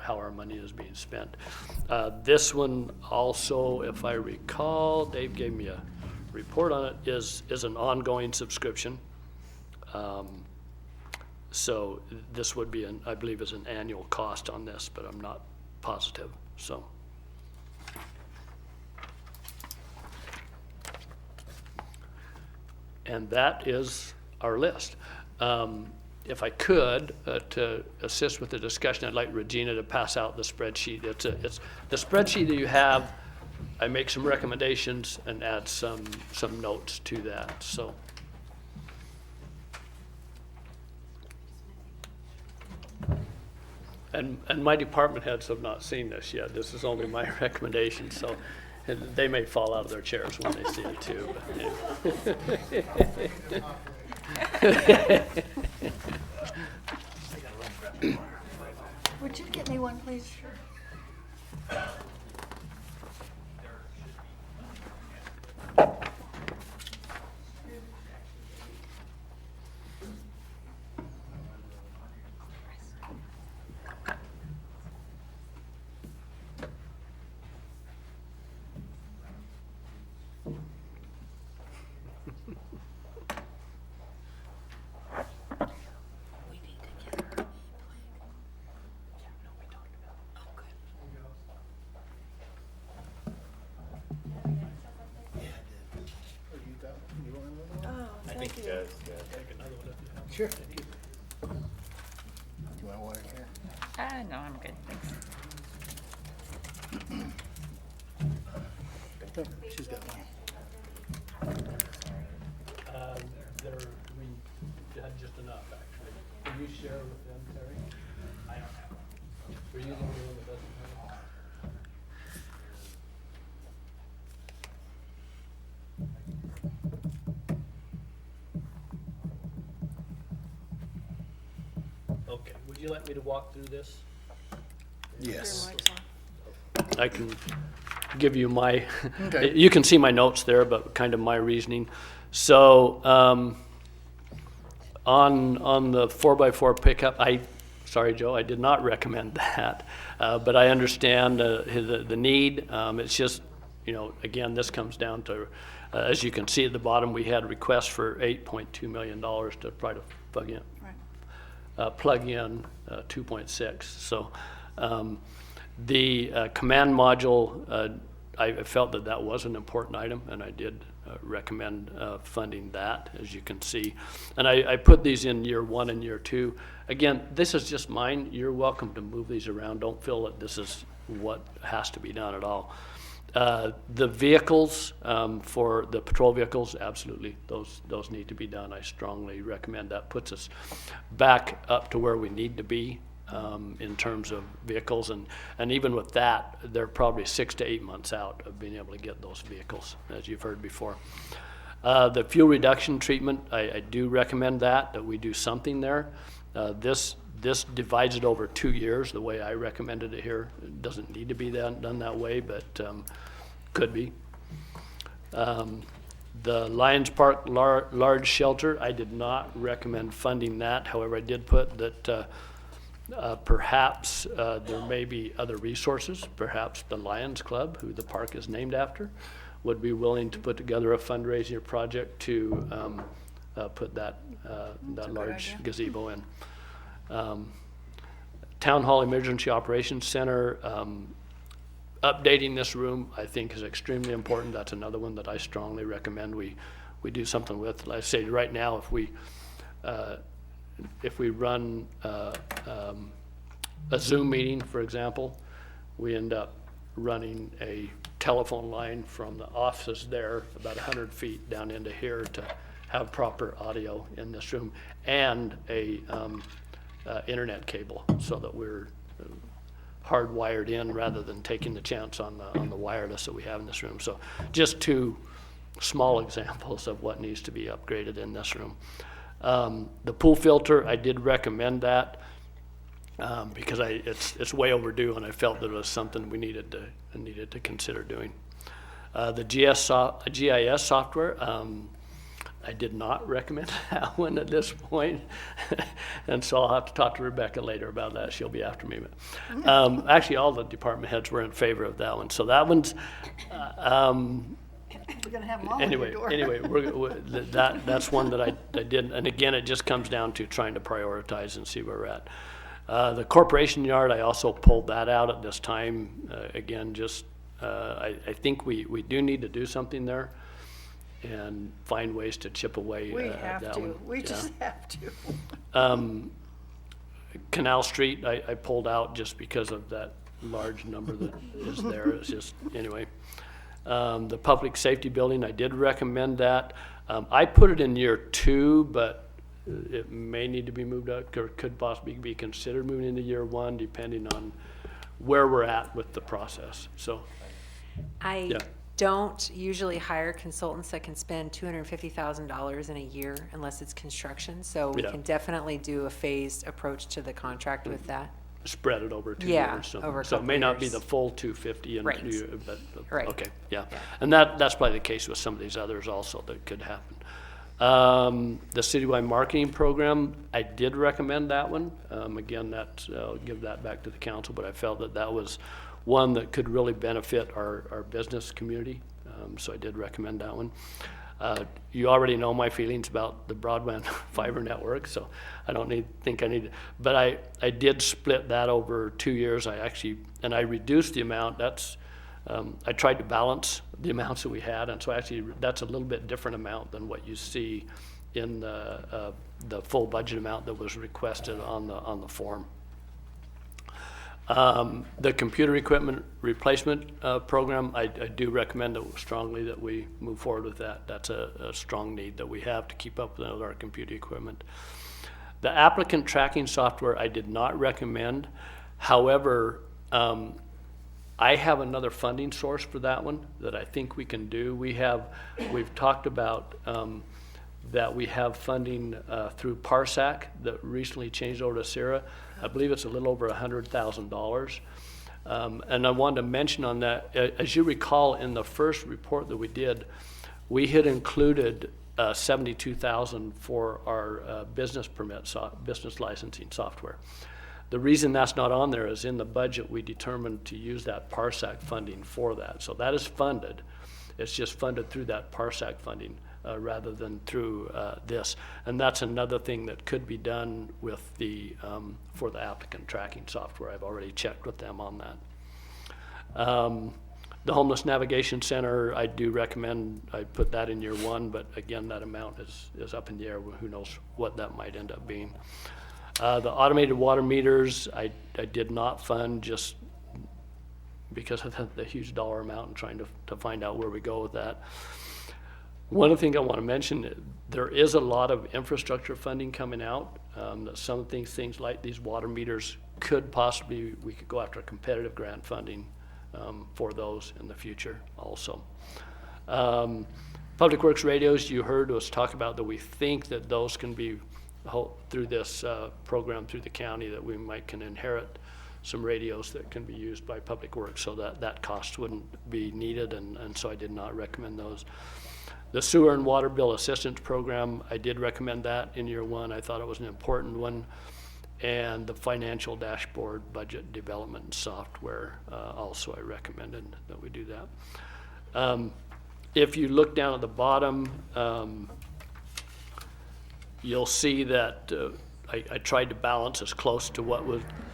how our money is being spent. This one also, if I recall, Dave gave me a report on it, is an ongoing subscription. So this would be, I believe, is an annual cost on this, but I'm not positive. So. And that is our list. If I could, to assist with the discussion, I'd like Regina to pass out the spreadsheet. It's the spreadsheet that you have. I make some recommendations and add some notes to that. So. And my department heads have not seen this yet. This is only my recommendation, so and they may fall out of their chairs when they see it too. Would you get me one, please? I think he does, yeah. Sure. Do you want water here? No, I'm good, thanks. She's got one. We had just enough, actually. Can you share with them, Terry? I don't have one. Were you the only one that doesn't have one? Okay, would you like me to walk through this? Yes. I can give you my, Okay. you can see my notes there, but kind of my reasoning. So on the 4x4 pickup, sorry, Joe, I did not recommend that, but I understand the need. It's just, you know, again, this comes down to, as you can see at the bottom, we had requests for $8.2 million to try to plug in. Plug in 2.6. So the command module, I felt that was an important item, and I did recommend funding that, as you can see. And I put these in year 1 and year 2. Again, this is just mine. You're welcome to move these around. Don't feel that this is what has to be done at all. The vehicles, for the patrol vehicles, absolutely, those need to be done. I strongly recommend that. Puts us back up to where we need to be in terms of vehicles, and even with that, they're probably 6 to 8 months out of being able to get those vehicles, as you've heard before. The fuel reduction treatment, I do recommend that we do something there. This divides it over 2 years, the way I recommended it here. It doesn't need to be done that way, but could be. The Lions Park large shelter, I did not recommend funding that. However, I did put that perhaps there may be other resources. Perhaps the Lions Club, who the park is named after, would be willing to put together a fundraising project to put that large gazebo in. Town Hall Emergency Operations Center, updating this room, I think, is extremely important. That's another one that I strongly recommend we do something with. Like I say, right now, if we run a Zoom meeting, for example, we end up running a telephone line from the offices there about 100 feet down into here to have proper audio in this room, and a internet cable, so that we're hardwired in rather than taking the chance on the wireless that we have in this room. So just 2 small examples of what needs to be upgraded in this room. The pool filter, I did recommend that because it's way overdue, and I felt that it was something we needed to consider doing. The GIS software, I did not recommend that one at this point, and so I'll have to talk to Rebecca later about that. She'll be after me. But, actually, all the department heads were in favor of that one. So that one's, We're gonna have them all on your door. anyway, that's one that I did, and again, it just comes down to trying to prioritize and see where we're at. The corporation yard, I also pulled that out at this time. Again, just I think we do need to do something there and find ways to chip away We at have that to, one. we just have to. Canal Street, I pulled out just because of that large number that is there. It's just, anyway. The public safety building, I did recommend that. I put it in year 2, but it may need to be moved up, or could possibly be considered moving into year one, depending on where we're at with the process. So, I don't usually hire consultants that can spend $250,000 in a year unless it's construction. So we can definitely do a phased approach to the contract with that. Spread it over 2 Yeah, years. So, over a so it may couple not be years. the full 250, and Right. but Right. okay, yeah. And that's probably the case with some of these others also that could happen. The citywide marketing program, I did recommend that one. Again, I'll give that back to the council, but I felt that that was one that could really benefit our business community. So I did recommend that one. You already know my feelings about the broadband fiber network, so I don't think I need, but I did split that over 2 years. I reduced the amount. I tried to balance the amounts that we had, and so actually that's a little bit different amount than what you see in the full budget amount that was requested on the form. The computer equipment replacement program, I do recommend strongly that we move forward with that. That's a strong need that we have to keep up with our computer equipment. The applicant tracking software, I did not recommend. However, I have another funding source for that one that I think we can do. We've talked about that we have funding through Parsac that recently changed over to Sierra. I believe it's a little over $100,000. And I wanted to mention on that, as you recall, in the first report that we did, we had included $72,000 for our business business licensing software. The reason that's not on there is in the budget we determined to use that Parsac funding for that. So that is funded. It's just funded through that Parsac funding rather than through this. And that's another thing that could be done with for the applicant tracking software. I've already checked with them on that. The Homeless Navigation Center, I do recommend I put that in year one, but again, that amount is up in the air. Who knows what that might end up being. The automated water meters, I did not fund just because of the huge dollar amount and trying to find out where we go with that. One of the things I want to mention, there is a lot of infrastructure funding coming out. That some of things like these water meters could possibly, we could go after competitive grant funding for those in the future also. Public Works radios, you heard us talk about that we think that those can be through this program through the county, that we can inherit some radios that can be used by Public Works, so that cost wouldn't be needed, and so I did not recommend those. The sewer and water bill assistance program, I did recommend that in year one. I thought it was an important one. And the financial dashboard budget development software, also I recommended that we do that. If you look down at the bottom, you'll see that I tried to balance as close to what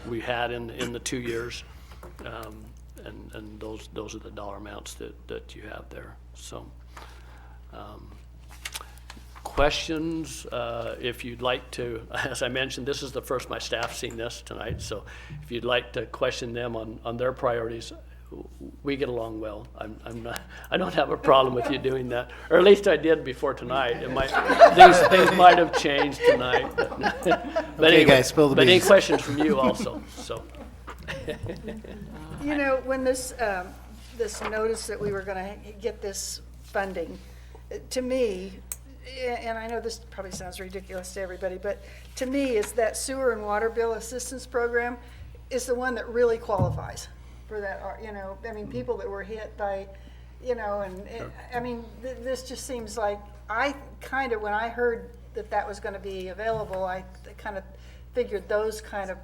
we had in the 2 years. And those are the dollar amounts that you have there. So. Questions, if you'd like to, as I mentioned, this is the first my staff's seen this tonight, so if you'd like to question them on their priorities, we get along well. I don't have a problem with you doing that, or at least I did before tonight. Things might have changed tonight. But Okay, anyway, guys, spill the but any beans. questions from you also, so. You know, when this notice that we were going to get this funding, to me, and I know this probably sounds ridiculous to everybody, but to me, is that sewer and water bill assistance program is the one that really qualifies for that, you know, I mean, people that were hit by, you know, and I mean, this just seems like, when I heard that was going to be available, I kind of figured those kind of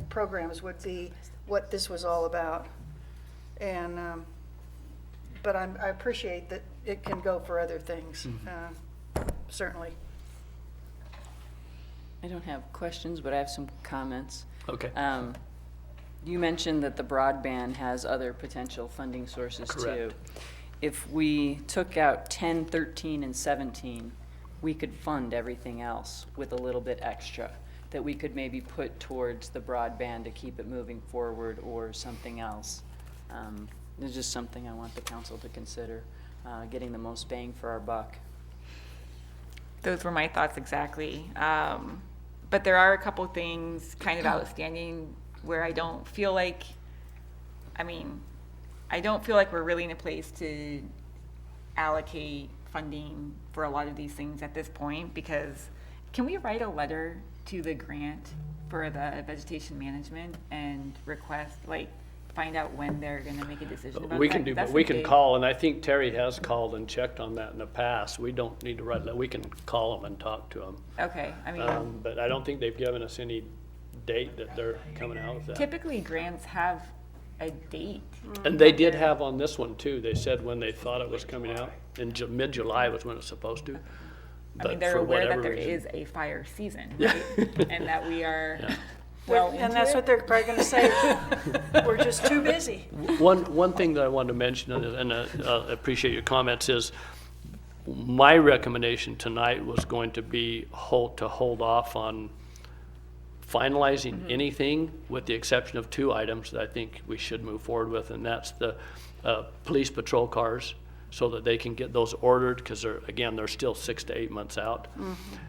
programs would be what this was all about. And, but I appreciate that it can go for other things, certainly. I don't have questions, but I have some comments. Okay. You mentioned that the broadband has other potential funding sources too. Correct. If we took out 10, 13, and 17, we could fund everything else with a little bit extra that we could maybe put towards the broadband to keep it moving forward or something else. It's just something I want the council to consider, getting the most bang for our buck. those were my thoughts exactly. But there are a couple things kind of outstanding where I don't feel like we're really in a place to allocate funding for a lot of these things at this point, because can we write a letter to the grant for the vegetation management and request, find out when they're going to make a decision about We that? can do, That's but we a can big- call, and I think Terry has called and checked on that in the past. We don't need to write that. We can call them and talk to them. Okay, But I don't think they've given us any date that they're coming out with that. typically grants have a date. And they did have on this one too. They said when they thought it was coming out, in mid-July was when it's supposed to. But They're for aware that whatever there reason- is a fire season, right? And that we are well into And that's what they're probably gonna say, we're just too busy. One thing that I wanted to mention, and I appreciate your comments, is my recommendation tonight was going to be to hold off on finalizing anything, with the exception of 2 items that I think we should move forward with, and that's the police patrol cars, so that they can get those ordered, because they're still 6 to 8 months out.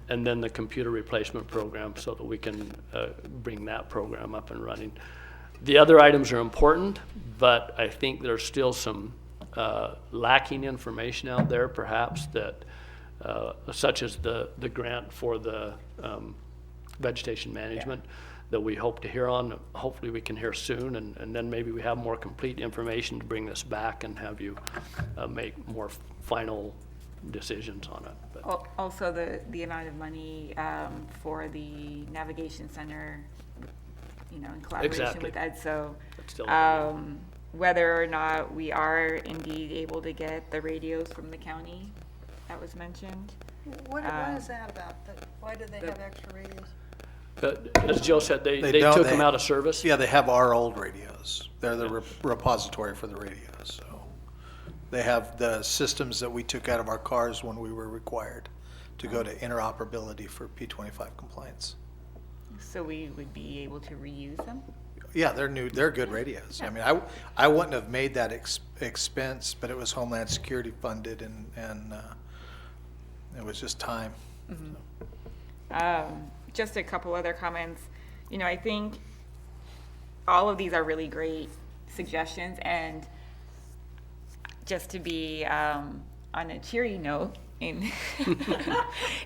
And then the computer replacement program, so that we can bring that program up and running. The other items are important, but I think there's still some lacking information out there, perhaps, that such as the grant for the vegetation management that we hope to hear on. Hopefully we can hear soon, and then maybe we have more complete information to bring this back and have you make more final decisions on it. But Also, the amount of money for the navigation center, in collaboration Exactly. with Ed. So That's still whether or not we are indeed able to get the radios from the county that was mentioned. What is that about? Why do they have extra radios? But as Joe said, they don't- took them out of service. Yeah, they have our old radios. They're the repository for the radios, so. They have the systems that we took out of our cars when we were required to go to interoperability for P25 compliance. So we would be able to reuse them? Yeah, they're good radios. I mean, I wouldn't have made that expense, but it was Homeland Security funded, and it was just time. Just a couple other comments. I think all of these are really great suggestions, and just to be on a cheery note, it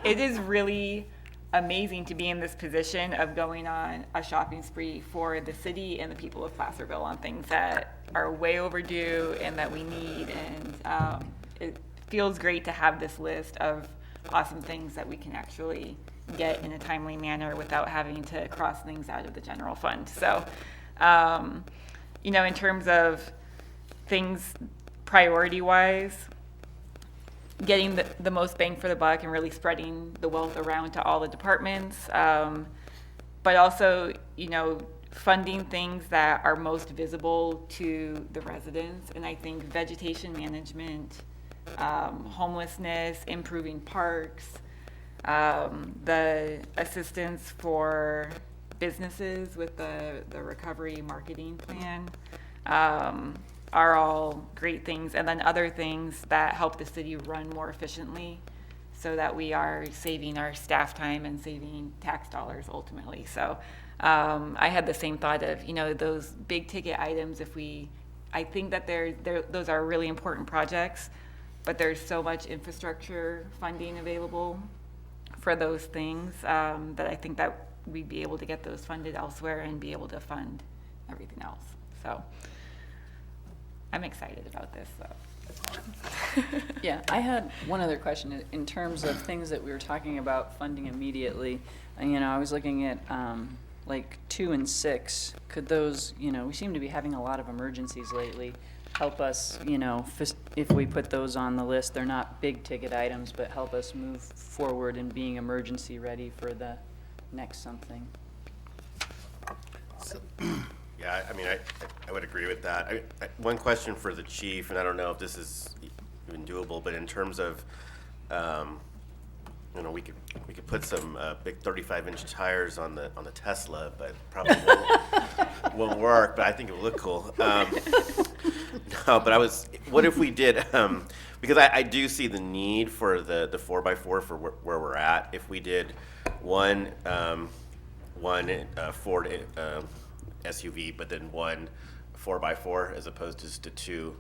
is really amazing to be in this position of going on a shopping spree for the city and the people of Placerville on things that are way overdue and that we need. And it feels great to have this list of awesome things that we can actually get in a timely manner without having to cross things out of the general fund. So, in terms of things priority-wise, getting the most bang for the buck and really spreading the wealth around to all the departments, but also, funding things that are most visible to the residents. And I think vegetation management, homelessness, improving parks, the assistance for businesses with the recovery marketing plan, are all great things. And then other things that help the city run more efficiently so that we are saving our staff time and saving tax dollars ultimately. So I had the same thought of, those big ticket items, I think that those are really important projects, but there's so much infrastructure funding available for those things that I think that we'd be able to get those funded elsewhere and be able to fund everything else. So I'm excited about this. So. Yeah, I had one other question in terms of things that we were talking about funding immediately. I was looking at 2 and 6. Could those, we seem to be having a lot of emergencies lately. Help us, if we put those on the list, they're not big ticket items, but help us move forward in being emergency ready for the next something. Yeah, I would agree with that. One question for the chief, and I don't know if this is even doable, but in terms of, we could put some big 35-inch tires on the Tesla, but probably won't work, but I think it would look cool. No, but what if we did, because I do see the need for the 4x4 for where we're at. If we did one Ford SUV, but then one 4x4 as opposed to just to two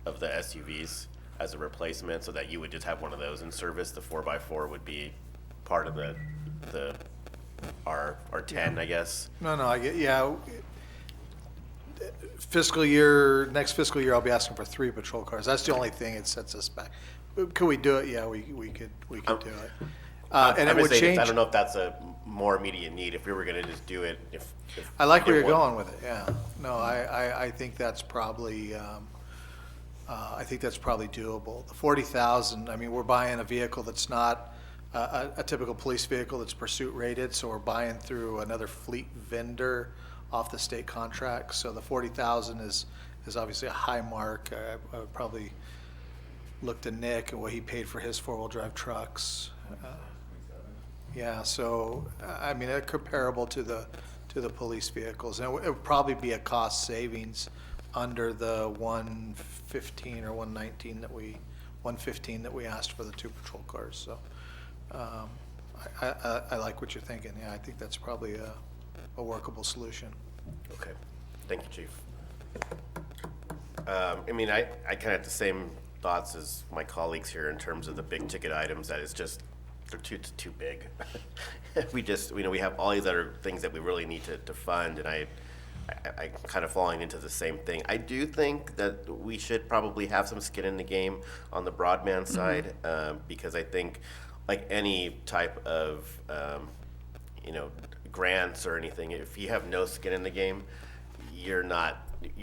of the SUVs as a replacement, so that you would just have one of those in service. The 4x4 would be part of our 10, I guess. No, I get, yeah. Next fiscal year, I'll be asking for 3 patrol cars. That's the only thing it sets us back. Could we do it? Yeah, we could do it. And it would change. I don't know if that's a more immediate need, if we were gonna just do it, if I like where you're going with it, yeah. No, I think that's probably, doable. The 40,000, I mean, we're buying a vehicle that's not a typical police vehicle that's pursuit rated, so we're buying through another fleet vendor off the state contract. So the 40,000 is obviously a high mark. I would probably look to Nick and what he paid for his 4-wheel drive trucks. Yeah, so I mean, comparable to the police vehicles, and it would probably be a cost savings under the 115 or 119 115 that we asked for the 2 patrol cars. So I like what you're thinking. Yeah, I think that's probably a workable solution. Okay, thank you, Chief. I mean, I kind of have the same thoughts as my colleagues here in terms of the big ticket items. That is just, they're too big. We have all these other things that we really need to fund, and I kind of falling into the same thing. I do think that we should probably have some skin in the game on the broadband side, because I think, like any type of grants or anything, if you have no skin in the game, you're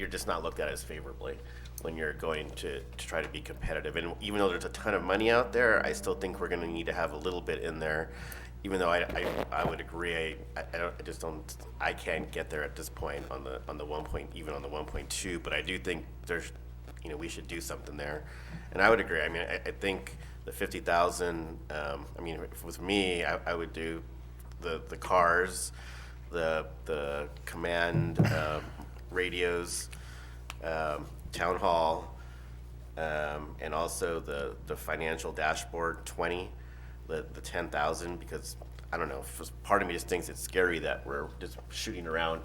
just not looked at as favorably when you're going to try to be competitive. And even though there's a ton of money out there, I still think we're going to need to have a little bit in there. Even though I would agree, I can't get there at this point on the 1 point, even on the 1.2. But I do think we should do something there, and I would agree. I mean, I think the 50,000. I mean, if it was me, I would do the cars, the command radios, town hall, and also the financial dashboard 20. The 10,000, because I don't know, part of me just thinks it's scary that we're just shooting around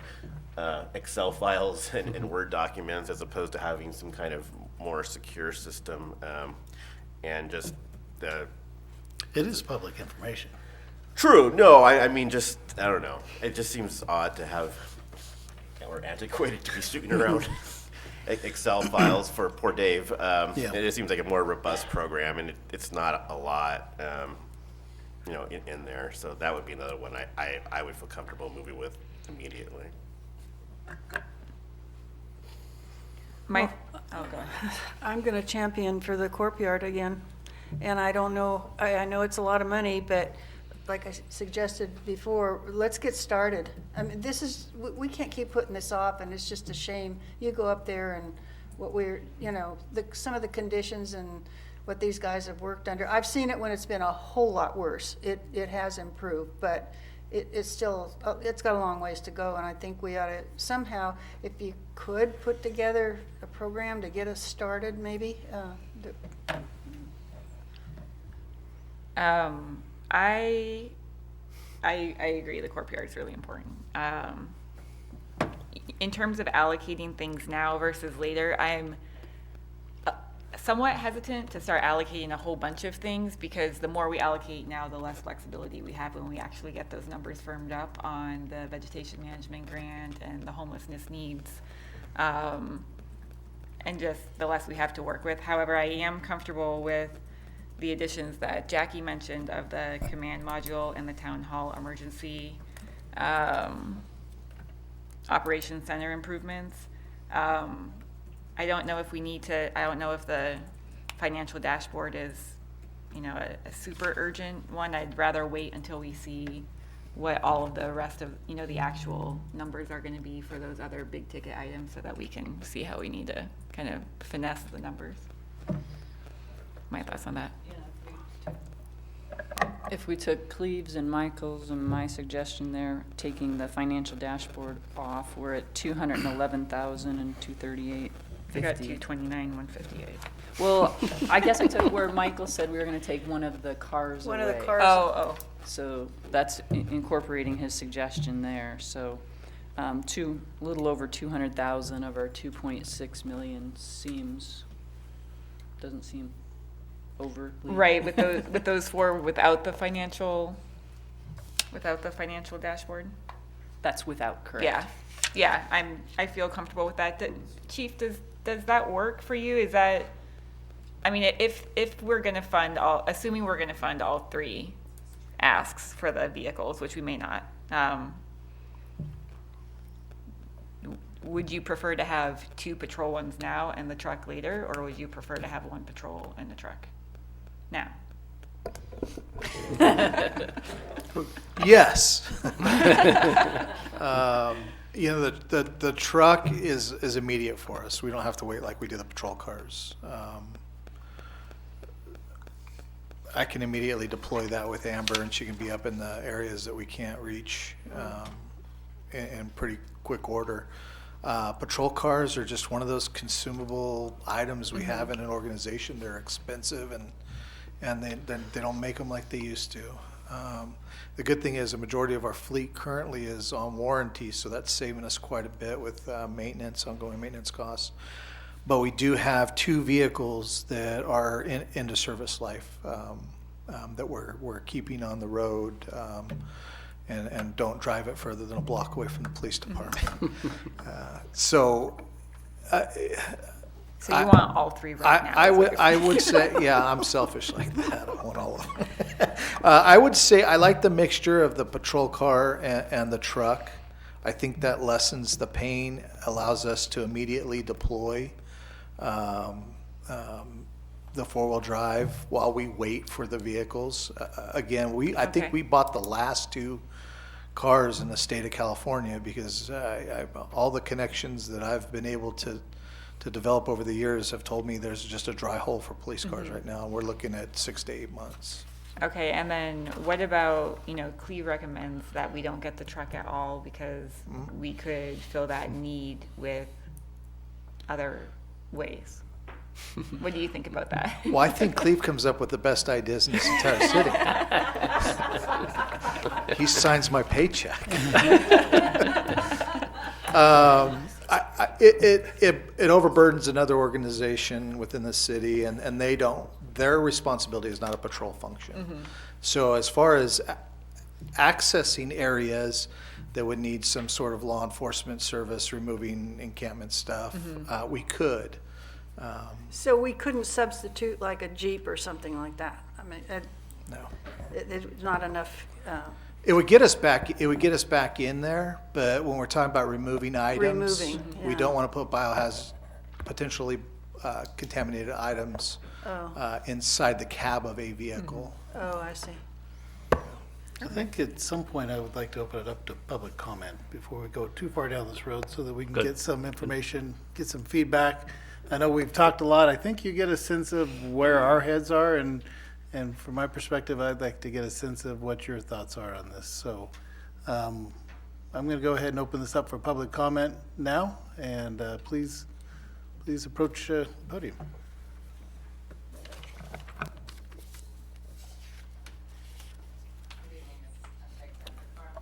Excel files and Word documents as opposed to having some kind of more secure system, and just It is public information. True. No, I mean, just, I don't know. It just seems odd to have, or antiquated to be shooting around Excel files for poor Dave. It seems like a more robust program, and it's not a lot, in there. So that would be another one I would feel comfortable moving with immediately. Go ahead. I'm going to champion for the courtyard again. And I don't know, I know it's a lot of money, but like I suggested before, let's get started. I mean, we can't keep putting this off, and it's just a shame. You go up there and some of the conditions and what these guys have worked under. I've seen it when it's been a whole lot worse. It has improved, but it's got a long ways to go, and I think we ought to somehow, if you could put together a program to get us started, maybe. I agree. The courtyard is really important. In terms of allocating things now versus later, I'm somewhat hesitant to start allocating a whole bunch of things, because the more we allocate now, the less flexibility we have when we actually get those numbers firmed up on the vegetation management grant and the homelessness needs, and just the less we have to work with. However, I am comfortable with the additions that Jackie mentioned of the command module and the town hall emergency operations center improvements. I don't know if I don't know if the financial dashboard is, a super urgent one. I'd rather wait until we see what all of the rest of, the actual numbers are going to be for those other big ticket items, so that we can see how we need to kind of finesse the numbers. My thoughts on that. If we took Cleve's and Michael's and my suggestion there, taking the financial dashboard off, we're at 211,000 and 238. We got 229, 158. Well, I guess I took where Michael said we were going to take one of the cars One away. of the cars. Oh. So that's incorporating his suggestion there. So a little over 200,000 of our 2.6 million doesn't seem overly. Right, with those four without the financial dashboard? That's without, correct? Yeah, I feel comfortable with that. Chief, does that work for you? Is that, I mean, if we're gonna fund assuming we're gonna fund all three asks for the vehicles, which we may not, would you prefer to have 2 patrol ones now and the truck later, or would you prefer to have 1 patrol and the truck now? Yes. The truck is immediate for us. We don't have to wait like we do the patrol cars. I can immediately deploy that with Amber, and she can be up in the areas that we can't reach in pretty quick order. Patrol cars are just one of those consumable items we have in an organization. They're expensive, and they don't make them like they used to. The good thing is a majority of our fleet currently is on warranty, so that's saving us quite a bit with ongoing maintenance costs. But we do have 2 vehicles that are into service life that we're keeping on the road and don't drive it further than a block away from the police department. So you want all 3 right now? I would say, yeah, I'm selfish like that. I want all of them. I would say I like the mixture of the patrol car and the truck. I think that lessens the pain, allows us to immediately deploy the 4-wheel drive while we wait for the vehicles. Again, I think we bought the last 2 cars in the state of California because all the connections that I've been able to develop over the years have told me there's just a dry hole for police cars right now, and we're looking at 6 to 8 months. Okay, and then what about, Cleve recommends that we don't get the truck at all because we could fill that need with other ways. What do you think about that? Well, I think Cleve comes up with the best ideas in this entire city. He signs my paycheck. It overburdens another organization within the city, and their responsibility is not a patrol function. So as far as accessing areas that would need some sort of law enforcement service, removing encampment stuff, we could. So we couldn't substitute like a Jeep or something like that? I mean, No. It's not enough. It would get us back. It would get us back in there, but when we're talking about removing items, we don't want to put potentially contaminated items inside the cab of a vehicle. Oh, I see. I think at some point I would like to open it up to public comment before we go too far down this road so that we can get some information, get some feedback. I know we've talked a lot. I think you get a sense of where our heads are, and from my perspective, I'd like to get a sense of what your thoughts are on this. So I'm going to go ahead and open this up for public comment now, and please approach the podium.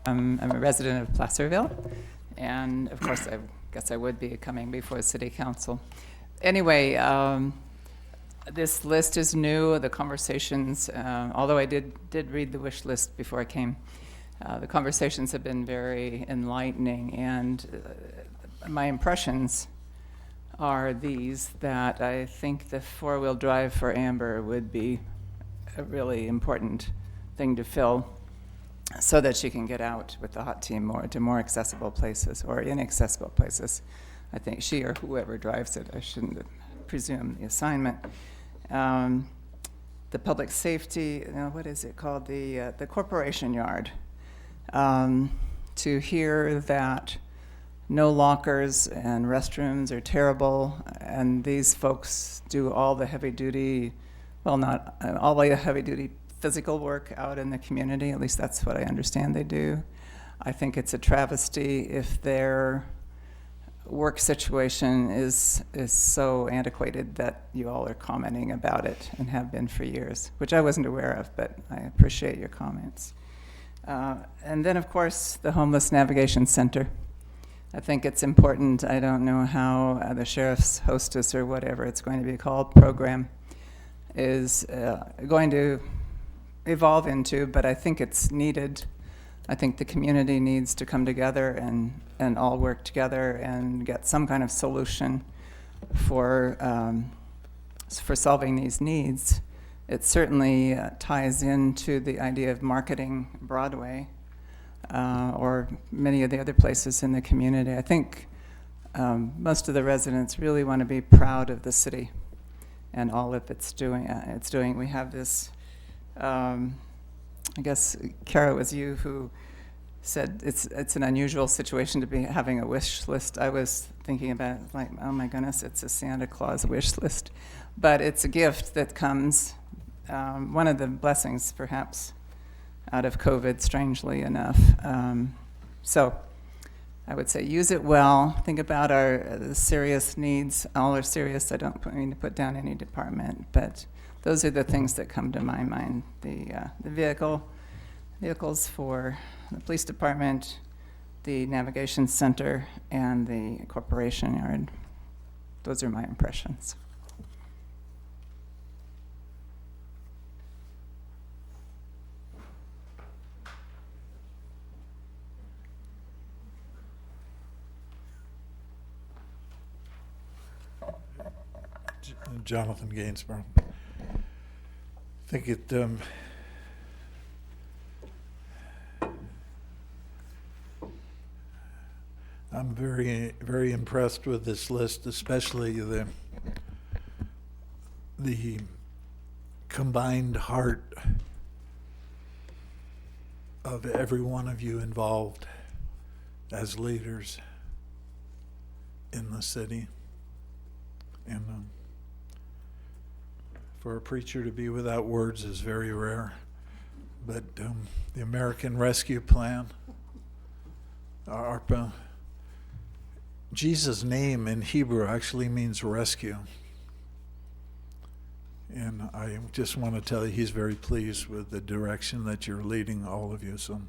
I'm a resident of Placerville, and of course I guess I would be coming before City Council. Anyway, this list is new. The conversations, although I did read the wish list before I came, the conversations have been very enlightening, and my impressions are these, that I think the 4-wheel drive for Amber would be a really important thing to fill so that she can get out with the hot team to more accessible places or inaccessible places. I think she or whoever drives it, I shouldn't presume the assignment. The public safety, what is it called? The corporation yard. To hear that no lockers and restrooms are terrible, and these folks do all the heavy duty, well, not all the heavy duty physical work out in the community. At least that's what I understand they do. I think it's a travesty if their work situation is so antiquated that you all are commenting about it and have been for years, which I wasn't aware of, but I appreciate your comments. And then, of course, the Homeless Navigation Center. I think it's important. I don't know how the Sheriff's Hostess or whatever it's going to be called program is going to evolve into, but I think it's needed. I think the community needs to come together and all work together and get some kind of solution for solving these needs. It certainly ties into the idea of marketing Broadway or many of the other places in the community. I think most of the residents really want to be proud of the city and all that it's doing. We have this, I guess, Kara, it was you who said it's an unusual situation to be having a wish list. I was thinking about it, like, oh my goodness, it's a Santa Claus wish list. But it's a gift that comes, one of the blessings perhaps out of COVID, strangely enough. So I would say use it well. Think about our serious needs. All are serious. I don't mean to put down any department, but those are the things that come to my mind. The vehicles for the police department, the navigation center, and the corporation yard. Those are my impressions. Jonathan Gainsborough. I think it I'm very, very impressed with this list, especially the combined heart of every one of you involved as leaders in the city. And for a preacher to be without words is very rare. But the American Rescue Plan, ARPA, Jesus' name in Hebrew actually means rescue. And I just want to tell you, he's very pleased with the direction that you're leading, all of you. So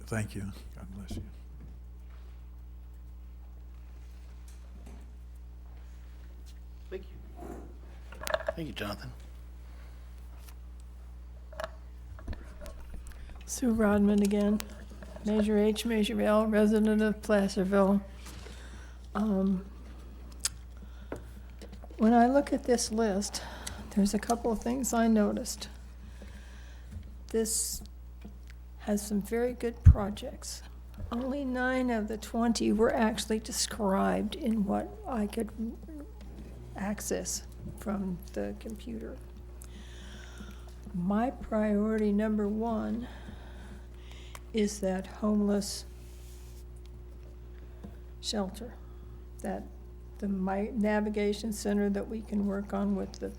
thank you. God bless you. Thank you. Thank you, Jonathan. Sue Rodman again. Measure H, Measure L, resident of Placerville. When I look at this list, there's a couple of things I noticed. This has some very good projects. Only 9 of the 20 were actually described in what I could access from the computer. My priority number 1 is that homeless shelter, that the navigation center that we can work on with the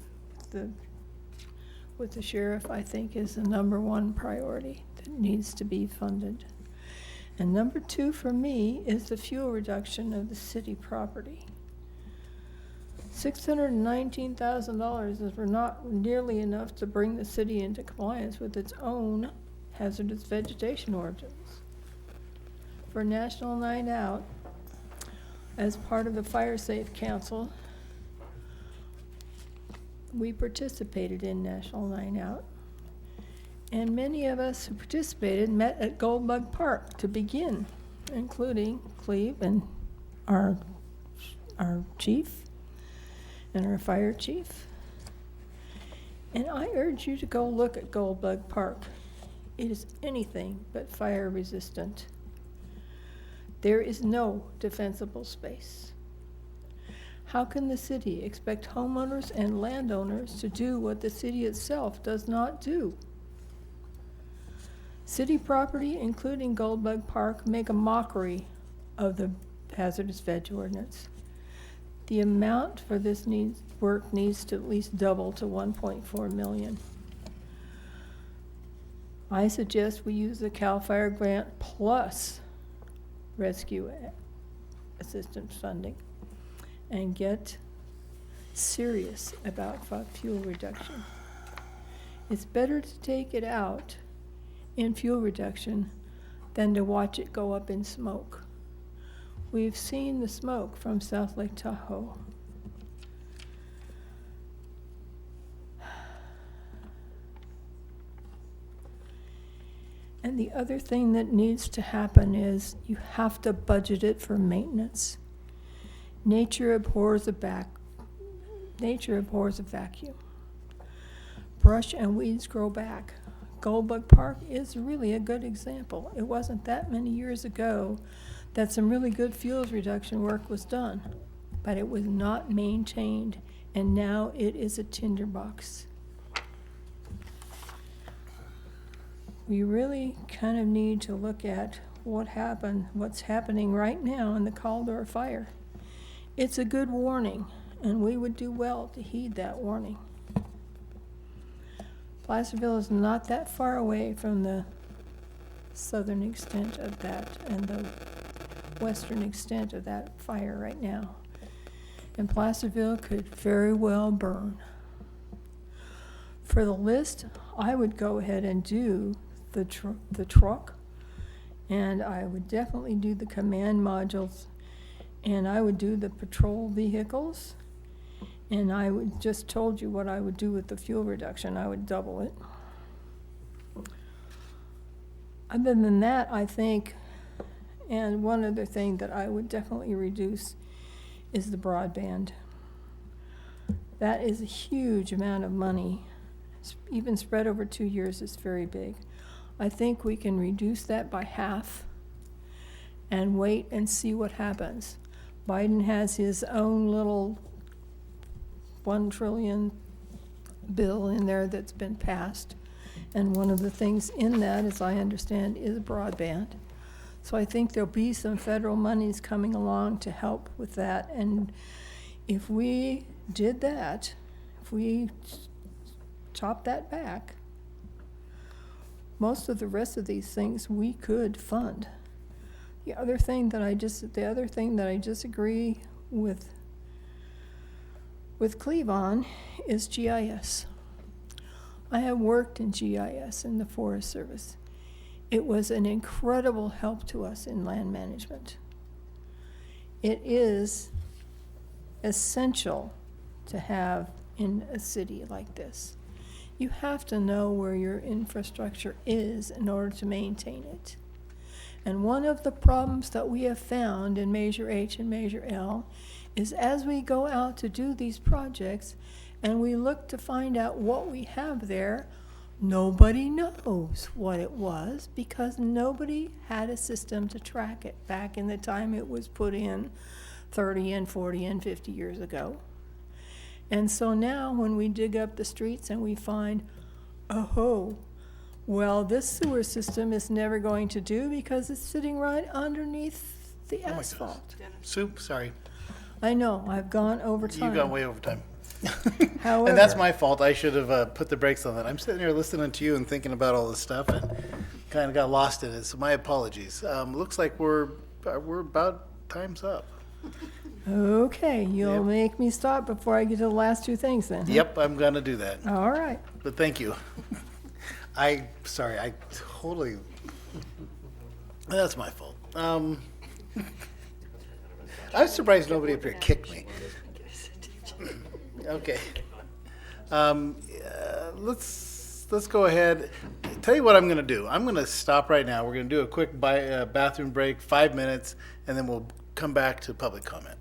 sheriff, I think is the number 1 priority that needs to be funded. And number 2 for me is the fuel reduction of the city property. $619,000 is not nearly enough to bring the city into compliance with its own hazardous vegetation ordinance. For National Night Out, as part of the Fire Safe Council, we participated in National Night Out. And many of us who participated met at Goldbug Park to begin, including Cleve and our chief and our fire chief. And I urge you to go look at Goldbug Park. It is anything but fire resistant. There is no defensible space. How can the city expect homeowners and landowners to do what the city itself does not do? City property, including Goldbug Park, make a mockery of the hazardous veg ordinance. The amount for this work needs to at least double to $1.4 million. I suggest we use the CAL FIRE grant plus rescue assistance funding and get serious about fuel reduction. It's better to take it out in fuel reduction than to watch it go up in smoke. We've seen the smoke from South Lake Tahoe. And the other thing that needs to happen is you have to budget it for maintenance. Nature abhors a vacuum. Brush and weeds grow back. Goldbug Park is really a good example. It wasn't that many years ago that some really good fuels reduction work was done, but it was not maintained, and now it is a tinderbox. We really kind of need to look at what's happening right now in the Caldor fire. It's a good warning, and we would do well to heed that warning. Placerville is not that far away from the southern extent of that and the western extent of that fire right now. And Placerville could very well burn. For the list, I would go ahead and do the truck, and I would definitely do the command modules, and I would do the patrol vehicles, and I would just told you what I would do with the fuel reduction. I would double it. Other than that, I think, and one other thing that I would definitely reduce is the broadband. That is a huge amount of money. Even spread over 2 years is very big. I think we can reduce that by half and wait and see what happens. Biden has his own little $1 trillion bill in there that's been passed. And one of the things in that, as I understand, is broadband. So I think there'll be some federal monies coming along to help with that. And if we did that, if we chop that back, most of the rest of these things we could fund. The other thing that I disagree with Cleve on is GIS. I have worked in GIS in the Forest Service. It was an incredible help to us in land management. It is essential to have in a city like this. You have to know where your infrastructure is in order to maintain it. And one of the problems that we have found in Measure H and Measure L is as we go out to do these projects and we look to find out what we have there, nobody knows what it was because nobody had a system to track it back in the time it was put in 30 and 40 and 50 years ago. And so now when we dig up the streets and we find, oh, well, this sewer system is never going to do because it's sitting right underneath the asphalt. Soup, sorry. I know, I've gone over time. You've gone way over time. However, and that's my fault. I should have put the brakes on that. I'm sitting here listening to you and thinking about all this stuff and kind of got lost in it. So my apologies. Looks like we're about time's up. Okay, you'll make me stop before I get to the last two things then. Huh? Yep, I'm gonna do that. All right. But thank you. I totally, that's my fault. I was surprised nobody up here kicked me. Okay. Let's go ahead. Tell you what I'm gonna do. I'm gonna stop right now. We're gonna do a quick bathroom break, 5 minutes, and then we'll come back to public comment.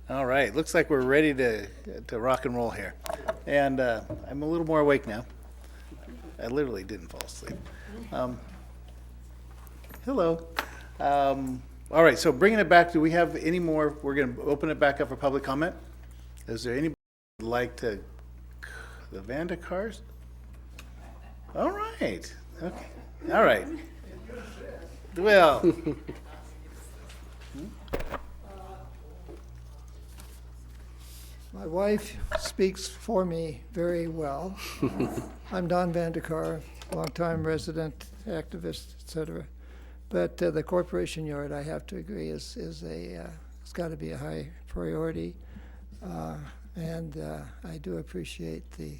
All right, looks like we're ready to rock and roll here. And I'm a little more awake now. I literally didn't fall asleep. Hello. All right, so bringing it back, do we have any more? We're going to open it back up for public comment. Is there anybody who'd like to, the Vanda cars? All right, okay, all right. Well. My wife speaks for me very well. I'm Don Vandekar, longtime resident, activist, etc. But the corporation yard, I have to agree, it's got to be a high priority. And I do appreciate the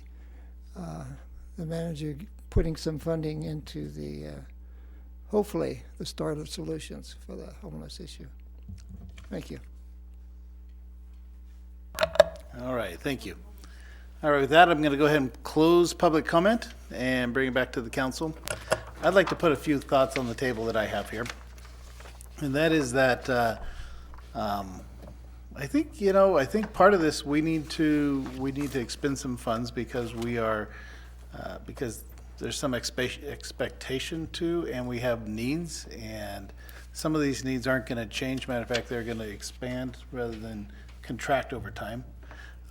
manager putting some funding into the, hopefully, the start of solutions for the homeless issue. Thank you. All right, thank you. All right, with that, I'm going to go ahead and close public comment and bring it back to the council. I'd like to put a few thoughts on the table that I have here. And that is that I think part of this we need to expend some funds because we are because there's some expectation to, and we have needs, and some of these needs aren't going to change. Matter of fact, they're going to expand rather than contract over time.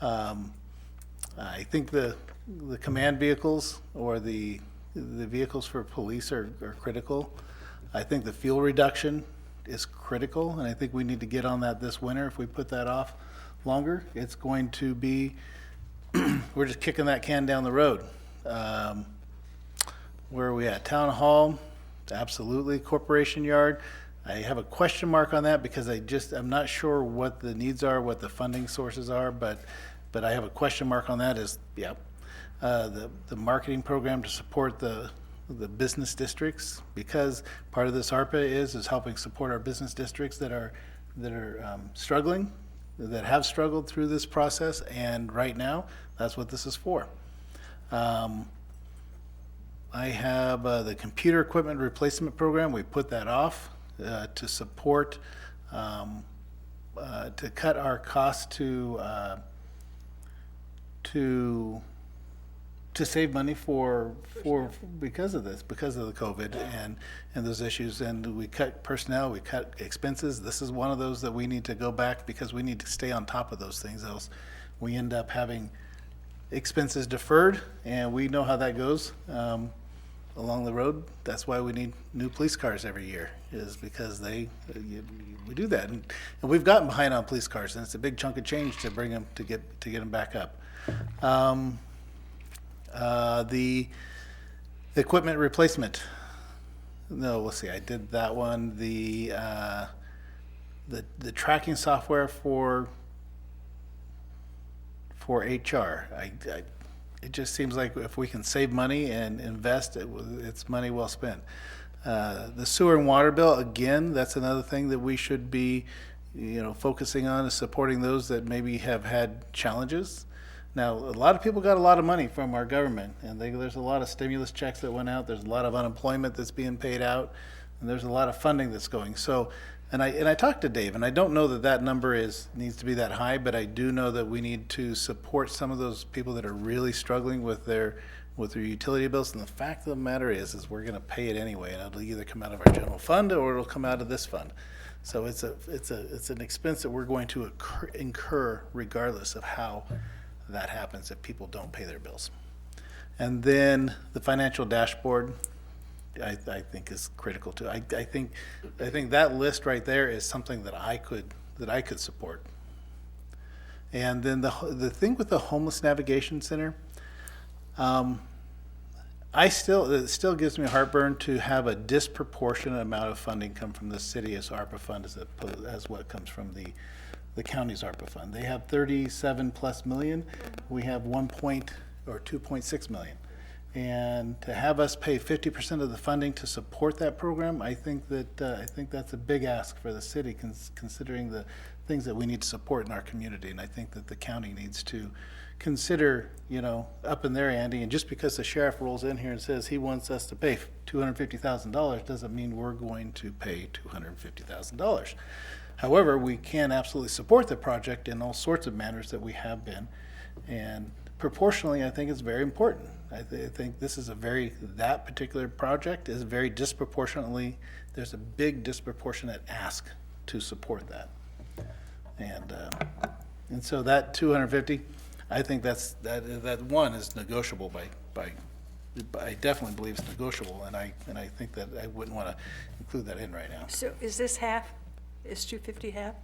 I think the command vehicles or the vehicles for police are critical. I think the fuel reduction is critical, and I think we need to get on that this winter. If we put that off longer, it's going to be, we're just kicking that can down the road. Where are we at? Town Hall, absolutely. Corporation Yard, I have a question mark on that because I'm not sure what the needs are, what the funding sources are, but I have a question mark on that the marketing program to support the business districts, because part of this ARPA is helping support our business districts that are struggling, that have struggled through this process, and right now that's what this is for. I have the computer equipment replacement program. We put that off to support, to cut our costs to save money because of this, because of the COVID and those issues. And we cut personnel, we cut expenses. This is one of those that we need to go back because we need to stay on top of those things, else we end up having expenses deferred, and we know how that goes along the road. That's why we need new police cars every year, is because we do that, and we've gotten behind on police cars, and it's a big chunk of change to bring them to get them back up. The equipment replacement. No, let's see. I did that one. The tracking software for HR. It just seems like if we can save money and invest, it's money well spent. The sewer and water bill, again, that's another thing that we should be, focusing on, is supporting those that maybe have had challenges. Now, a lot of people got a lot of money from our government, and there's a lot of stimulus checks that went out. There's a lot of unemployment that's being paid out, and there's a lot of funding that's going. So, and I talked to Dave, and I don't know that number needs to be that high, but I do know that we need to support some of those people that are really struggling with their utility bills. And the fact of the matter is we're going to pay it anyway, and it'll either come out of our general fund or it'll come out of this fund. So it's an expense that we're going to incur regardless of how that happens if people don't pay their bills. And then the financial dashboard, I think is critical too. I think that list right there is something that I could support. And then the thing with the Homeless Navigation Center, it still gives me heartburn to have a disproportionate amount of funding come from the city as ARPA fund as what comes from the county's ARPA fund. They have 37 plus million. We have 2.6 million. And to have us pay 50% of the funding to support that program, I think that's a big ask for the city, considering the things that we need to support in our community. And I think that the county needs to consider, up in their ante. And just because the sheriff rolls in here and says he wants us to pay $250,000 doesn't mean we're going to pay $250,000. However, we can absolutely support the project in all sorts of manners that we have been. And proportionally, I think it's very important. I think this is that particular project is very disproportionately, there's a big disproportionate ask to support that. And so that 250, I think that one is negotiable I definitely believe it's negotiable, and I think that I wouldn't want to include that in right now. So is this half? Is 250 half?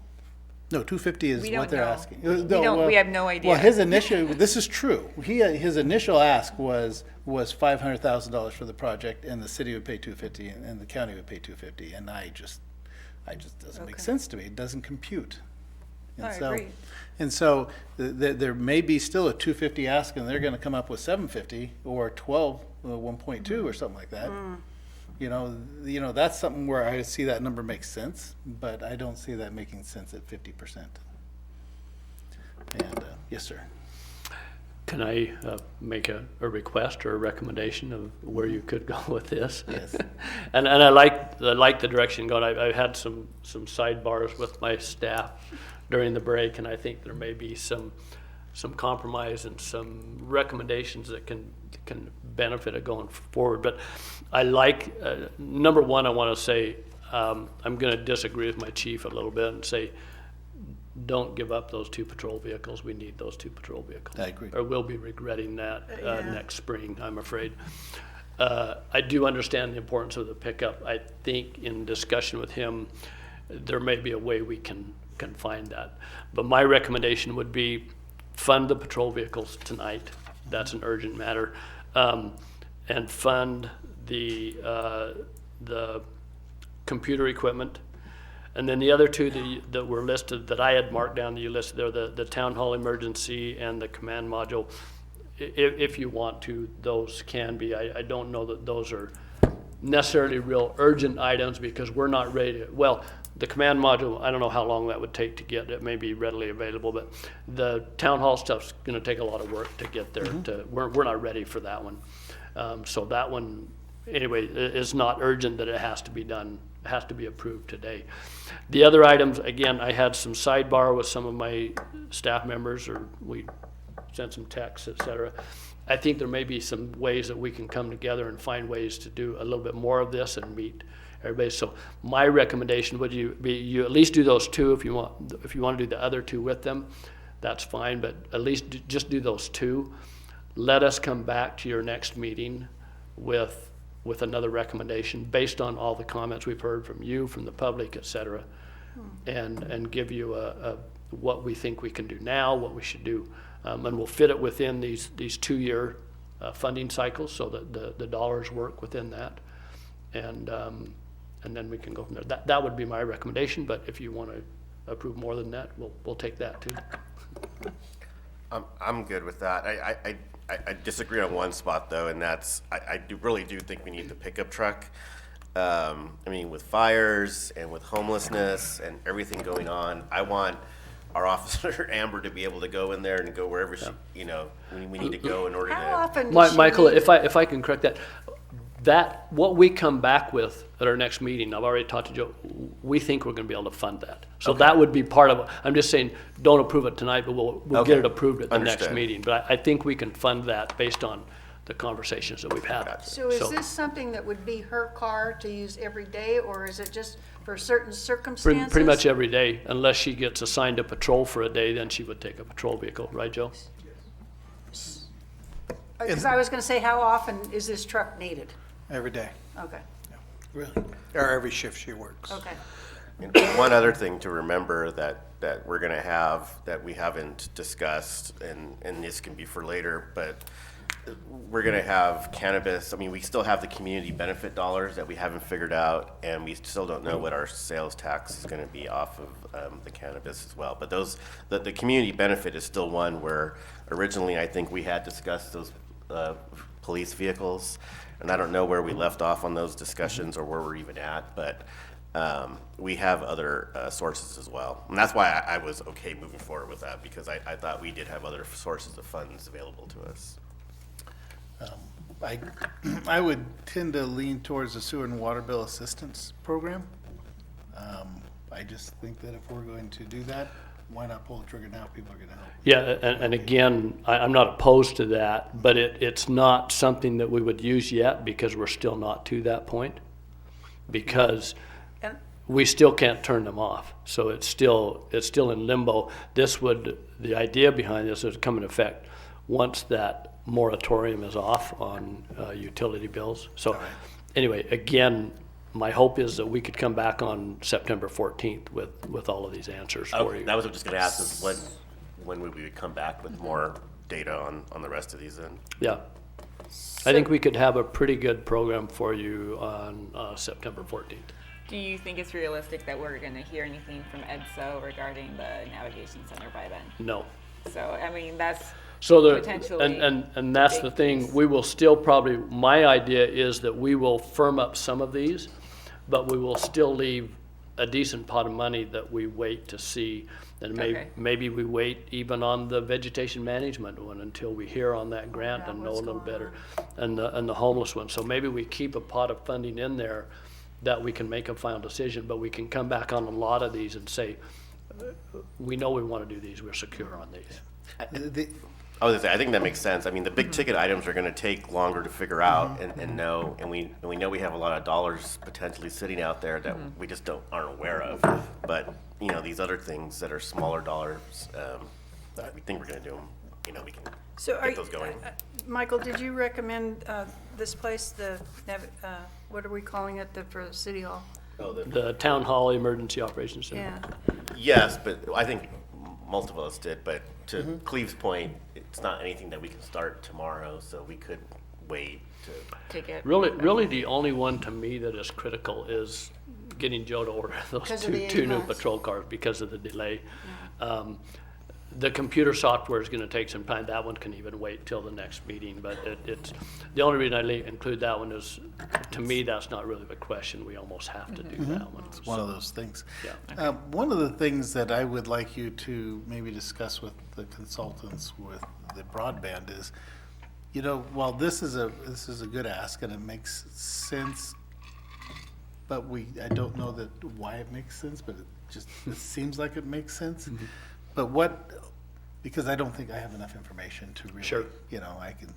No, 250 is We what don't they're know. asking. We have no idea. Well, his initial, this is true. His initial ask was $500,000 for the project, and the city would pay 250, and the county would pay 250, and I just doesn't make sense to me. It doesn't compute. And I so, agree. And so there may be still a 250 ask, and they're going to come up with 750 or 1.2 or something like that. You know, that's something where I see that number makes sense, but I don't see that making sense at 50%. And yes, sir. Can I make a request or a recommendation of where you could go with this? Yes. and I like the direction going. I had some sidebars with my staff during the break, and I think there may be some compromise and some recommendations that can benefit it going forward. But I like, number one, I want to say, I'm going to disagree with my chief a little bit and say, don't give up those 2 patrol vehicles. We need those 2 patrol vehicles. I agree. Or we'll be regretting that next spring, I'm afraid. I do understand the importance of the pickup. I think in discussion with him, there may be a way we can find that. But my recommendation would be fund the patrol vehicles tonight. That's an urgent matter. And fund the computer equipment. And then the other 2 that were listed, that I had marked down that you listed there, the town hall emergency and the command module. If you want to, those can be. I don't know that those are necessarily real urgent items because we're not ready to, well, the command module, I don't know how long that would take to get. It may be readily available, but the town hall stuff's going to take a lot of work to get there. We're not ready for that one. So that one, anyway, is not urgent that it has to be done. It has to be approved today. The other items, again, I had some sidebar with some of my staff members, or we sent some texts, et cetera. I think there may be some ways that we can come together and find ways to do a little bit more of this and meet everybody. So my recommendation would be you at least do those 2 if you want. If you want to do the other 2 with them, that's fine. But at least just do those 2. Let us come back to your next meeting with another recommendation based on all the comments we've heard from you, from the public, et cetera, and give you what we think we can do now, what we should do. And we'll fit it within these 2-year funding cycles so that the dollars work within that. And then we can go from there. That would be my recommendation, but if you want to approve more than that, we'll take that too. I'm good with that. I disagree on one spot though, and that's I really do think we need the pickup truck. I mean, with fires and with homelessness and everything going on, I want our officer Amber to be able to go in there and go wherever she, we need to go in order How to. often does she Michael, need- if I can correct that what we come back with at our next meeting, I've already talked to Joe, we think we're going to be able to fund that. So that would be part of it. I'm just saying, don't approve it tonight, but we'll get it approved at the next Understood. meeting. But I think we can fund that based on the conversations that we've had. So is this something that would be her car to use every day, or is it just for certain circumstances? Pretty much every day, unless she gets assigned a patrol for a day, then she would take a patrol vehicle, right, Joe? Because I was going to say, how often is this truck needed? Every day, Okay, Really? or every shift she works. okay. And one other thing to remember that we're gonna have, that we haven't discussed, and this can be for later, but we're gonna have cannabis. I mean, we still have the community benefit dollars that we haven't figured out, and we still don't know what our sales tax is gonna be off of the cannabis as well. But the community benefit is still one where originally I think we had discussed those police vehicles, and I don't know where we left off on those discussions or where we're even at, but we have other sources as well. And that's why I was okay moving forward with that, because I thought we did have other sources of funds available to us. I would tend to lean towards the sewer and water bill assistance program. I just think that if we're going to do that, why not pull the trigger now? People are going to help. Yeah, and again, I'm not opposed to that, but it's not something that we would use yet because we're still not to that point. Because we still can't turn them off. So it's still in limbo. The idea behind this is come in effect once that moratorium is off on utility bills. So anyway, again, my hope is that we could come back on September 14th with all of these answers for you. That was what I was just going to ask, is when would we come back with more data on the rest of these then? Yeah. I think we could have a pretty good program for you on September 14th. Do you think it's realistic that we're going to hear anything from EDSO regarding the navigation center by then? No. So, I mean, that's So potentially and that's the thing, we will still probably, my idea is that we will firm up some of these, but we will still leave a decent pot of money that we wait to see. And maybe we wait even on the vegetation management one until we hear on that grant and know a little better, and the homeless one. So maybe we keep a pot of funding in there that we can make a final decision, but we can come back on a lot of these and say, we know we want to do these, we're secure on these. I was gonna say, I think that makes sense. I mean, the big ticket items are gonna take longer to figure out and know, and we know we have a lot of dollars potentially sitting out there that we just aren't aware of. But, you know, these other things that are smaller dollars, we think we're gonna do them, you know, we can get those going. Michael, did you recommend this place, what are we calling it, for City Hall? Oh, The Town Hall Emergency Operations Center. Yeah. Yes, but I think most of us did, but to Cleve's point, it's not anything that we can start tomorrow, so we could wait to take it. Really the only one to me that is critical is getting Joe to order those two new patrol cars because of the delay. The computer software is gonna take some time. That one can even wait till the next meeting, but it's, the only reason I include that one is, to me, that's not really the question. We almost have to do that one. It's one of those things. Yeah. One of the things that I would like you to maybe discuss with the consultants with the broadband is, you know, while this is a good ask and it makes sense, but I don't know that why it makes sense, but it seems like it makes sense. But because I don't think I have enough information to really, you know, I can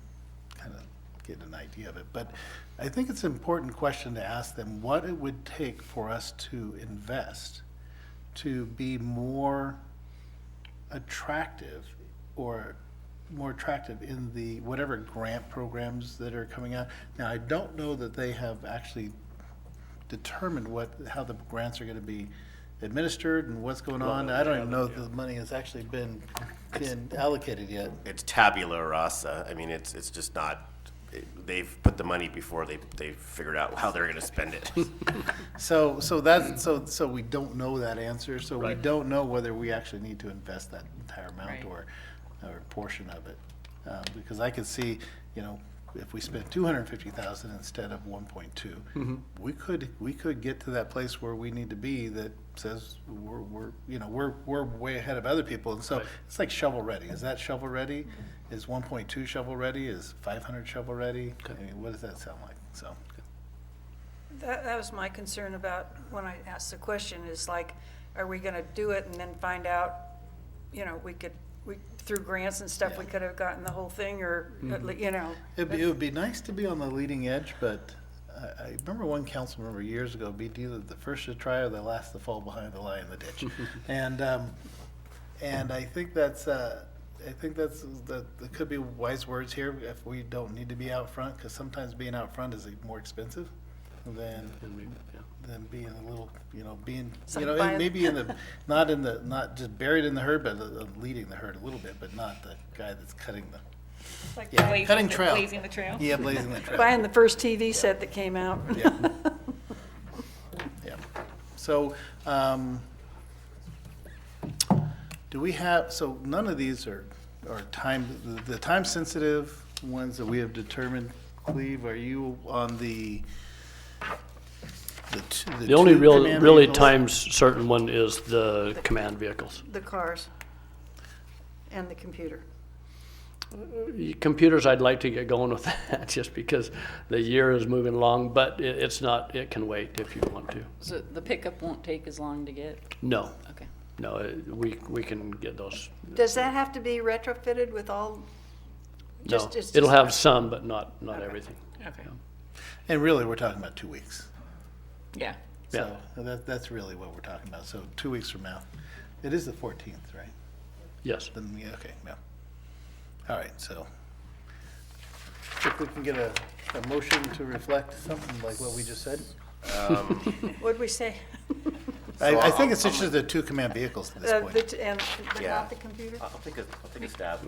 kind of get an idea of it. But I think it's an important question to ask them what it would take for us to invest to be more attractive in the whatever grant programs that are coming out. Now, I don't know that they have actually determined how the grants are going to be administered and what's going on. I don't even know if the money has actually been allocated yet. It's tabula rasa. I mean, it's just not. They've put the money before they've figured out how they're going to spend it. So we don't know that answer. So we don't know whether we actually need to invest that entire amount or a portion of it, because I could see, you know, if we spent $250,000 instead of 1.2, we could get to that place where we need to be that says we're way ahead of other people. And so it's like shovel ready. Is that shovel ready? Is 1.2 shovel ready? Is 500 shovel ready? I mean, what does that sound like? So That was my concern about when I asked the question, is like, are we going to do it and then find out, you know, through grants and stuff, we could have gotten the whole thing, or, you know. It would be nice to be on the leading edge, but I remember one council member years ago being either the first to try or the last to fall behind the lie in the ditch. And I think that could be wise words here if we don't need to be out front, because sometimes being out front is more expensive than being a little, you know, maybe not just buried in the herd, but leading the herd a little bit, but not the guy that's cutting the. Like cutting trail. Blazing the trail. Yeah, blazing the trail. Buying the first TV set that came out. Yeah. Yeah. So, do we have? So none of these are the time sensitive ones that we have determined. Cleve, are you on the only really vehicles? time certain one is the command vehicles. The cars and the computer. Computers, I'd like to get going with that just because the year is moving along, but it's not, it can wait if you want to. So the pickup won't take as long to get? No. Okay. No, we can get those. Does that have to be retrofitted with all? No, it'll have some, but not everything. Okay. And really, we're talking about 2 weeks. Yeah. So that's really what we're talking about. So 2 weeks from now. It is the 14th, right? Yes. Then, yeah, okay, no. All right, so if we can get a motion to reflect something like what we just said? What'd we say? I think it's just the 2 command vehicles at this point. But Yeah. not the computer? I'll take a stab.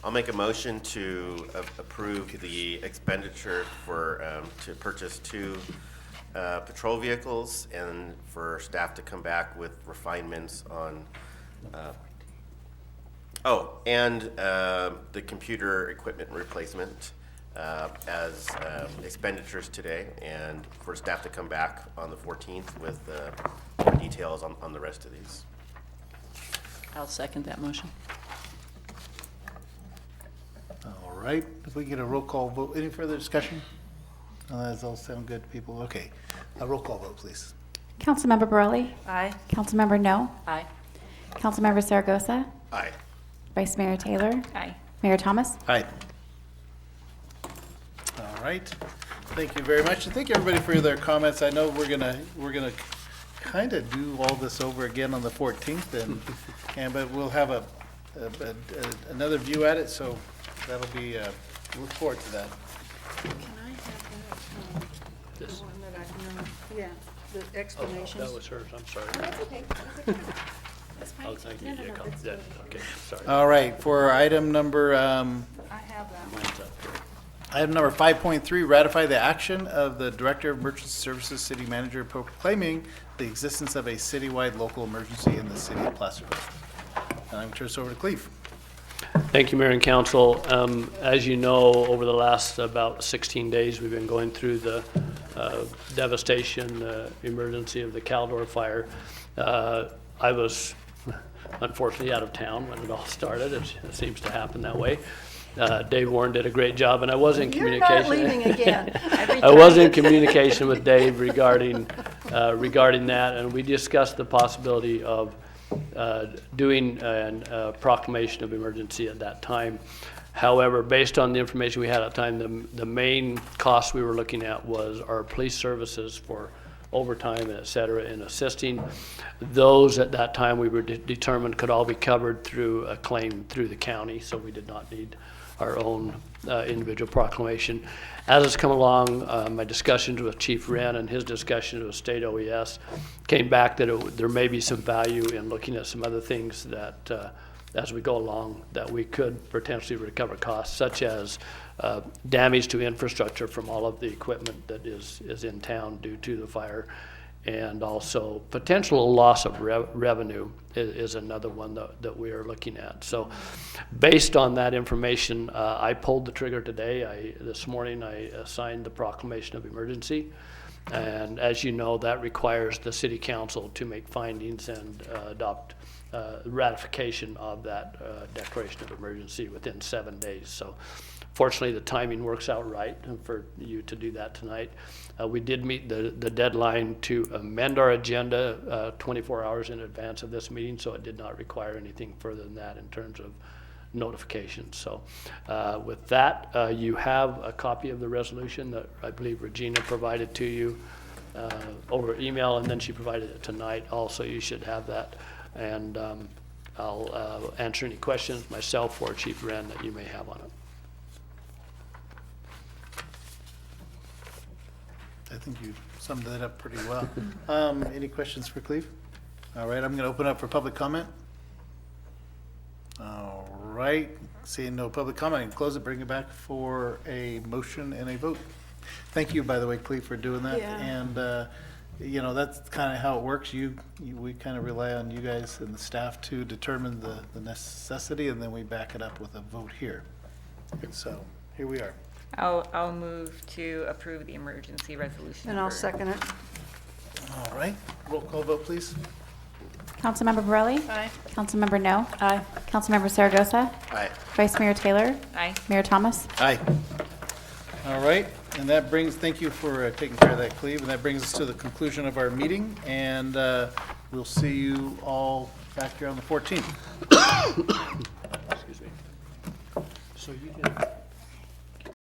I'll make a motion to approve the expenditure for, to purchase 2 patrol vehicles and for staff to come back with refinements on, and the computer equipment replacement as expenditures today, and for staff to come back on the 14th with more details on the rest of these. I'll second that motion. All right, if we get a roll call vote, any further discussion? Does all sound good to people? Okay, a roll call vote, please. Councilmember Borelli? Aye. Councilmember No? Aye. Councilmember Zaragoza? Aye. Vice Mayor Taylor? Aye. Mayor Thomas? Aye. All right, thank you very much, and thank you everybody for their comments. I know we're gonna kind of do all this over again on the 14th, but we'll have another view at it, so that'll be, look forward to that. Can I have that, the one that I, no, yeah, the explanations? That was hers, I'm sorry. That's okay. That's fine. Oh, thank you. No, no, Yeah, no, come- that's yeah, good. okay, sorry. All right, for item number, I have that one. Mine's up here. item number 5.3, ratify the action of the Director of Emergency Services City Manager proclaiming the existence of a citywide local emergency in the city of Placerville. And I'm going to turn this over to Cleve. Thank you, Mayor and Council. As you know, over the last about 16 days, we've been going through the devastation, emergency of the Caldor fire. I was unfortunately out of town when it all started. It seems to happen that way. Dave Warren did a great job, and I was in communication. You're not leaving again. I was in communication with Dave regarding that, and we discussed the possibility of doing a proclamation of emergency at that time. However, based on the information we had at the time, the main cost we were looking at was our police services for overtime, et cetera, in assisting. Those at that time we were determined could all be covered through a claim through the county, so we did not need our own individual proclamation. As it's come along, my discussions with Chief Wren and his discussions with State OES came back that there may be some value in looking at some other things that as we go along that we could potentially recover costs, such as damage to infrastructure from all of the equipment that is in town due to the fire, and also potential loss of revenue is another one that we are looking at. So based on that information, I pulled the trigger today. This morning I signed the proclamation of emergency, and as you know, that requires the city council to make findings and adopt ratification of that declaration of emergency within 7 days. So fortunately, the timing works out right for you to do that tonight. We did meet the deadline to amend our agenda 24 hours in advance of this meeting, so it did not require anything further than that in terms of notification. So with that, you have a copy of the resolution that I believe Regina provided to you over email, and then she provided it tonight. Also, you should have that. And I'll answer any questions myself or Chief Wren that you may have on it. I think you summed that up pretty well. Any questions for Cleve? All right, I'm going to open up for public comment. All right, seeing no public comment, I can close it, bring it back for a motion and a vote. Thank you, by the way, Cleve, for doing that. Yeah. And, you know, that's kind of how it works. We kind of rely on you guys and the staff to determine the necessity, and then we back it up with a vote here. So here we are. I'll move to approve the emergency resolution. And I'll second it. All right, roll call vote, please. Councilmember Borelli? Aye. Councilmember No? Aye. Councilmember Zaragoza? Aye. Vice Mayor Taylor? Aye. Mayor Thomas? Aye. All right, and that brings, thank you for taking care of that, Cleve, and that brings us to the conclusion of our meeting, and we'll see you all back here on the 14th. Excuse me. So you can